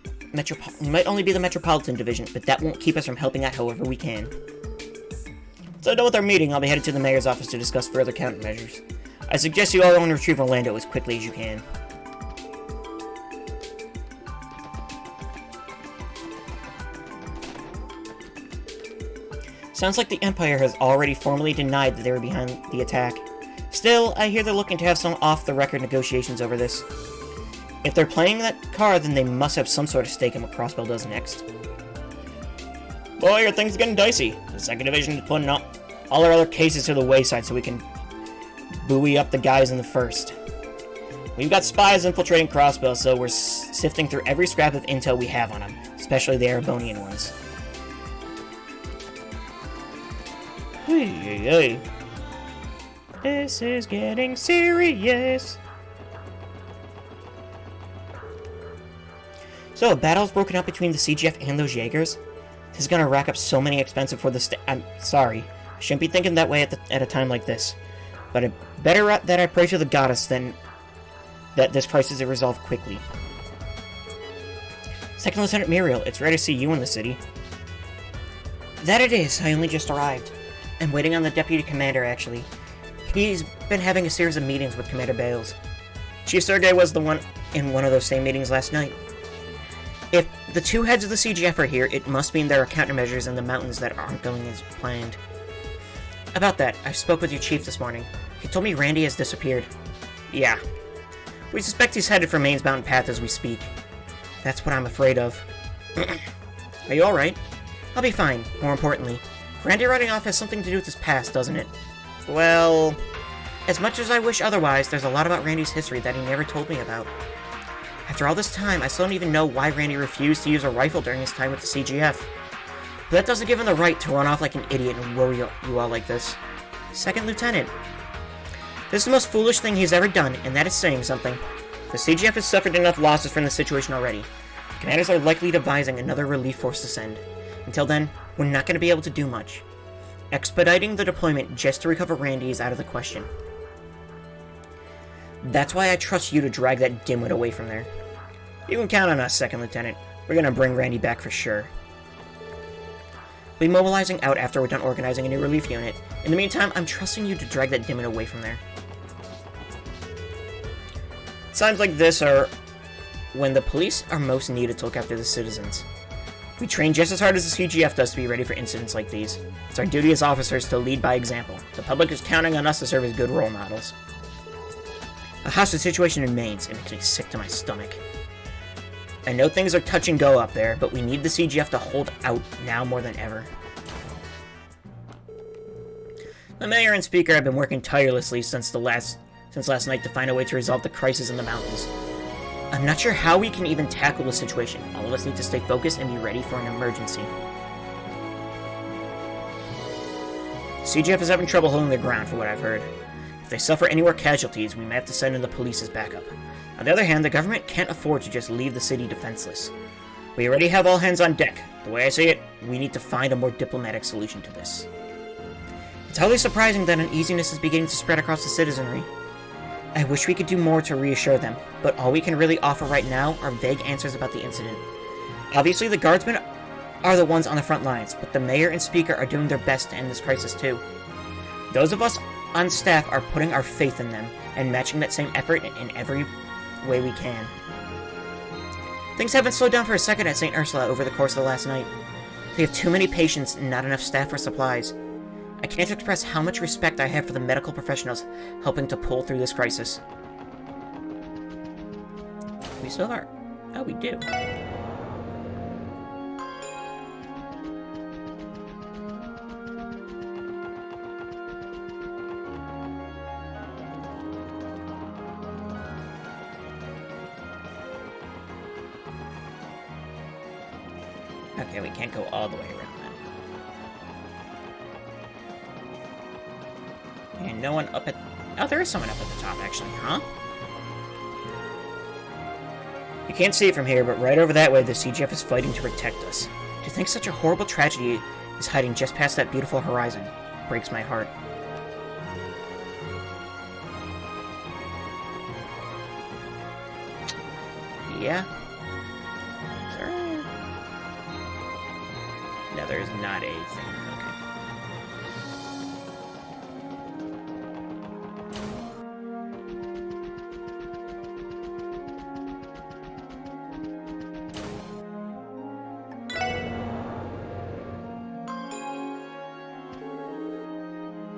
be the Metropolitan Division, but that won't keep us from helping out however we can. So done with our meeting, I'll be headed to the mayor's office to discuss further countermeasures. I suggest you all go and retrieve Orlando as quickly as you can. Sounds like the Empire has already formally denied that they were behind the attack. Still, I hear they're looking to have some off-the-record negotiations over this. If they're playing that card, then they must have some sort of stake in what Crossbell does next. Boy, are things getting dicey. The 2nd Division is putting all our other cases to the wayside so we can buoy up the guys in the 1st. We've got spies infiltrating Crossbell, so we're sifting through every scrap of intel we have on them, especially the Erebonian ones. Hey. This is getting serious. So, a battle's broken out between the CGF and those Jaegers? This is gonna rack up so many expensive for the I'm sorry. I shouldn't be thinking that way at a time like this. But it better that I pray to the goddess than that this crisis is resolved quickly. Second Lieutenant Muriel, it's rare to see you in the city. That it is. I only just arrived. I'm waiting on the Deputy Commander, actually. He's been having a series of meetings with Commander Bales. Chief Sergei was the one in one of those same meetings last night. If the two heads of the CGF are here, it must mean there are countermeasures in the mountains that aren't going as planned. About that, I spoke with your chief this morning. He told me Randy has disappeared. Yeah. We suspect he's headed for Maine's Mountain Path as we speak. That's what I'm afraid of. Are you alright? I'll be fine, more importantly. Randy running off has something to do with his past, doesn't it? Well, as much as I wish otherwise, there's a lot about Randy's history that he never told me about. After all this time, I still don't even know why Randy refused to use a rifle during his time with the CGF. But that doesn't give him the right to run off like an idiot and worry you all like this. Second Lieutenant. This is the most foolish thing he's ever done, and that is saying something. The CGF has suffered enough losses from the situation already. The commanders are likely devising another relief force to send. Until then, we're not going to be able to do much. Expediting the deployment just to recover Randy is out of the question. That's why I trust you to drag that dimwit away from there. You can count on us, Second Lieutenant. We're gonna bring Randy back for sure. We'll be mobilizing out after we're done organizing a new relief unit. In the meantime, I'm trusting you to drag that dimwit away from there. Times like this are when the police are most needed to look after the citizens. We train just as hard as the CGF does to be ready for incidents like these. It's our duty as officers to lead by example. The public is counting on us to serve as good role models. A hostage situation in Maine, it makes me sick to my stomach. I know things are touch and go up there, but we need the CGF to hold out now more than ever. The mayor and speaker have been working tirelessly since last night to find a way to resolve the crisis in the mountains. I'm not sure how we can even tackle the situation. All of us need to stay focused and be ready for an emergency. CGF is having trouble holding their ground, for what I've heard. If they suffer any more casualties, we may have to send in the police as backup. On the other hand, the government can't afford to just leave the city defenseless. We already have all hands on deck. The way I see it, we need to find a more diplomatic solution to this. It's highly surprising that uneasiness is beginning to spread across the citizenry. I wish we could do more to reassure them, but all we can really offer right now are vague answers about the incident. Obviously, the guardsmen are the ones on the front lines, but the mayor and speaker are doing their best to end this crisis too. Those of us on staff are putting our faith in them and matching that same effort in every way we can. Things haven't slowed down for a second at St. Ursula over the course of the last night. They have too many patients and not enough staff or supplies. I can't express how much respect I have for the medical professionals helping to pull through this crisis. We still are. Oh, we do. Okay, we can't go all the way around that. And no one up at... Oh, there is someone up at the top, actually, huh? You can't see it from here, but right over that way, the CGF is fighting to protect us. To think such a horrible tragedy is hiding just past that beautiful horizon breaks my heart. Yeah? Is there a... No, there is not a thing. Okay.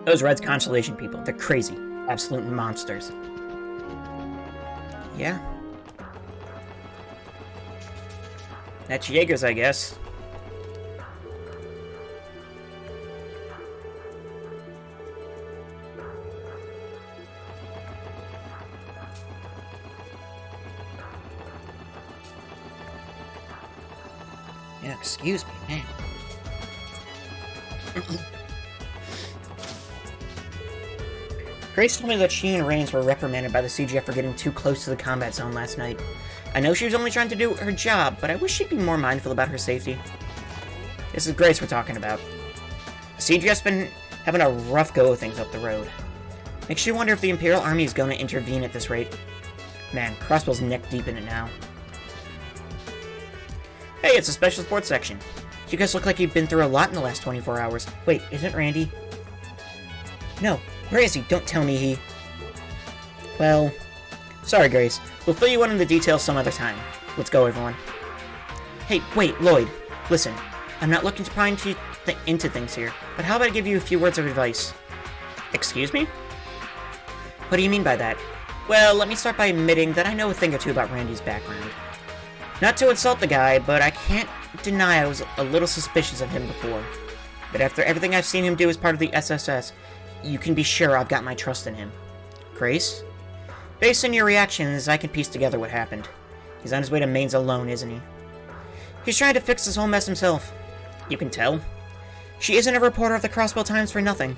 Those Reds Constellation people, they're crazy. Absolute monsters. Yeah. That's Jaegers, I guess. Yeah, excuse me, man. Grace told me that she and Rains were reprimanded by the CGF for getting too close to the combat zone last night. I know she was only trying to do her job, but I wish she'd be more mindful about her safety. This is Grace we're talking about. The CGF's been having a rough go of things up the road. Makes you wonder if the Imperial Army is going to intervene at this rate. Man, Crossbow's neck deep in it now. Hey, it's a special sports section. You guys look like you've been through a lot in the last 24 hours. Wait, isn't Randy? No, where is he? Don't tell me he... Well... Sorry, Grace. We'll fill you in on the details some other time. Let's go, everyone. Hey, wait, Lloyd. Listen, I'm not looking to pry into things here, but how about I give you a few words of advice? Excuse me? What do you mean by that? Well, let me start by admitting that I know a thing or two about Randy's background. Not to insult the guy, but I can't deny I was a little suspicious of him before. But after everything I've seen him do as part of the SSS, you can be sure I've got my trust in him. Grace? Based on your reactions, I can piece together what happened. He's on his way to Mainz alone, isn't he? He's trying to fix this whole mess himself. You can tell. She isn't a reporter of the Crossbow Times for nothing.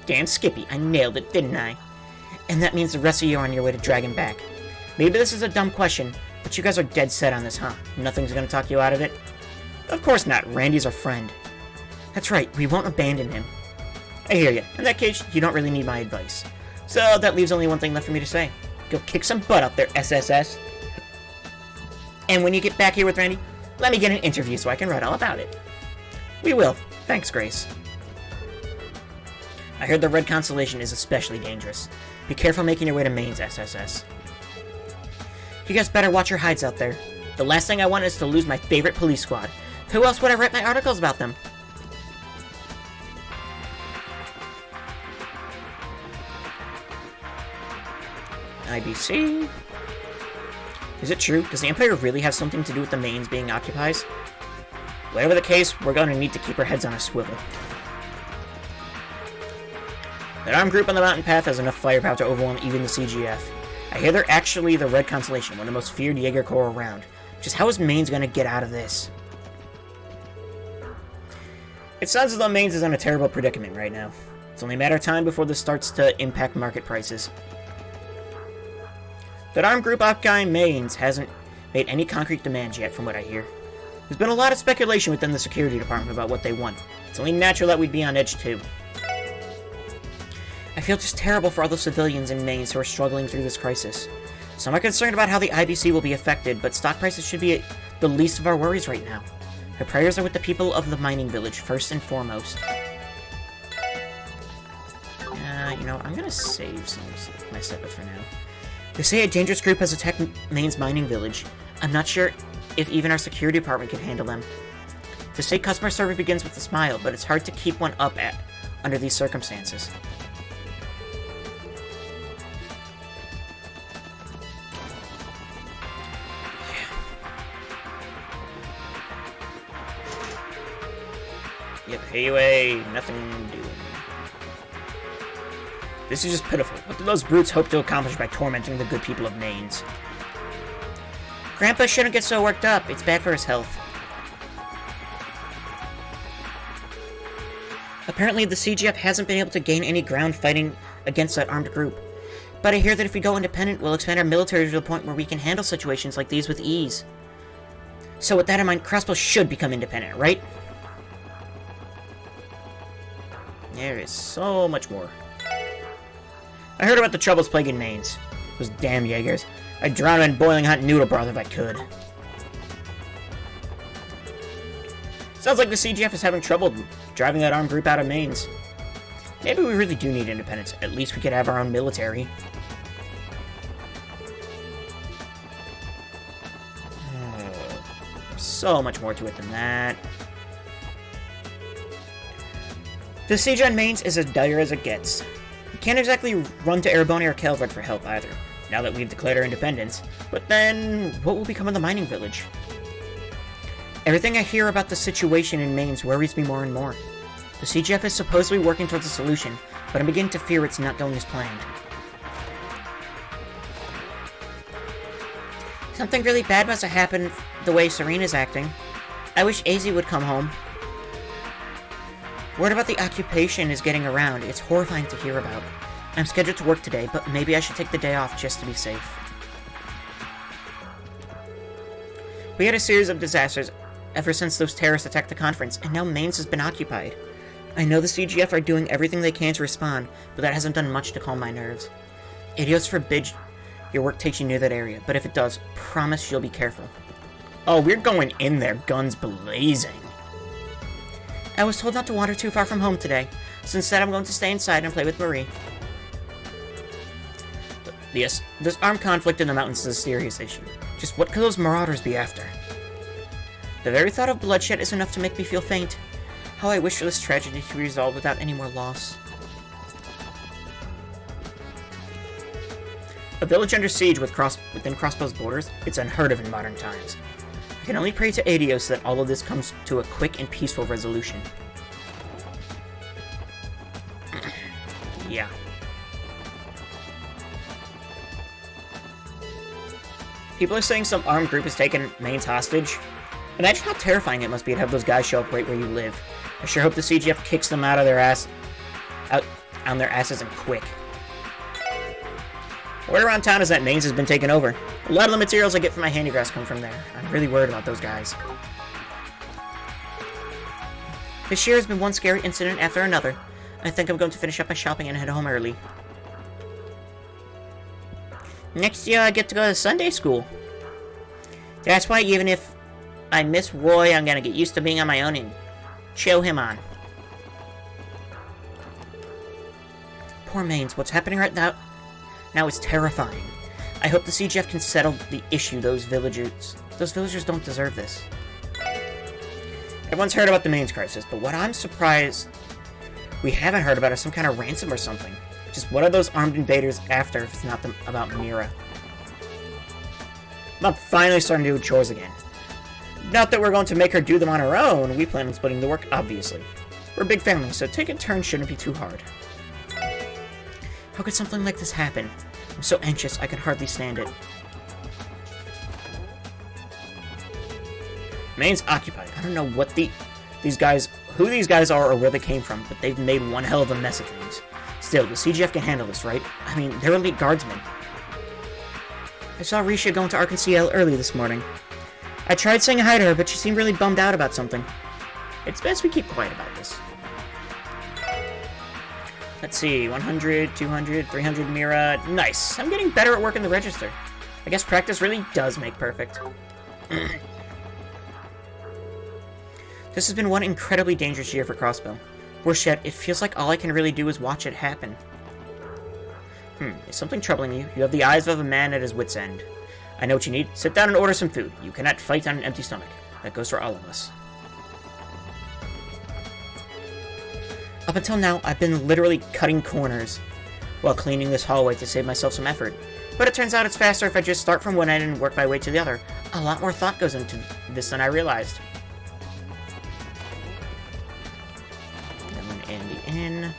Damn Skippy, I nailed it, didn't I? And that means the rest of you are on your way to drag him back. Maybe this is a dumb question, but you guys are dead set on this, huh? Nothing's gonna talk you out of it? Of course not, Randy's our friend. That's right, we won't abandon him. I hear you. In that case, you don't really need my advice. So that leaves only one thing left for me to say. Go kick some butt up there, SSS. And when you get back here with Randy, let me get an interview so I can write all about it. We will. Thanks, Grace. I heard the Red Constellation is especially dangerous. Be careful making your way to Mainz, SSS. You guys better watch your hides out there. The last thing I want is to lose my favorite police squad. Who else would I write my articles about them? IBC. Is it true? Does the Empire really have something to do with the Mainz being occupied? Whatever the case, we're going to need to keep our heads on a swivel. That armed group on the mountain path has enough firepower to overwhelm even the CGF. I hear they're actually the Red Constellation, one of the most feared Jaeger Corps around. Just how is Mainz going to get out of this? It sounds as though Mainz is in a terrible predicament right now. It's only a matter of time before this starts to impact market prices. That armed group occupying Mainz hasn't made any concrete demands yet, from what I hear. There's been a lot of speculation within the security department about what they want. It's only natural that we'd be on edge too. I feel just terrible for all those civilians in Maine who are struggling through this crisis. Some are concerned about how the IBC will be affected, but stock prices should be the least of our worries right now. My prayers are with the people of the mining village, first and foremost. You know, I'm gonna save some of my setups for now. They say a dangerous group has attacked Maine's mining village. I'm not sure if even our security department can handle them. They say customer service begins with a smile, but it's hard to keep one up under these circumstances. Yep, anyway, nothing doing. This is just pitiful. What do those brutes hope to accomplish by tormenting the good people of Maines? Grandpa shouldn't get so worked up. It's bad for his health. Apparently, the CGF hasn't been able to gain any ground fighting against that armed group. But I hear that if we go independent, we'll expand our military to the point where we can handle situations like these with ease. So with that in mind, Crossbow should become independent, right? There is so much more. I heard about the troubles plaguing Maines. Those damn Jaegers. I'd drown them in boiling hot noodle broth if I could. Sounds like the CGF is having trouble driving that armed group out of Maines. Maybe we really do need independence. At least we could have our own military. So much more to it than that. The siege on Maines is as dire as it gets. We can't exactly run to Ereboni or Calvert for help either, now that we've declared our independence. But then, what will become of the mining village? Everything I hear about the situation in Maines worries me more and more. The CGF is supposedly working towards a solution, but I'm beginning to fear it's not going as planned. Something really bad must have happened the way Serena's acting. I wish AZ would come home. Word about the occupation is getting around. It's horrifying to hear about. I'm scheduled to work today, but maybe I should take the day off just to be safe. We had a series of disasters ever since those terrorists attacked the conference, and now Maines has been occupied. I know the CGF are doing everything they can to respond, but that hasn't done much to calm my nerves. Idiots forbid your work takes you near that area, but if it does, promise you'll be careful. Oh, we're going in there, guns blazing. I was told not to wander too far from home today, so instead I'm going to stay inside and play with Marie. Yes, this armed conflict in the mountains is a serious issue. Just what could those marauders be after? The very thought of bloodshed is enough to make me feel faint. How I wish for this tragedy to be resolved without any more loss. A village under siege within Crossbow's borders? It's unheard of in modern times. I can only pray to Adios that all of this comes to a quick and peaceful resolution. Yeah. People are saying some armed group has taken Maines hostage. Imagine how terrifying it must be to have those guys show up right where you live. I sure hope the CGF kicks them out on their asses and quick. Word around town is that Maines has been taken over. A lot of the materials I get from my handicrafts come from there. I'm really worried about those guys. This year has been one scary incident after another. I think I'm going to finish up my shopping and head home early. Next year I get to go to Sunday school. That's why even if I miss Roy, I'm gonna get used to being on my own and chill him on. Poor Maines, what's happening right now is terrifying. I hope the CGF can settle the issue. Those villagers don't deserve this. Everyone's heard about the Maines crisis, but what I'm surprised we haven't heard about is some kind of ransom or something. Just what are those armed invaders after if it's not about Mira? I'm finally starting to do chores again. Not that we're going to make her do them on her own. We plan on splitting the work, obviously. We're a big family, so taking turns shouldn't be too hard. How could something like this happen? I'm so anxious, I can hardly stand it. Maine's occupied. I don't know what who these guys are or where they came from, but they've made one hell of a mess of things. Still, the CGF can handle this, right? I mean, they're elite guardsmen. I saw Risha going to Arkansas early this morning. I tried saying hi to her, but she seemed really bummed out about something. It's best we keep quiet about this. Let's see, 100, 200, 300 Mira. Nice. I'm getting better at working the register. I guess practice really does make perfect. This has been one incredibly dangerous year for Crossbow. Worse yet, it feels like all I can really do is watch it happen. Is something troubling you? You have the eyes of a man at his wit's end. I know what you need. Sit down and order some food. You cannot fight on an empty stomach. That goes for all of us. Up until now, I've been literally cutting corners while cleaning this hallway to save myself some effort. But it turns out it's faster if I just start from one end and work my way to the other. A lot more thought goes into this than I realized. And the inn.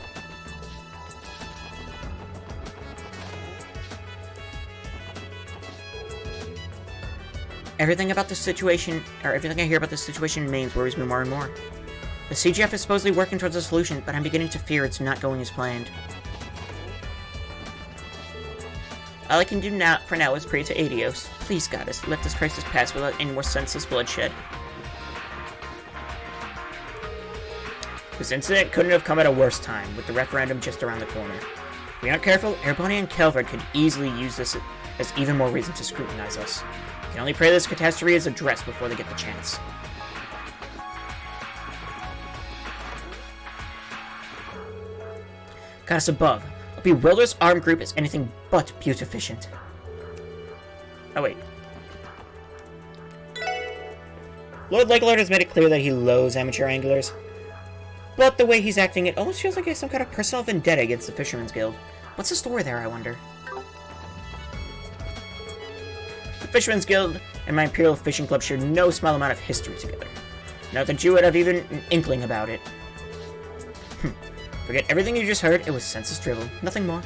Everything I hear about this situation in Mainz worries me more and more. The CGF is supposedly working towards a solution, but I'm beginning to fear it's not going as planned. All I can do for now is pray to Adios. Please, Goddess, let this crisis pass without any more senseless bloodshed. This incident couldn't have come at a worse time, with the referendum just around the corner. If we aren't careful, Ereboni and Calvert could easily use this as even more reason to scrutinize us. We can only pray this catastrophe is addressed before they get the chance. Goddess above, a bewilderous armed group is anything but beautificient. Oh wait. Lord Lakelord has made it clear that he loathes amateur anglers. But the way he's acting, it almost feels like he has some kind of personal vendetta against the Fisherman's Guild. What's the story there, I wonder? The Fisherman's Guild and my Imperial Fishing Club share no small amount of history together. Not that you would have even an inkling about it. Forget everything you just heard, it was census-driven, nothing more.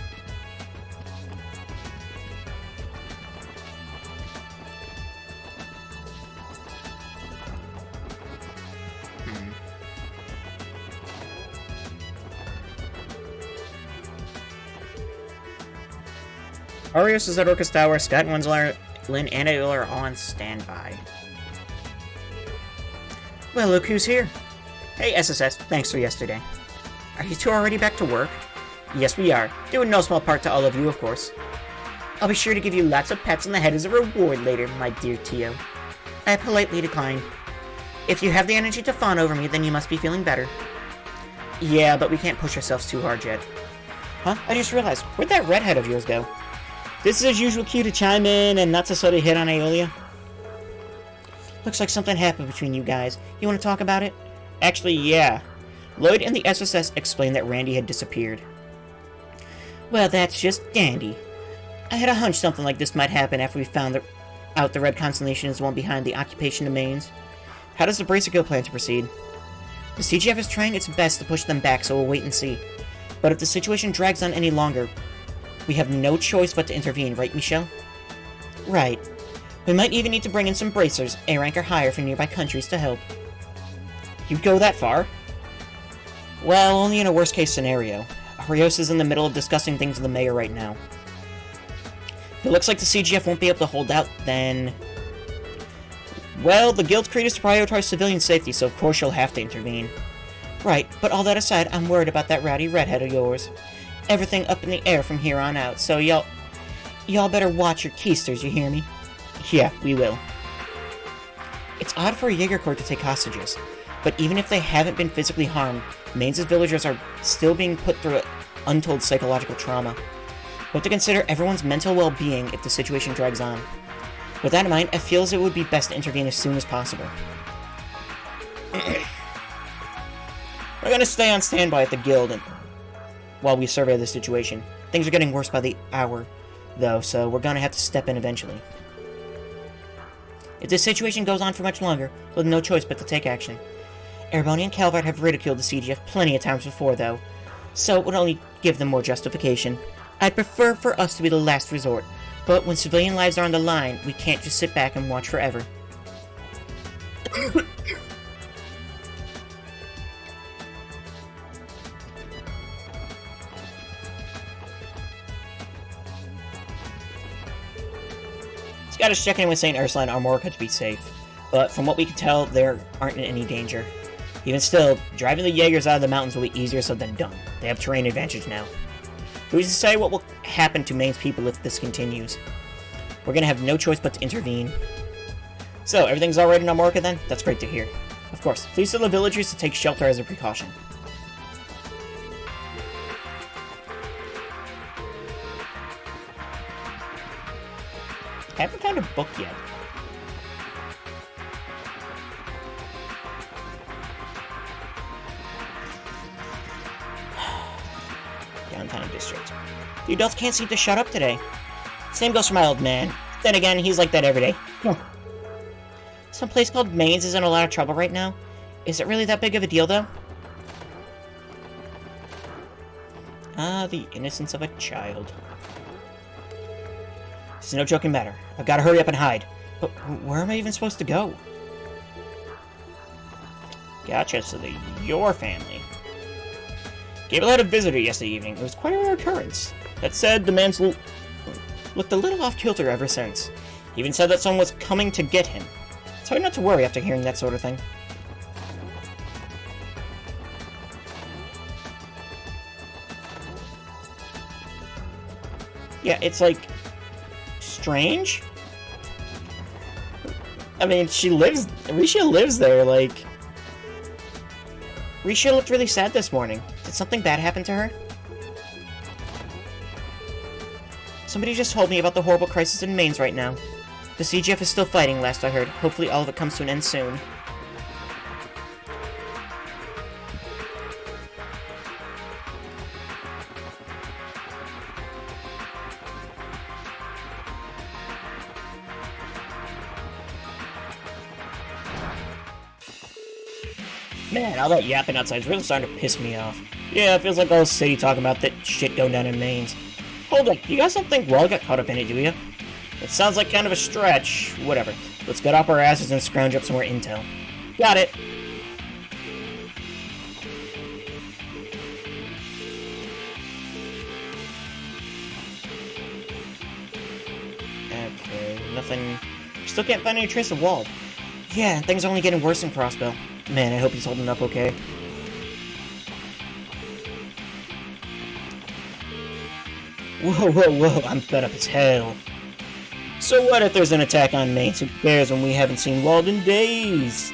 Arios is at Orcus Tower, Scott and Winslow, Lynn, and Ayla are all on standby. Well, look who's here. Hey, SSS, thanks for yesterday. Are you two already back to work? Yes, we are. Due in no small part to all of you, of course. I'll be sure to give you lots of pats on the head as a reward later, my dear Tio. I politely decline. If you have the energy to fawn over me, then you must be feeling better. Yeah, but we can't push ourselves too hard yet. Huh? I just realized, where'd that redhead of yours go? This is his usual cue to chime in and not to sort of hit on Aeolia. Looks like something happened between you guys. You want to talk about it? Actually, yeah. Lloyd and the SSS explained that Randy had disappeared. Well, that's just dandy. I had a hunch something like this might happen after we found out the Red Constellation is the one behind the occupation domains. How does the Bracer Guild plan to proceed? The CGF is trying its best to push them back, so we'll wait and see. But if the situation drags on any longer, we have no choice but to intervene, right, Michelle? Right. We might even need to bring in some bracers, A rank or higher, from nearby countries to help. You'd go that far? Well, only in a worst-case scenario. Arios is in the middle of discussing things with the mayor right now. If it looks like the CGF won't be able to hold out, then... Well, the Guild's creed is to prioritize civilian safety, so of course you'll have to intervene. Right, but all that aside, I'm worried about that rowdy redhead of yours. Everything up in the air from here on out, so y'all better watch your keisters, you hear me? Yeah, we will. It's odd for a Jaeger Corps to take hostages, but even if they haven't been physically harmed, Mainz's villagers are still being put through untold psychological trauma. We have to consider everyone's mental well-being if the situation drags on. With that in mind, I feel as it would be best to intervene as soon as possible. We're gonna stay on standby at the guild while we survey the situation. Things are getting worse by the hour, though, so we're gonna have to step in eventually. If this situation goes on for much longer, we'll have no choice but to take action. Ereboni and Calvert have ridiculed the CGF plenty of times before, though, so it would only give them more justification. I'd prefer for us to be the last resort, but when civilian lives are on the line, we can't just sit back and watch forever. Scottish checking in with St. Ursula and Armorica to be safe, but from what we can tell, there aren't in any danger. Even still, driving the Jaegers out of the mountains will be easier said than done. They have terrain advantage now. Who's to say what will happen to Maine's people if this continues? We're gonna have no choice but to intervene. So, everything's alright in Amorca then? That's great to hear. Of course, please tell the villagers to take shelter as a precaution. I haven't found a book yet. Downtown district. The adults can't seem to shut up today. Same goes for my old man. Then again, he's like that every day. Some place called Maine's is in a lot of trouble right now. Is it really that big of a deal, though? Ah, the innocence of a child. This is no joking matter. I've got to hurry up and hide. But where am I even supposed to go? Gotcha, so your family. Gable had a visitor yesterday evening. It was quite a rare occurrence. That said, the man's looked a little off-kilter ever since. He even said that someone was coming to get him. It's hard not to worry after hearing that sort of thing. Yeah, it's like... strange? I mean, Risha lives there, like... Risha looked really sad this morning. Did something bad happen to her? Somebody just told me about the horrible crisis in Mainz right now. The CGF is still fighting, last I heard. Hopefully all of it comes to an end soon. Man, all that yapping outside is really starting to piss me off. Yeah, it feels like all city talking about that shit going down in Mainz. Hold up, you guys don't think Wall got caught up in it, do you? It sounds like kind of a stretch. Whatever. Let's get off our asses and scrounge up some more intel. Got it! Okay, nothing... Still can't find any trace of Wald. Yeah, things are only getting worse in Crossbell. Man, I hope he's holding up okay. Whoa, whoa, whoa, I'm fed up as hell. So what if there's an attack on Mainz? Who cares when we haven't seen Wald in days?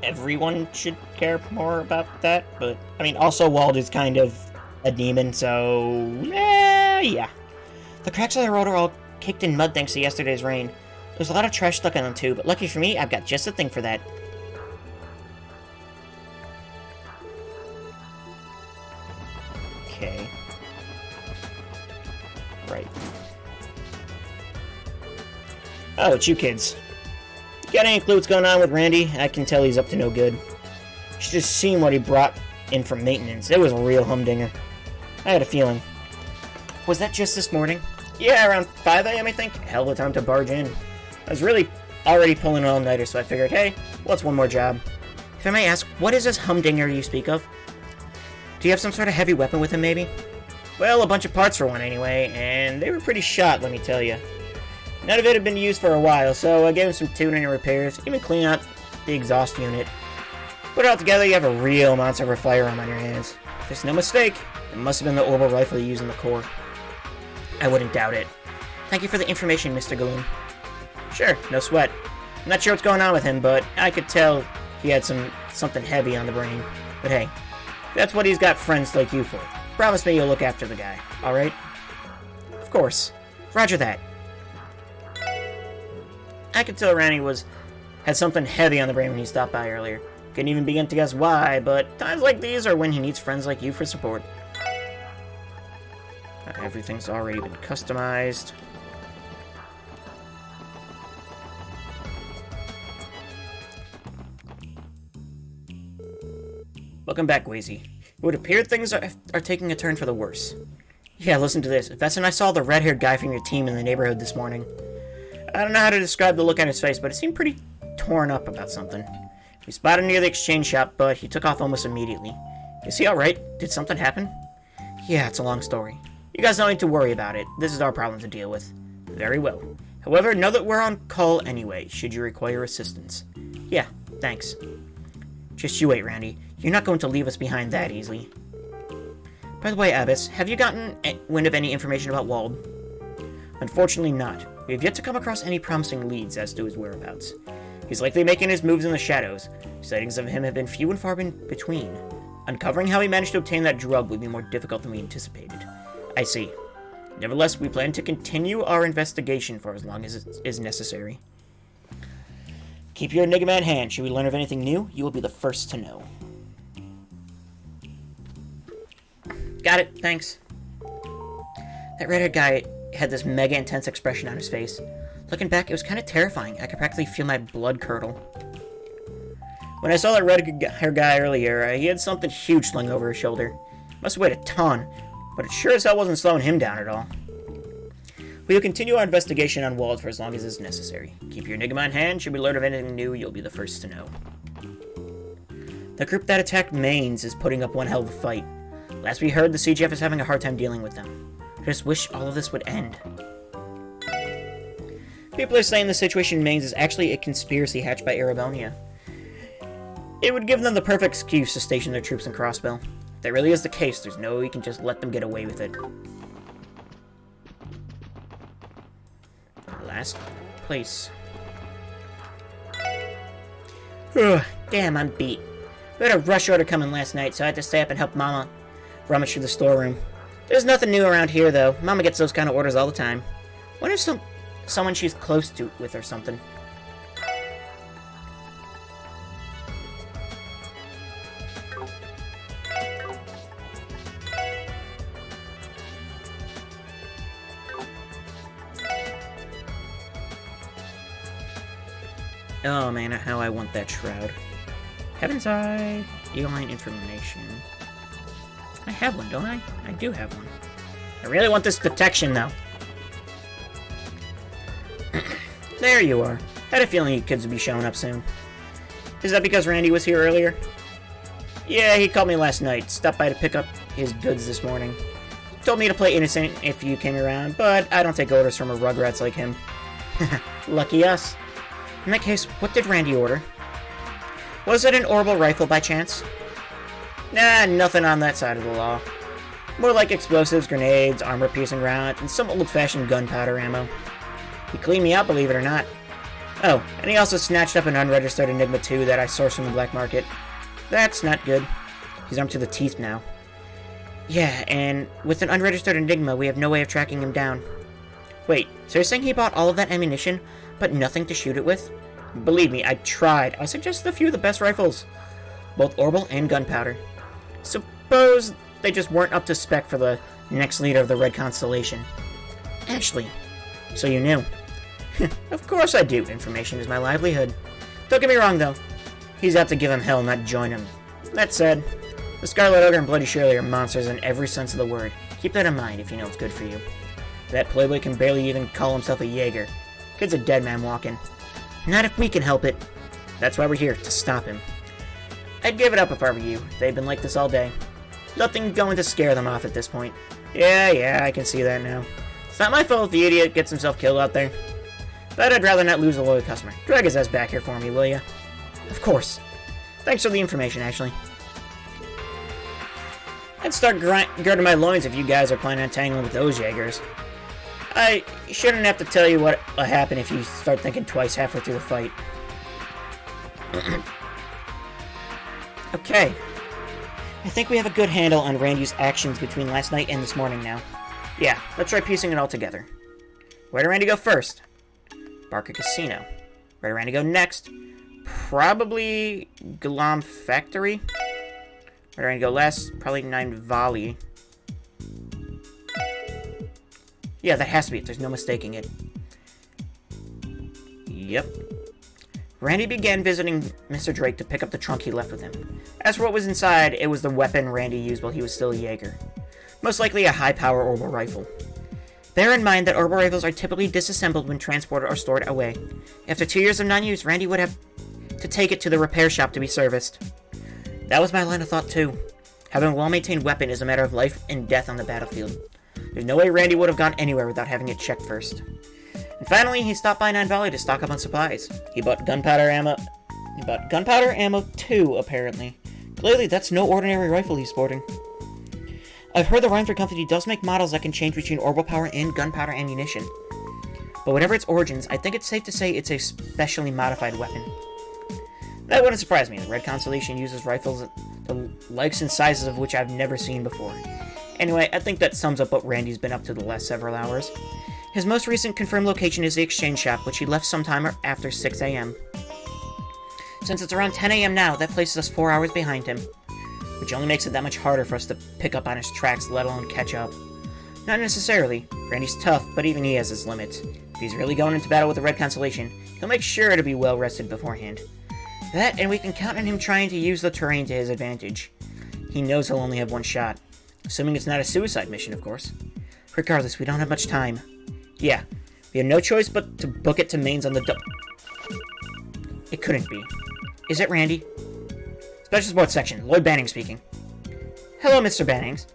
Everyone should care more about that, but... I mean, also Wald is kind of a demon, so... yeah. The cracks of the road are all caked in mud thanks to yesterday's rain. There's a lot of trash stuck on them too, but lucky for me, I've got just a thing for that. Okay. Right. Oh, it's you kids. Got any clue what's going on with Randy? I can tell he's up to no good. You should just seen what he brought in from maintenance. It was a real humdinger. I had a feeling. Was that just this morning? Yeah, around 5 a.m. I think. Hell of a time to barge in. I was really already pulling an all-nighter, so I figured, hey, what's one more job? If I may ask, what is this humdinger you speak of? Do you have some sort of heavy weapon with him, maybe? Well, a bunch of parts for one, anyway, and they were pretty shot, let me tell you. None of it had been used for a while, so I gave him some tuning and repairs, even clean out the exhaust unit. Put it all together, you have a real monster of a firearm on your hands. There's no mistake. It must have been the orbital rifle you used in the core. I wouldn't doubt it. Thank you for the information, Mr. Galoon. Sure, no sweat. I'm not sure what's going on with him, but I could tell he had something heavy on the brain. But hey, that's what he's got friends like you for. Promise me you'll look after the guy, alright? Of course. Roger that. I could tell Randy had something heavy on the brain when he stopped by earlier. Couldn't even begin to guess why, but times like these are when he needs friends like you for support. Everything's already been customized. Welcome back, Wazy. It would appear things are taking a turn for the worse. Yeah, listen to this. Vess and I saw the red-haired guy from your team in the neighborhood this morning. I don't know how to describe the look on his face, but it seemed pretty torn up about something. We spotted him near the exchange shop, but he took off almost immediately. Is he alright? Did something happen? Yeah, it's a long story. You guys don't need to worry about it. This is our problem to deal with. Very well. However, know that we're on call anyway, should you require assistance. Yeah, thanks. Just you wait, Randy. You're not going to leave us behind that easily. By the way, Abbas, have you gotten wind of any information about Wald? Unfortunately not. We have yet to come across any promising leads as to his whereabouts. He's likely making his moves in the shadows. Sightings of him have been few and far between. Uncovering how he managed to obtain that drug would be more difficult than we anticipated. I see. Nevertheless, we plan to continue our investigation for as long as it is necessary. Keep your enigma in hand. Should we learn of anything new, you will be the first to know. Got it, thanks. That red-haired guy had this mega intense expression on his face. Looking back, it was kind of terrifying. I could practically feel my blood curdle. When I saw that red-haired guy earlier, he had something huge slung over his shoulder. Must have weighed a ton, but it sure as hell wasn't slowing him down at all. We will continue our investigation on Wald for as long as is necessary. Keep your enigma in hand. Should we learn of anything new, you'll be the first to know. The group that attacked Mainz is putting up one hell of a fight. Last we heard, the CGF is having a hard time dealing with them. I just wish all of this would end. People are saying the situation in Mainz is actually a conspiracy hatched by Erebonia. It would give them the perfect excuse to station their troops in Crossbell. If that really is the case, there's no way we can just let them get away with it. Last place. Ugh, damn, I'm beat. We had a rush order coming last night, so I had to stay up and help Mama rummage through the storeroom. There's nothing new around here, though. Mama gets those kind of orders all the time. Wonder if someone she's close to with or something. Oh man, how I want that shroud. Heaven's Eye, Eagle-Line information. I have one, don't I? I do have one. I really want this detection, though. There you are. Had a feeling you kids would be showing up soon. Is that because Randy was here earlier? Yeah, he called me last night. Stopped by to pick up his goods this morning. Told me to play innocent if you came around, but I don't take orders from a rugrats like him. Lucky us. In that case, what did Randy order? Was it an orbital rifle by chance? Nah, nothing on that side of the law. More like explosives, grenades, armor-piercing rounds, and some old-fashioned gunpowder ammo. He cleaned me out, believe it or not. Oh, and he also snatched up an unregistered Enigma 2 that I sourced from the black market. That's not good. He's armed to the teeth now. Yeah, and with an unregistered Enigma, we have no way of tracking him down. Wait, so you're saying he bought all of that ammunition, but nothing to shoot it with? Believe me, I tried. I suggested a few of the best rifles. Both orbital and gunpowder. Suppose they just weren't up to spec for the next leader of the Red Constellation. Ashley, so you knew. Of course I do. Information is my livelihood. Don't get me wrong, though. He's out to give him hell, not join him. That said, the Scarlet Ogre and Bloody Shirley are monsters in every sense of the word. Keep that in mind if you know it's good for you. That playboy can barely even call himself a Jaeger. Kid's a dead man walking. Not if we can help it. That's why we're here, to stop him. I'd give it up if I were you. They've been like this all day. Nothing going to scare them off at this point. Yeah, I can see that now. It's not my fault if the idiot gets himself killed out there. But I'd rather not lose a loyal customer. Drag his ass back here for me, will ya? Of course. Thanks for the information, Ashley. I'd start girding my loins if you guys are planning on tangling with those Jaegers. I shouldn't have to tell you what will happen if you start thinking twice halfway through the fight. Okay. I think we have a good handle on Randy's actions between last night and this morning now. Yeah, let's try piecing it all together. Where did Randy go first? Barker Casino. Where did Randy go next? Probably Glam Factory. Where did Randy go last? Probably Nine Valley. Yeah, that has to be it. There's no mistaking it. Yep. Randy began visiting Mr. Drake to pick up the trunk he left with him. As for what was inside, it was the weapon Randy used while he was still a Jaeger. Most likely a high-power orbital rifle. Bear in mind that orbital rifles are typically disassembled when transported or stored away. After 2 years of non-use, Randy would have to take it to the repair shop to be serviced. That was my line of thought too. Having a well-maintained weapon is a matter of life and death on the battlefield. There's no way Randy would have gone anywhere without having it checked first. And finally, he stopped by Nine Valley to stock up on supplies. He bought gunpowder ammo But gunpowder ammo too, apparently. Clearly, that's no ordinary rifle he's sporting. I've heard the Reinford Company does make models that can change between orbital power and gunpowder ammunition. But whatever its origins, I think it's safe to say it's a specially modified weapon. That wouldn't surprise me. The Red Constellation uses rifles the likes and sizes of which I've never seen before. Anyway, I think that sums up what Randy's been up to the last several hours. His most recent confirmed location is the exchange shop, which he left sometime after 6 a.m. Since it's around 10 a.m. now, that places us 4 hours behind him, which only makes it that much harder for us to pick up on his tracks, let alone catch up. Not necessarily. Randy's tough, but even he has his limits. If he's really going into battle with the Red Constellation, he'll make sure to be well rested beforehand. That, and we can count on him trying to use the terrain to his advantage. He knows he'll only have one shot. Assuming it's not a suicide mission, of course. Regardless, we don't have much time. Yeah, we have no choice but to book it to mains on the It couldn't be. Is it Randy? Special Sports Section, Lloyd Banning speaking. Hello, Mr. Bannings.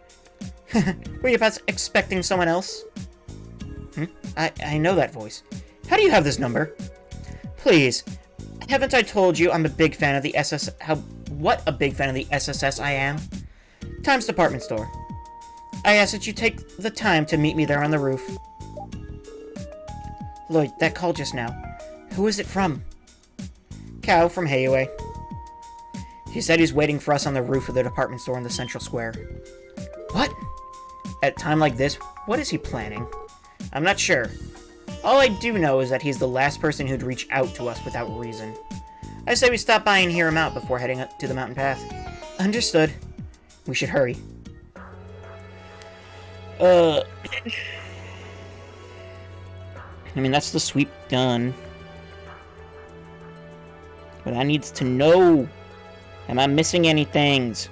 Were you perhaps expecting someone else? I know that voice. How do you have this number? Please, haven't I told you I'm a big fan of the what a big fan of the SSS I am? Times Department Store. I ask that you take the time to meet me there on the roof. Lloyd, that call just now. Who is it from? Cow from Hayaway. He said he's waiting for us on the roof of the department store in the central square. What? At a time like this, what is he planning? I'm not sure. All I do know is that he's the last person who'd reach out to us without reason. I say we stop by and hear him out before heading up to the mountain path. Understood. We should hurry. I mean, that's the sweep done. But I needs to know. Am I missing any things?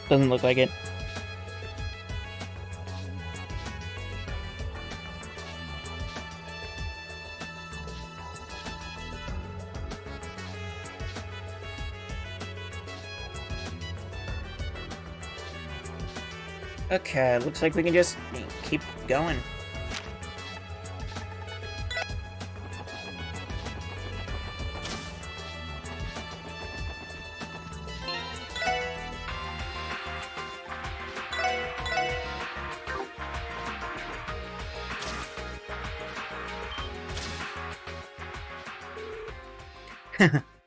Doesn't look like it. Okay, looks like we can just keep going.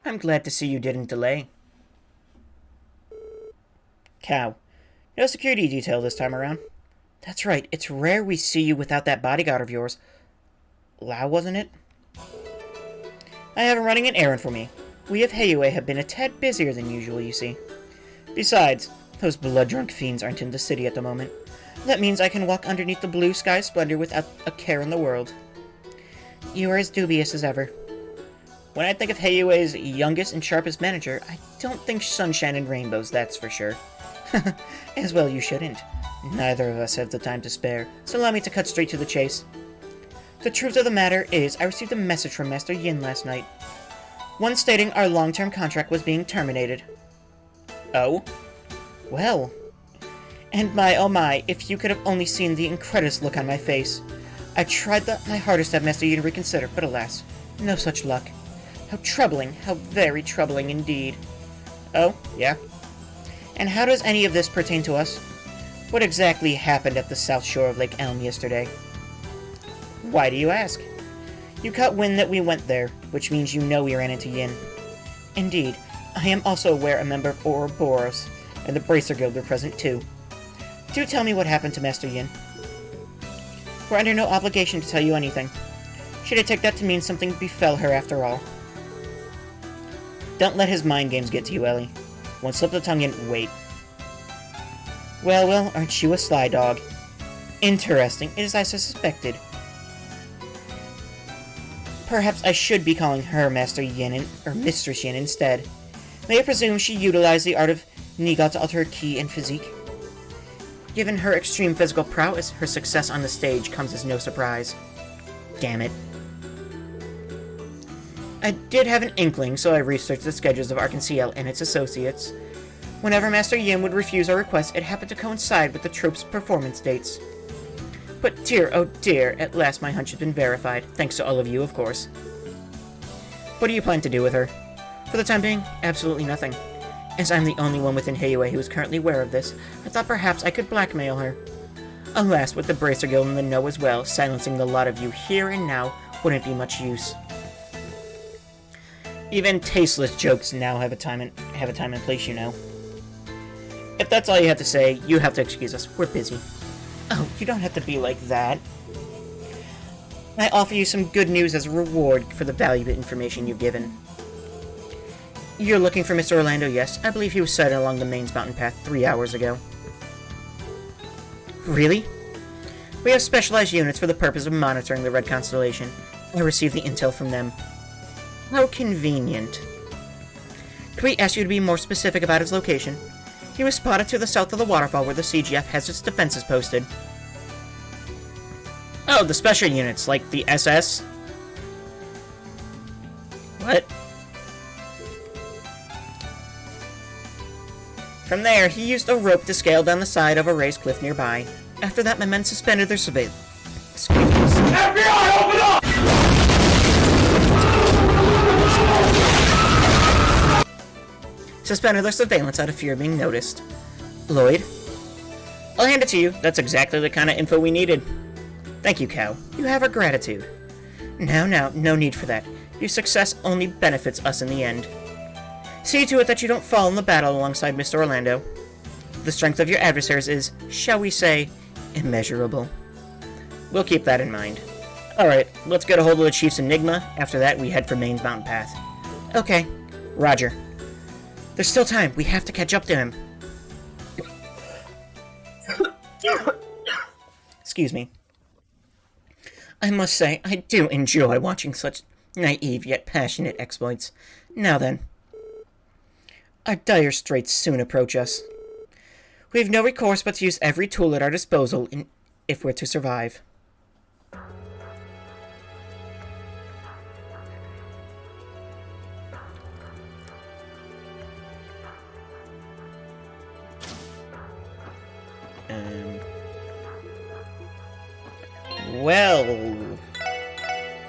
I'm glad to see you didn't delay. Cow. No security detail this time around. That's right, it's rare we see you without that bodyguard of yours. Lau, wasn't it? I have him running an errand for me. We of Hayue have been a tad busier than usual, you see. Besides, those blood-drunk fiends aren't in the city at the moment. That means I can walk underneath the blue sky splendor without a care in the world. You are as dubious as ever. When I think of Hayue's youngest and sharpest manager, I don't think sunshine and rainbows, that's for sure. As well you shouldn't. Neither of us have the time to spare, so allow me to cut straight to the chase. The truth of the matter is, I received a message from Master Yin last night. One stating our long-term contract was being terminated. Oh? Well. And my, oh my, if you could have only seen the incredulous look on my face. I tried my hardest to have Master Yin reconsider, but alas, no such luck. How troubling, how very troubling indeed. Oh, yeah? And how does any of this pertain to us? What exactly happened at the south shore of Lake Elm yesterday? Why do you ask? You caught wind that we went there, which means you know we ran into Yin. Indeed, I am also aware a member of Ouroboros and the Bracer Guild were present too. Do tell me what happened to Master Yin. We're under no obligation to tell you anything. Should I take that to mean something befell her after all? Don't let his mind games get to you, Ellie. One slip of the tongue and wait. Well, aren't you a sly dog? Interesting, it is as I suspected. Perhaps I should be calling her Master Yin or Mistress Yin instead. May I presume she utilized the art of Niga to alter her ki and physique? Given her extreme physical prowess, her success on the stage comes as no surprise. Damn it. I did have an inkling, so I researched the schedules of Arkansas and its associates. Whenever Master Yin would refuse our request, it happened to coincide with the troupe's performance dates. But dear, oh dear, at last my hunch has been verified, thanks to all of you, of course. What do you plan to do with her? For the time being, absolutely nothing. As I'm the only one within Heiue who is currently aware of this, I thought perhaps I could blackmail her. Alas, with the Bracer Guild in the know as well, silencing the lot of you here and now wouldn't be much use. Even tasteless jokes now have a time and place, you know. If that's all you have to say, you have to excuse us. We're busy. Oh, you don't have to be like that. I offer you some good news as a reward for the valuable information you've given. You're looking for Mr. Orlando, yes? I believe he was sighted along the Mains Mountain Path 3 hours ago. Really? We have specialized units for the purpose of monitoring the Red Constellation. I received the intel from them. How convenient. Could we ask you to be more specific about his location? He was spotted to the south of the waterfall where the CGF has its defenses posted. Oh, the special units, like the SS? What? From there, he used a rope to scale down the side of a raised cliff nearby. After that, my men suspended their surveillance. FBI, open up! Suspended their surveillance out of fear of being noticed. Lloyd? I'll hand it to you. That's exactly the kind of info we needed. Thank you, Cow. You have our gratitude. Now, no need for that. Your success only benefits us in the end. See to it that you don't fall in the battle alongside Mr. Orlando. The strength of your adversaries is, shall we say, immeasurable. We'll keep that in mind. Alright, let's get a hold of the Chief's Enigma. After that, we head for Mains Mountain Path. Okay. Roger. There's still time. We have to catch up to him. Excuse me. I must say, I do enjoy watching such naive yet passionate exploits. Now then. Our dire straits soon approach us. We have no recourse but to use every tool at our disposal if we're to survive. Well,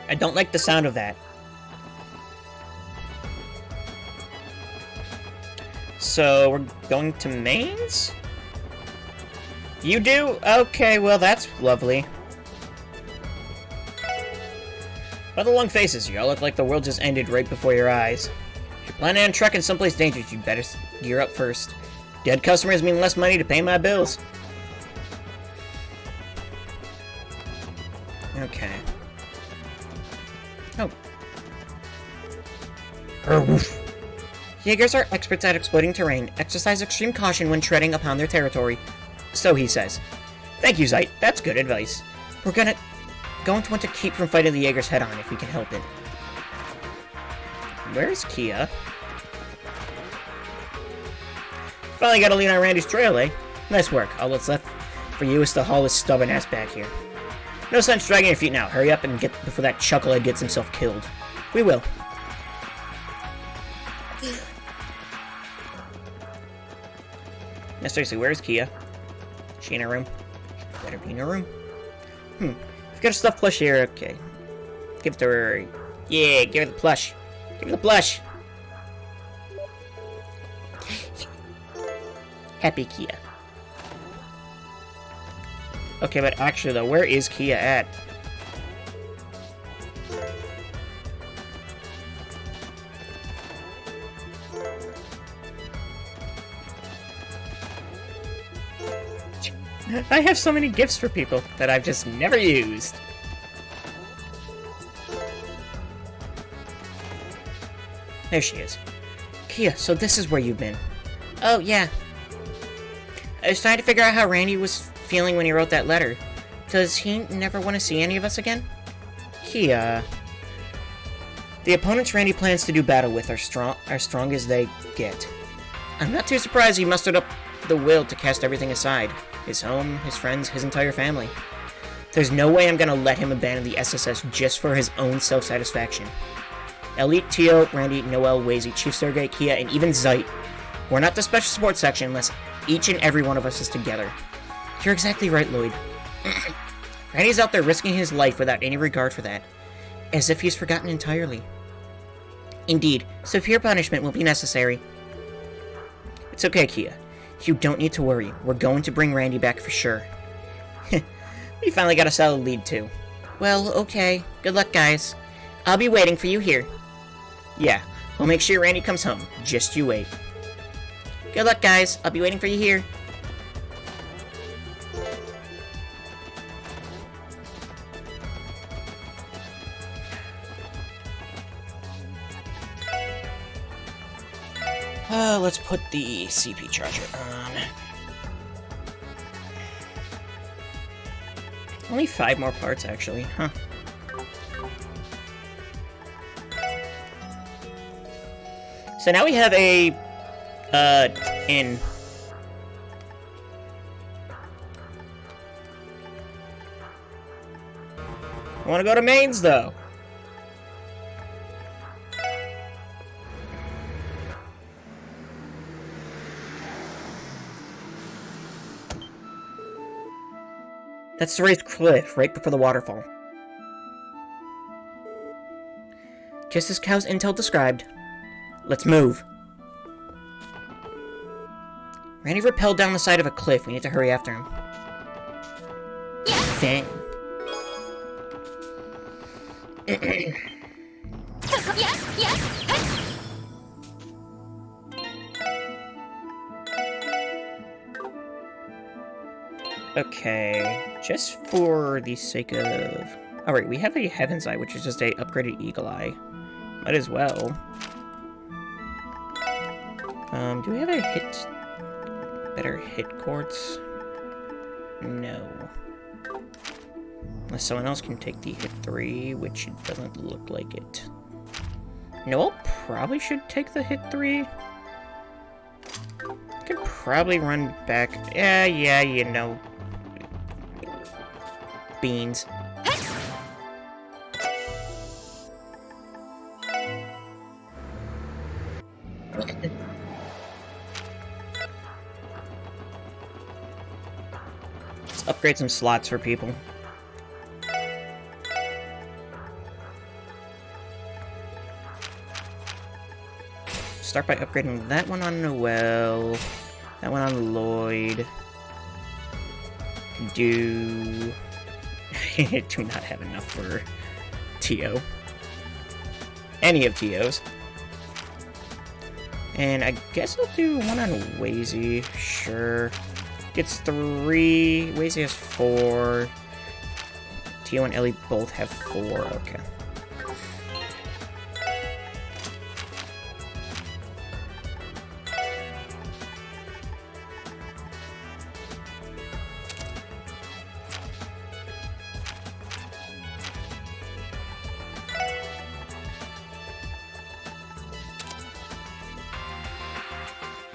I don't like the sound of that. So, we're going to Mains? You do? Okay, well, that's lovely. By the long faces, y'all look like the world just ended right before your eyes. If you're planning on trekking someplace dangerous, you better gear up first. Dead customers mean less money to pay my bills. Okay. Oh. Woof. Jaegers are experts at exploiting terrain. Exercise extreme caution when treading upon their territory. So he says. Thank you, Zeit. That's good advice. We're going to want to keep from fighting the Jaegers head-on if we can help it. Where's Kia? Finally got a lead on Randy's trail, eh? Nice work. All that's left for you is to haul his stubborn ass back here. No sense dragging your feet now. Hurry up and get before that chucklehead gets himself killed. We will. Now seriously, where's Kia? Is she in her room? Better be in her room. We've got a stuffed plush here. Okay. Give it to her. Yeah, give her the plush. Give her the plush. Happy Kia. Okay, but actually though, where is Kia at? I have so many gifts for people that I've just never used. There she is. Kia, so this is where you've been. Oh, yeah. I was trying to figure out how Randy was feeling when he wrote that letter. Does he never want to see any of us again? Kia. The opponents Randy plans to do battle with are strong as they get. I'm not too surprised he mustered up the will to cast everything aside. His home, his friends, his entire family. There's no way I'm gonna let him abandon the SSS just for his own self-satisfaction. Elite, Tio, Randy, Noel, Wazy, Chief Sergey, Kia, and even Zite. We're not the special support section unless each and every one of us is together. You're exactly right, Lloyd. Randy's out there risking his life without any regard for that. As if he's forgotten entirely. Indeed, severe punishment will be necessary. It's okay, Kia. You don't need to worry. We're going to bring Randy back for sure. We finally got a solid lead, too. Well, okay. Good luck, guys. I'll be waiting for you here. Yeah, we'll make sure Randy comes home. Just you wait. Good luck, guys. I'll be waiting for you here. Let's put the CP charger on. Only 5 more parts, actually, huh? So now we have a, inn. I want to go to Mainz, though. That's the raised cliff, right before the waterfall. Just as Cow's intel described. Let's move. Randy rappelled down the side of a cliff. We need to hurry after him. Yes. Dang. Okay, just for the sake of... Alright, we have a Heaven's Eye, which is just a upgraded Eagle Eye. Might as well. Do we have a better hit quartz? No. Unless someone else can take the hit 3, which it doesn't look like it. Noel probably should take the hit 3. I could probably run back. Yeah, you know. Beans. Let's upgrade some slots for people. Start by upgrading that one on Noel, that one on Lloyd. Do not have enough for Tio. Any of Tio's. And I guess I'll do one on Wazy. Sure. Gets 3. Wazy has 4. Tio and Ellie both have 4. Okay.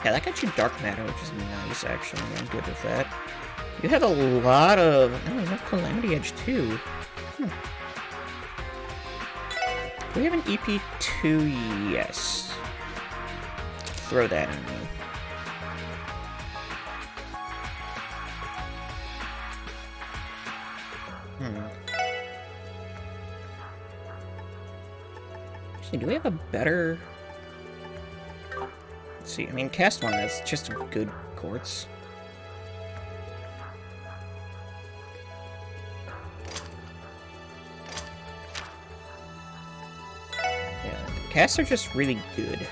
Yeah, that got you Dark Matter, which is nice, actually. I'm good with that. You have a lot of... Oh, you have Calamity Edge, too. Do we have an EP2? Yes. Throw that in me. Actually, do we have a better... Let's see, I mean, cast one, that's just a good quartz. Yeah, the casts are just really good.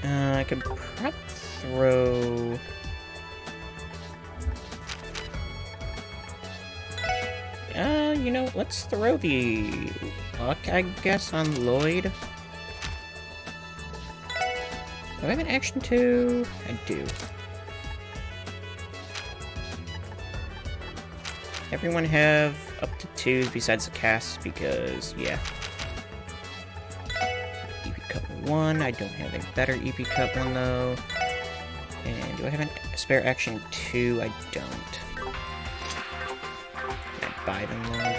I could probably throw... you know, let's throw the luck, I guess, on Lloyd. Do I have an action 2? I do. Everyone have up to 2s besides the cast because, yeah. EP Cup 1. I don't have a better EP Cup 1 though. And do I have a spare action 2? I don't. Can I buy them though?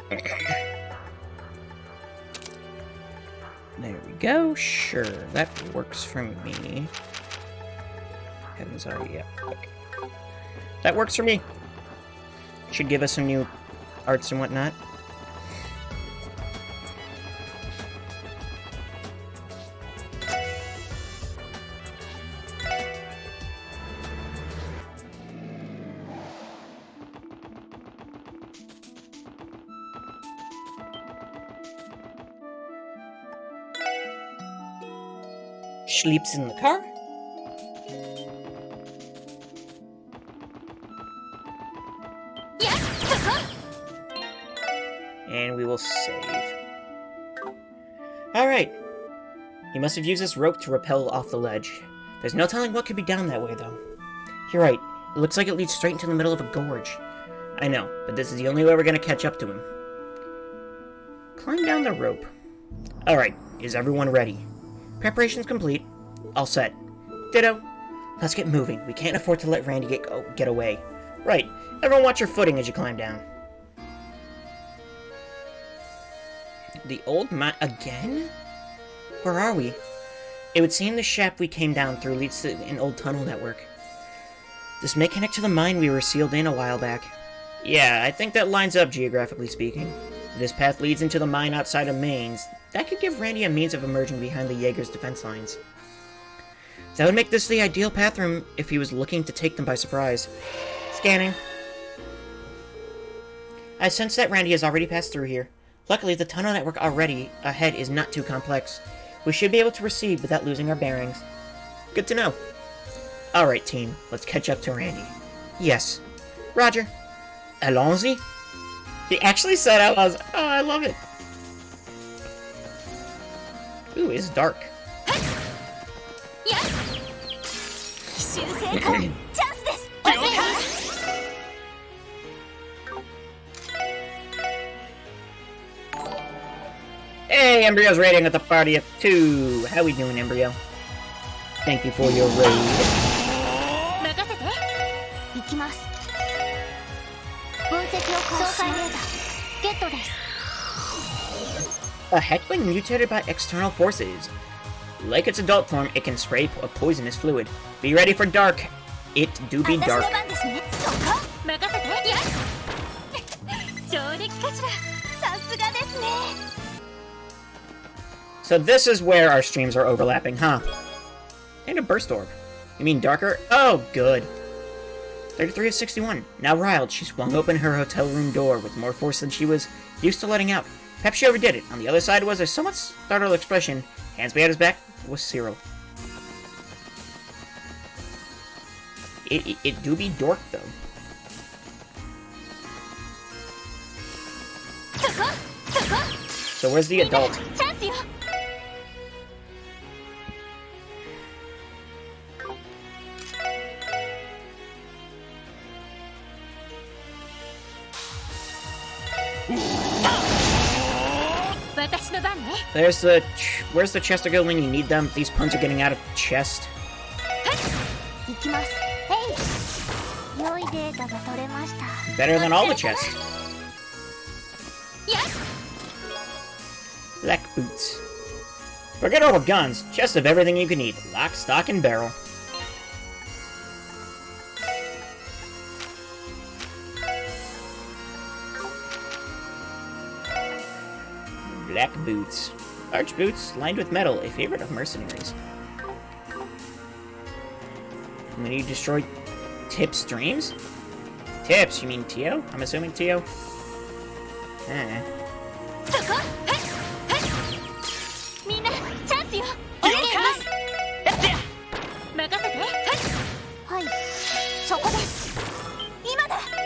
There we go. Sure, that works for me. Heavens are, yeah. Okay. That works for me. Should give us some new arts and whatnot. Sleeps in the car. And we will save. Alright. He must have used this rope to rappel off the ledge. There's no telling what could be down that way, though. You're right. It looks like it leads straight into the middle of a gorge. I know, but this is the only way we're gonna catch up to him. Climb down the rope. Alright, is everyone ready? Preparations complete. All set. Ditto. Let's get moving. We can't afford to let Randy get away. Right. Everyone watch your footing as you climb down. The old mine again? Where are we? It would seem the shaft we came down through leads to an old tunnel network. This may connect to the mine we were sealed in a while back. Yeah, I think that lines up, geographically speaking. If this path leads into the mine outside of Maine's, that could give Randy a means of emerging behind the Jaeger's defense lines. That would make this the ideal path for him if he was looking to take them by surprise. Scanning. I sense that Randy has already passed through here. Luckily, the tunnel network already ahead is not too complex. We should be able to proceed without losing our bearings. Good to know. Alright, team. Let's catch up to Randy. Yes. Roger. Allons-y? He actually said out loud. Oh, I love it. Ooh, it's dark. Hey, Embryo's raiding at the party of 2. How we doing, Embryo? Thank you for your raid. A heckling mutated by external forces. Like its adult form, it can spray a poisonous fluid. Be ready for dark. It do be dark. So this is where our streams are overlapping, huh? And a burst orb. You mean darker? Oh, good. 33 of 61. Now riled, she swung open her hotel room door with more force than she was used to letting out. Perhaps she overdid it. On the other side was a somewhat startled expression. Hands behind his back was Cyril. It do be dork, though. So where's the adult? Where's the chest to go when you need them? These puns are getting out of chest. Better than all the chests. Black boots. Forget all the guns. Chest of everything you can need. Lock, stock, and barrel. Black boots. Large boots lined with metal, a favorite of mercenaries. When you destroy Tip's dreams? Tips, you mean Tio? I'm assuming Tio?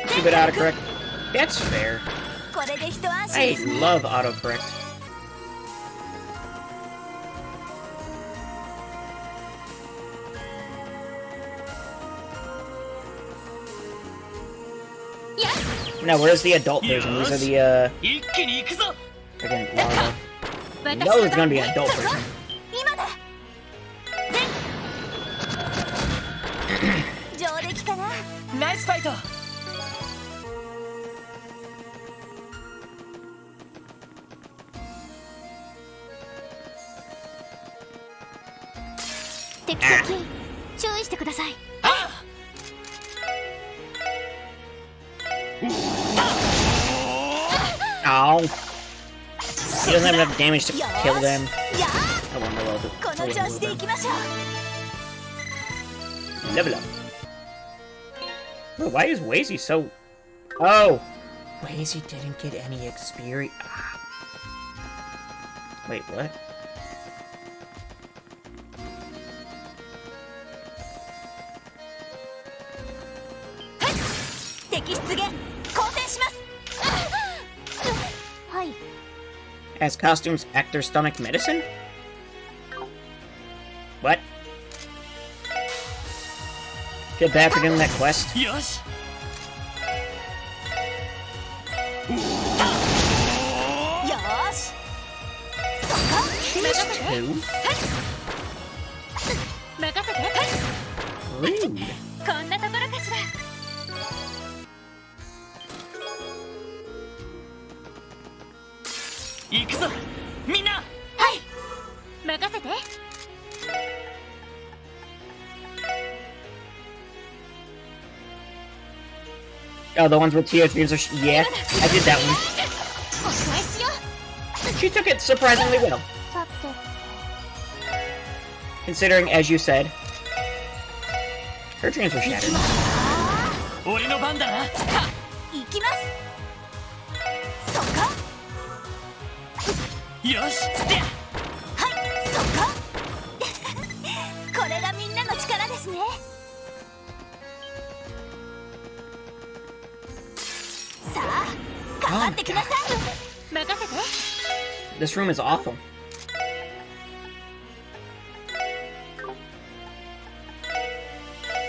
Stupid autocorrect. That's fair. I love autocorrect. Now, where's the adult version? These are the, friggin' larva. You know there's gonna be an adult version. Nice fight! Oh. He doesn't have enough damage to kill them. I wonder what Level up. Wait, why is Wazy so... Oh! Wazy didn't get any experience. Ah. Wait, what? As costumes, actor, stomach, medicine? What? Feel bad for doing that quest. Yes. She missed 2? Rude. 行くぞみんな。はい。任せて。Oh, the ones with tier 3s are... Yeah, I did that one. She took it surprisingly well. Considering, as you said, her dreams were shattered. 俺の番だな。行きます。そっか。よし。はい、そっか。これがみんなの力ですね。さあ、頑張ってください。任せて。This room is awful.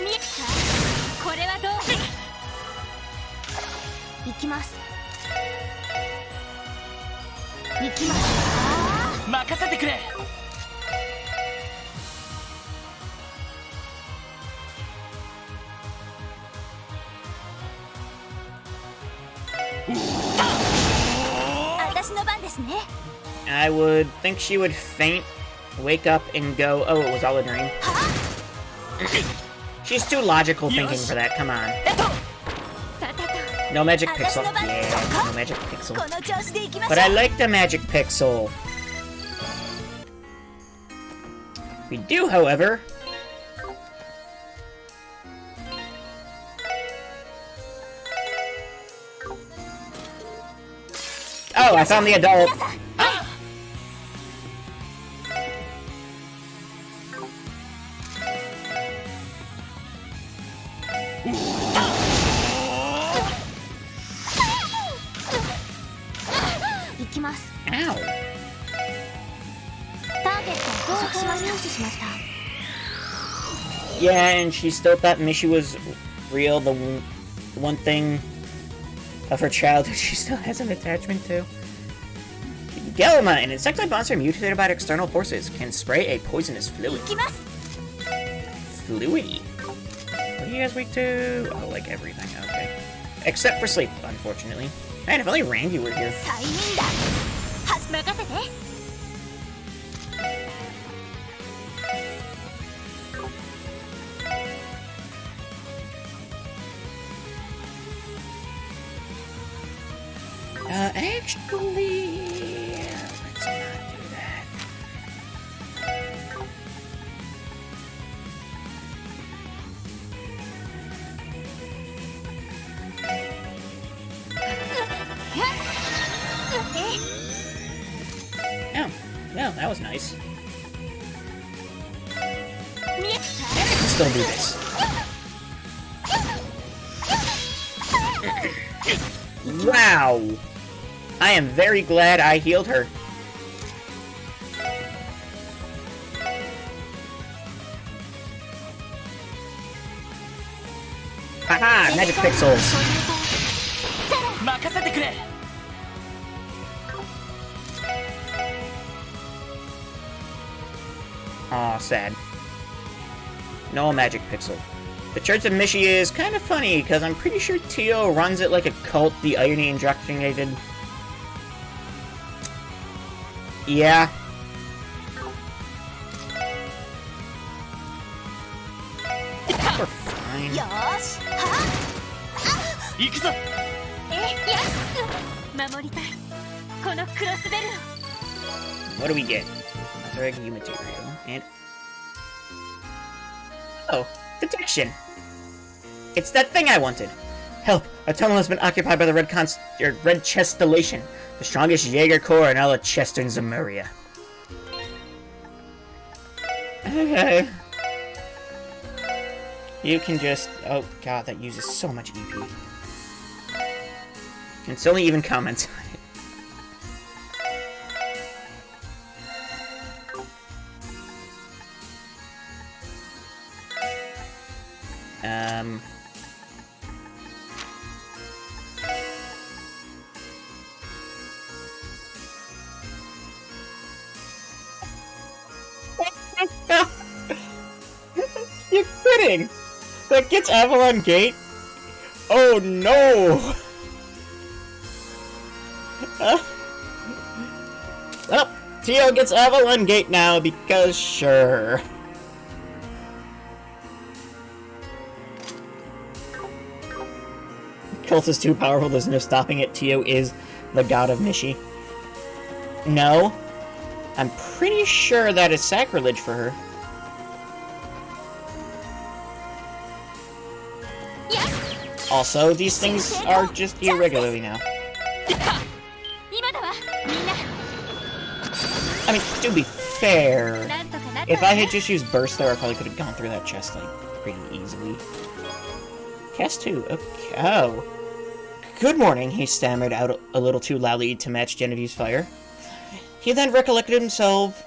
みゆきさん、これはどう？行きます。行きます。任せてくれ。私の番ですね。I would think she would faint, wake up, and go, oh, it was all a dream. She's too logical thinking for that, come on. No magic pixel. Yeah, no magic pixel. But I like the magic pixel. We do, however... Oh, I found the adult. Ow. Yeah, and she still thought Mishi was real, the one thing of her childhood she still has an attachment to. Gelma, an insectoid monster mutated by external forces, can spray a poisonous fluid. Fluidy. What are you guys weak to? Oh, like everything, okay. Except for sleep, unfortunately. Man, if only Randy were here. Actually... let's not do that. Oh, well, that was nice. I can still do this. Wow! I am very glad I healed her. Haha! Magic pixels! Aw, sad. No magic pixel. The Church of Mishi is kind of funny, because I'm pretty sure Tio runs it like a cult the irony indoctrinated. Yeah. よーしはっ行くぞやっ守りたいこのクロスベルを What do we get? Resurrecting material and oh, detection. It's that thing I wanted. Help! Our tunnel has been occupied by the Red Chestellation, the strongest Jaeger Corps in all of Chester and Zemuria. Okay. You can just... Oh god, that uses so much EP. Can still even comment on it. You're kidding! That gets Avalon Gate? Oh no! Well, Tio gets Avalon Gate now because sure. Cult is too powerful, there's no stopping it. Tio is the god of Mishi. No. I'm pretty sure that is sacrilege for her. Also, these things are just irregularly now. I mean, to be fair, if I had just used Burst there, I probably could have gone through that chest, like, pretty easily. Cast 2, okay. Oh. Good morning, he stammered out a little too loudly to match Genevieve's fire. He then recollected himself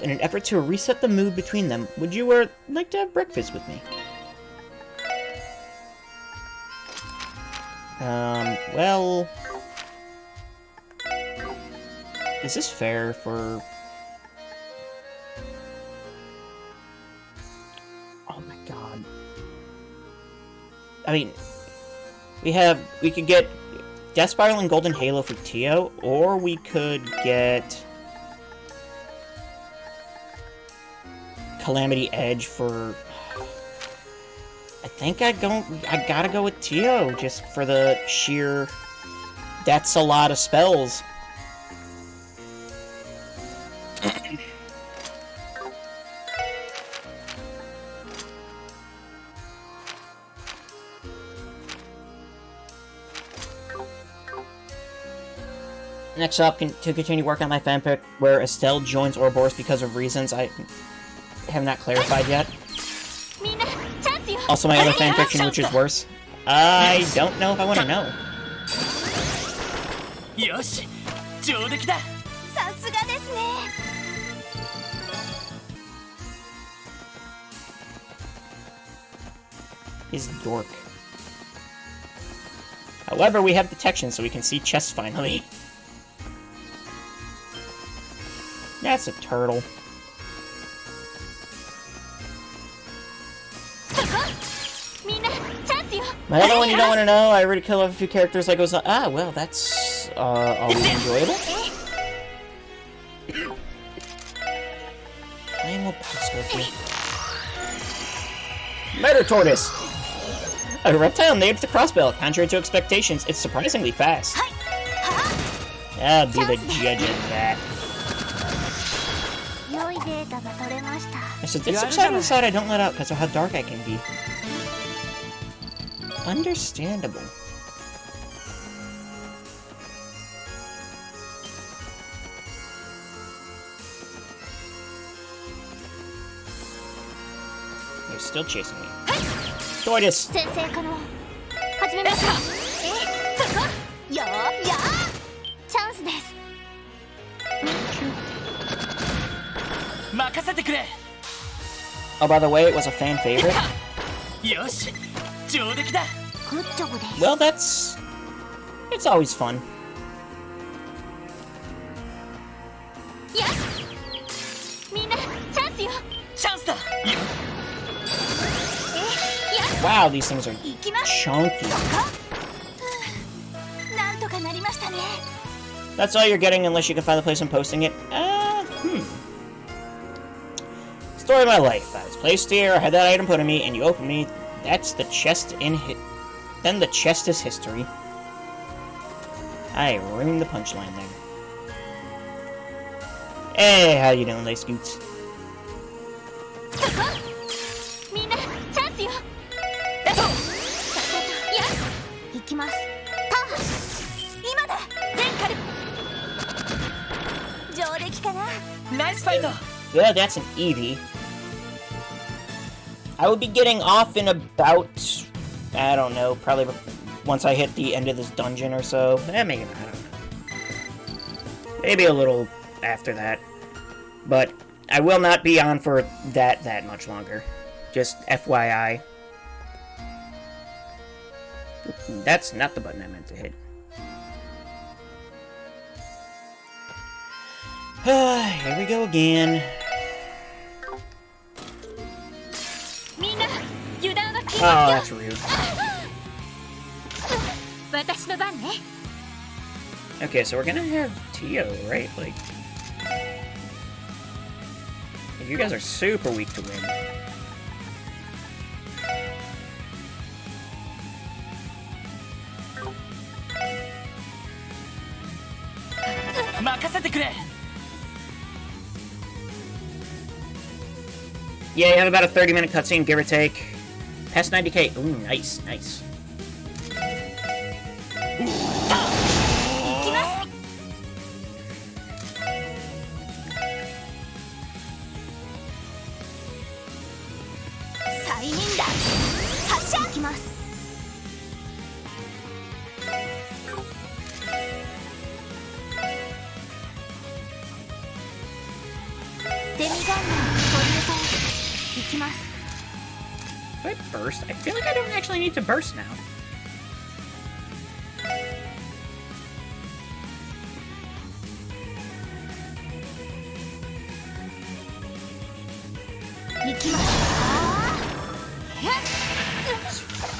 in an effort to reset the mood between them. Would you, like to have breakfast with me? Well... Is this fair for... Oh my god. I mean... We could get Death Spiral and Golden Halo for Tio, or we could get... Calamity Edge for... I think I gotta go with Tio, just for the sheer... That's a lot of spells. Next up, to continue working on my fanfic, where Estelle joins Ouroboros because of reasons I have not clarified yet. Also, my other fanfiction, which is worse. I don't know if I want to know. He's a dork. However, we have detection, so we can see chests finally. That's a turtle. My other one you don't want to know, I already killed off a few characters like it was well, that's, always enjoyable. I will pass with you. Murder Tortoise! A reptile named the crossbill. Contrary to expectations, it's surprisingly fast. I'll be the judge of that. It's a side inside I don't let out because of how dark I can be. Understandable. They're still chasing me. Tortoise! Oh, by the way, it was a fan favorite. Well, it's always fun. Wow, these things are chunky. That's all you're getting unless you can find the place I'm posting it. Still story of my life. I was placed here, I had that item put on me, and you opened me. That's the chest Then the chest is history. I ruined the punchline there. Hey, how you doing, Lace Scoots? Nice fight. Yeah, that's an Eevee. I will be getting off in about, I don't know, probably once I hit the end of this dungeon or so. Maybe, I don't know. Maybe a little after that. But I will not be on for that much longer. Just FYI. That's not the button I meant to hit. Here we go again. Oh, that's rude. Okay, so we're gonna have Tio, right? Like, you guys are super weak to win. Yeah, you have about a 30-minute cutscene, give or take. Past 90k. Ooh, nice, nice. Do I burst? I feel like I don't actually need to burst now.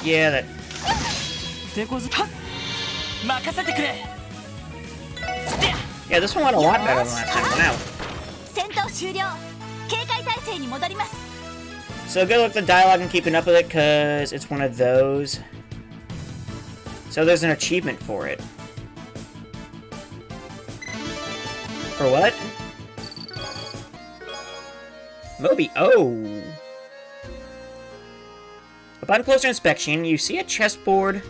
Yeah, that... Yeah, this one went a lot better than last time. Wow. So good luck with the dialogue and keeping up with it, because it's one of those. So there's an achievement for it. For what? Moby. Oh! Upon closer inspection, you see a chessboard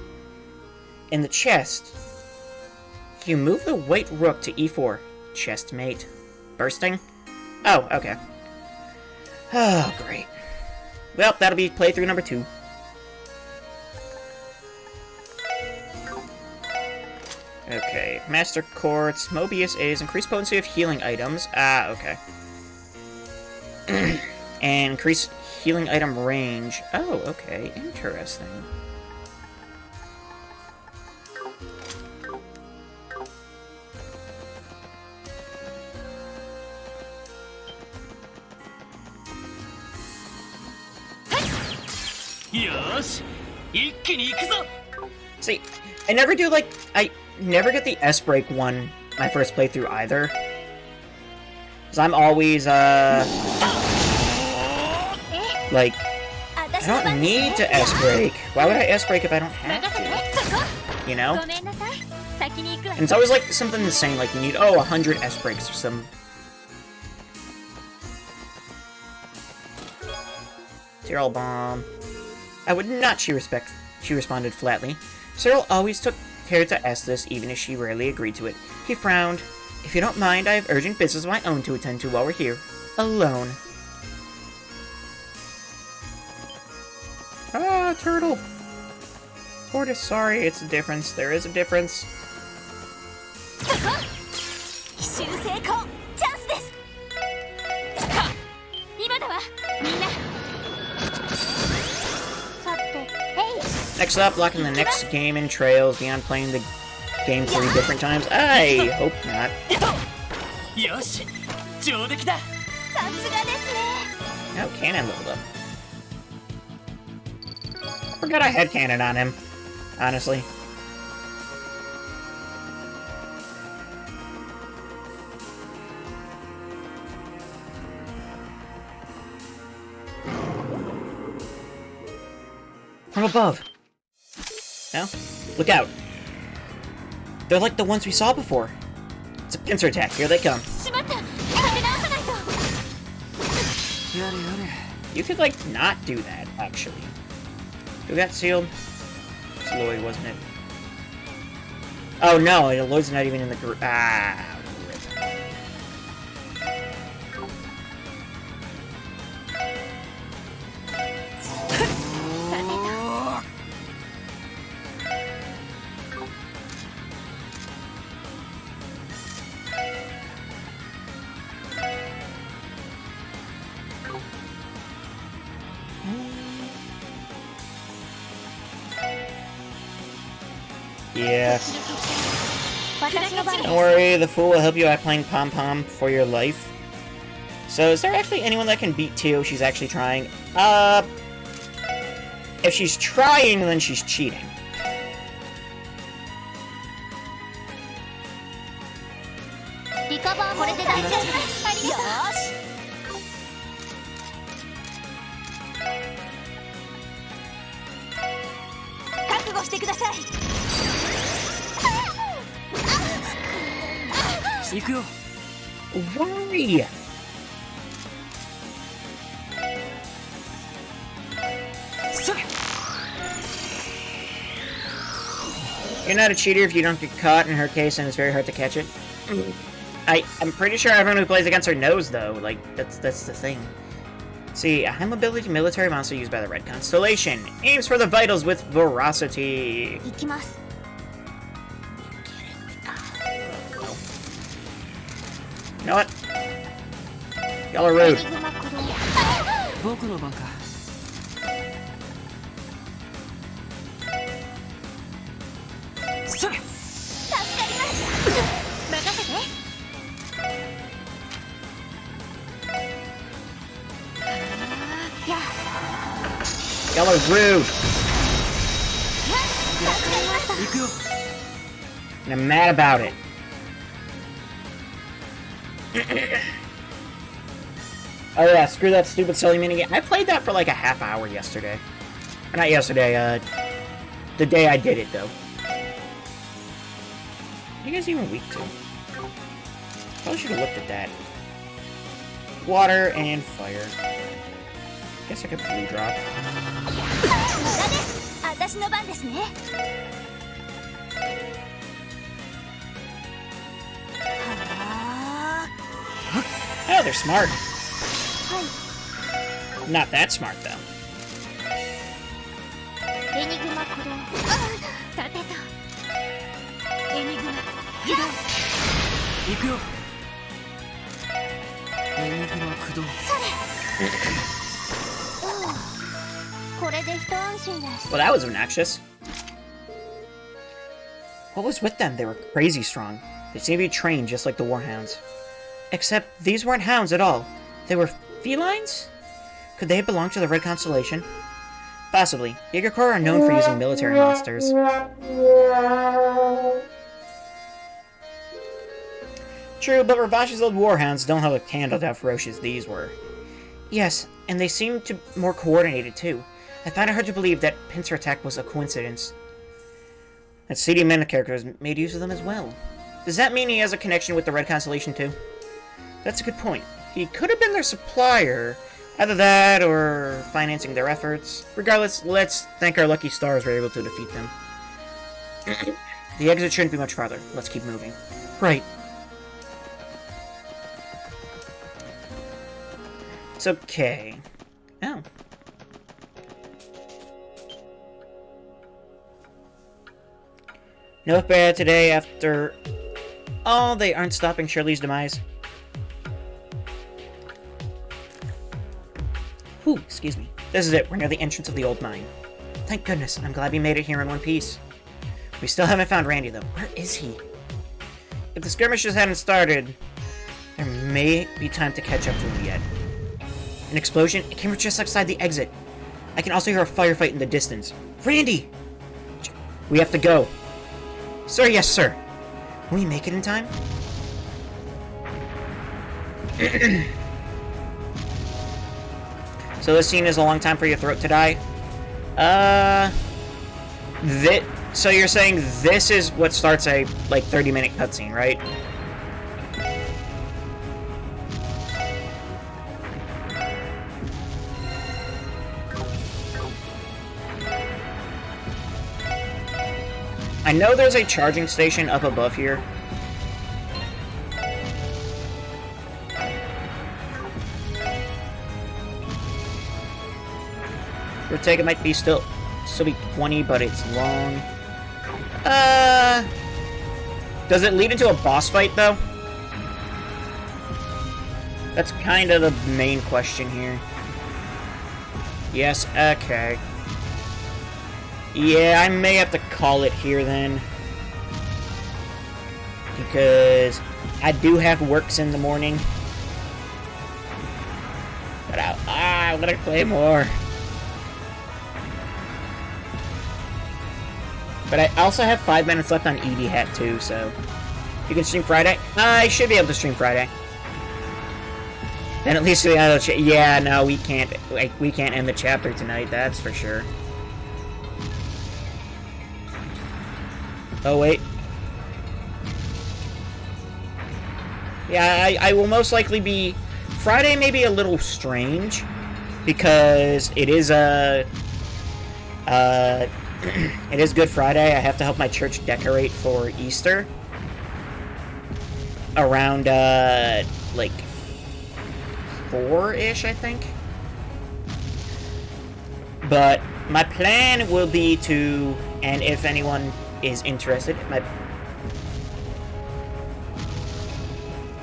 in the chest. You move the white rook to e4. Chestmate. Bursting? Oh, okay. Oh, great. Well, that'll be playthrough number 2. Okay, Master Quartz, Mobius A's, increased potency of healing items. Ah, okay. And increased healing item range. Oh, okay, interesting. See, I never do, like, I never get the S-Break one my first playthrough either. Because I'm always, like, I don't need to S-Break. Why would I S-Break if I don't have to? You know? And it's always, like, something insane, like, you need, 100 S-Breaks or some... Cyril Bomb. I would not, she responded flatly. Cyril always took care to S this, even if she rarely agreed to it. He frowned. If you don't mind, I have urgent business of my own to attend to while we're here. Alone. Ah, turtle. Tortoise, sorry, it's a difference. There is a difference. Next up, locking the next game in Trails beyond playing the game 3 different times. I hope not. Oh, cannon leveled up. Forgot I had cannon on him, honestly. From above. No? Look out. They're like the ones we saw before. It's a pincer attack. Here they come. You could, like, not do that, actually. Who got sealed? It's Lloyd, wasn't it? Oh, no. Lloyd's not even in the group. Ah. Yeah. Don't worry, the fool will help you out playing pom-pom for your life. So, is there actually anyone that can beat Tio? She's actually trying. If she's trying, then she's cheating. Why? You're not a cheater if you don't get caught, in her case, and it's very hard to catch it. I'm pretty sure everyone who plays against her knows, though. Like, that's the thing. See, a high mobility military monster used by the Red Constellation. Aims for the vitals with ferocity. You know what? Y'all are rude. Y'all are rude. And I'm mad about it. Oh yeah, screw that stupid silly minigame. I played that for like a half hour yesterday. Or not yesterday, the day I did it, though. What are you guys even weak to? Probably should have looked at that. Water and fire. Guess I could blue drop. Oh, they're smart. Not that smart, though. Well, that was obnoxious. What was with them? They were crazy strong. They seemed to be trained just like the warhounds. Except these weren't hounds at all. They were felines? Could they belong to the Red Constellation? Possibly. Yagakura are known for using military monsters. True, but Ravashi's old warhounds don't have a candle to how ferocious these were. Yes, and they seemed to more coordinated too. I find it hard to believe that pincer attack was a coincidence. That CD Mena characters made use of them as well. Does that mean he has a connection with the Red Constellation too? That's a good point. He could have been their supplier. Either that, or financing their efforts. Regardless, let's thank our lucky stars we're able to defeat them. The exit shouldn't be much farther. Let's keep moving. Right. It's okay. Oh. No bad today after... Oh, they aren't stopping Shirley's demise. Whew, excuse me. This is it. We're near the entrance of the old mine. Thank goodness. I'm glad we made it here in one piece. We still haven't found Randy, though. Where is he? If the skirmishes hadn't started, there may be time to catch up to him yet. An explosion? It came from just outside the exit. I can also hear a firefight in the distance. Randy! We have to go. Sir, yes, sir. Will we make it in time? So this scene is a long time for your throat to die. So you're saying this is what starts a, like, 30-minute cutscene, right? I know there's a charging station up above here. Your take, it might be still be 20, but it's long. Does it lead into a boss fight, though? That's kind of the main question here. Yes, okay. Yeah, I may have to call it here, then. Because I do have works in the morning. But I want to play more. But I also have 5 minutes left on ED Hat, too, so... You can stream Friday? I should be able to stream Friday. Then at least the other yeah, no, we can't end the chapter tonight, that's for sure. Oh, wait. Yeah, I will most likely be... Friday may be a little strange, because it is it is Good Friday. I have to help my church decorate for Easter. Around, like, 4-ish, I think. But my plan will be to, and if anyone is interested,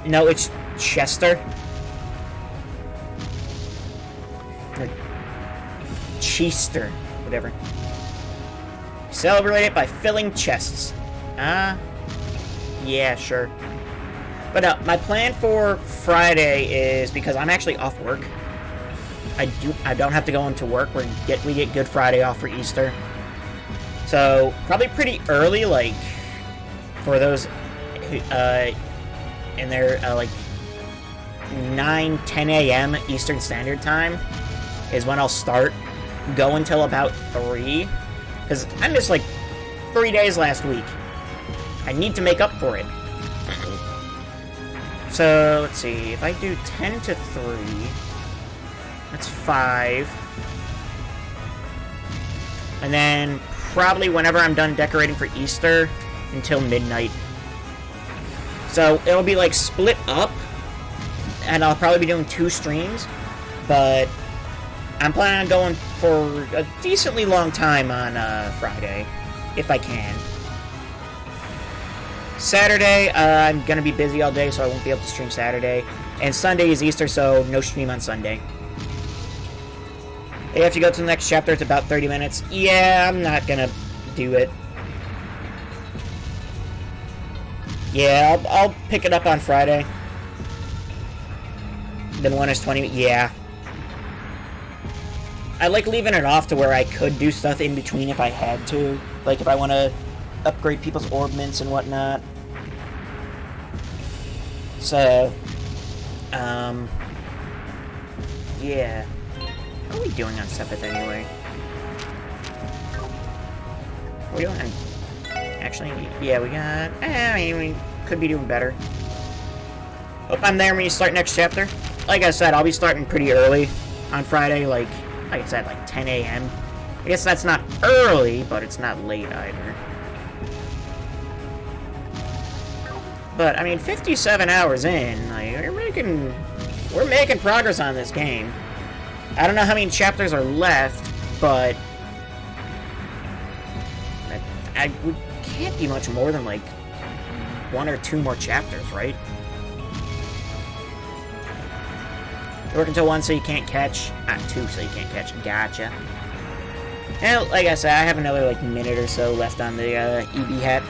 no, it's Chester. Or Chester, whatever. Celebrate it by filling chests. Yeah, sure. But my plan for Friday is, because I'm actually off work, I don't have to go into work. We get Good Friday off for Easter. So probably pretty early, like for those who, in their like 9-10 a.m. Eastern Standard Time is when I'll start. Go until about 3. Because I missed, like, 3 days last week. I need to make up for it. So, let's see. If I do 10 to 3, that's 5. And then, probably whenever I'm done decorating for Easter, until midnight. So, it'll be, like, split up. And I'll probably be doing 2 streams. But I'm planning on going for a decently long time on Friday, if I can. Saturday, I'm going to be busy all day, so I won't be able to stream Saturday. And Sunday is Easter, so no stream on Sunday. If you go to the next chapter, it's about 30 minutes. Yeah, I'm not going to do it. Yeah, I'll pick it up on Friday. Then one is 20, yeah. I like leaving it off to where I could do stuff in between if I had to. Like, if I want to upgrade people's orbments and whatnot. So, yeah. What are we doing on Sepith anyway? What are we doing on... Actually, yeah, we got... I mean, we could be doing better. Hope I'm there when you start next chapter. Like I said, I'll be starting pretty early on Friday, like I said, like 10 a.m. I guess that's not early, but it's not late either. But, I mean, 57 hours in, like, we're making progress on this game. I don't know how many chapters are left, but we can't be much more than, like, 1 or 2 more chapters, right? You work until 1 so you can't catch. 2 so you can't catch. Gotcha. And like I said, I have another like minute or so left on the EB hat.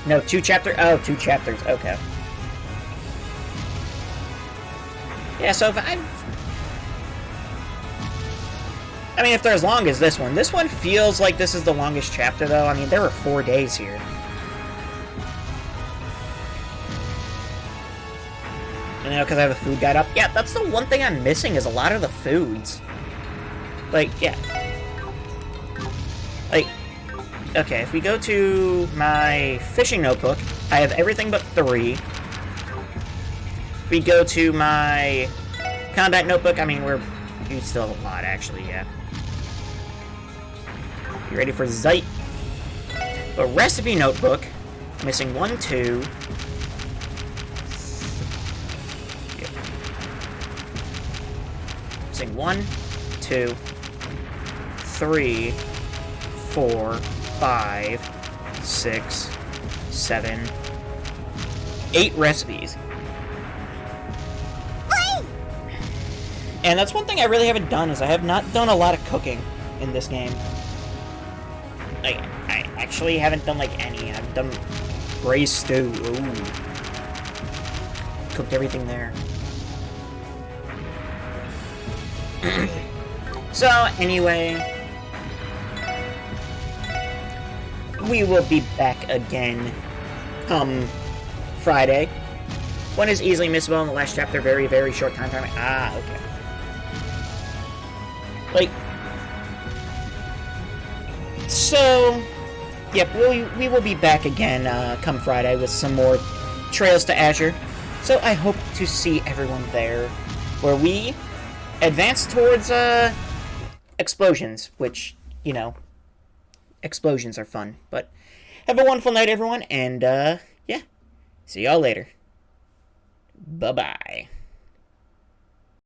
No, 2 chapters. Oh, 2 chapters. Okay. Yeah, so if I mean, if they're as long as this one. This one feels like this is the longest chapter, though. I mean, there were 4 days here. You know, because I have a food guide up. Yeah, that's the one thing I'm missing is a lot of the foods. Like, yeah. Like, okay, if we go to my fishing notebook, I have everything but 3. If we go to my combat notebook, I mean, we still have a lot, actually, yeah. You ready for Zeit? A recipe notebook, missing 1, 2. Yep. Missing 1, 2, 3, 4, 5, 6, 7, 8 recipes. And that's one thing I really haven't done, is I have not done a lot of cooking in this game. Like, I actually haven't done, like, any. I've done braised stew. Ooh. Cooked everything there. So, anyway, we will be back again come Friday. One is easily missable in the last chapter, very, very short time frame. Ah, okay. Like, so, yep, we will be back again come Friday with some more Trails to Azure. So I hope to see everyone there, where we advance towards explosions, which, you know, explosions are fun. But have a wonderful night, everyone, and yeah, see y'all later. Bye-bye.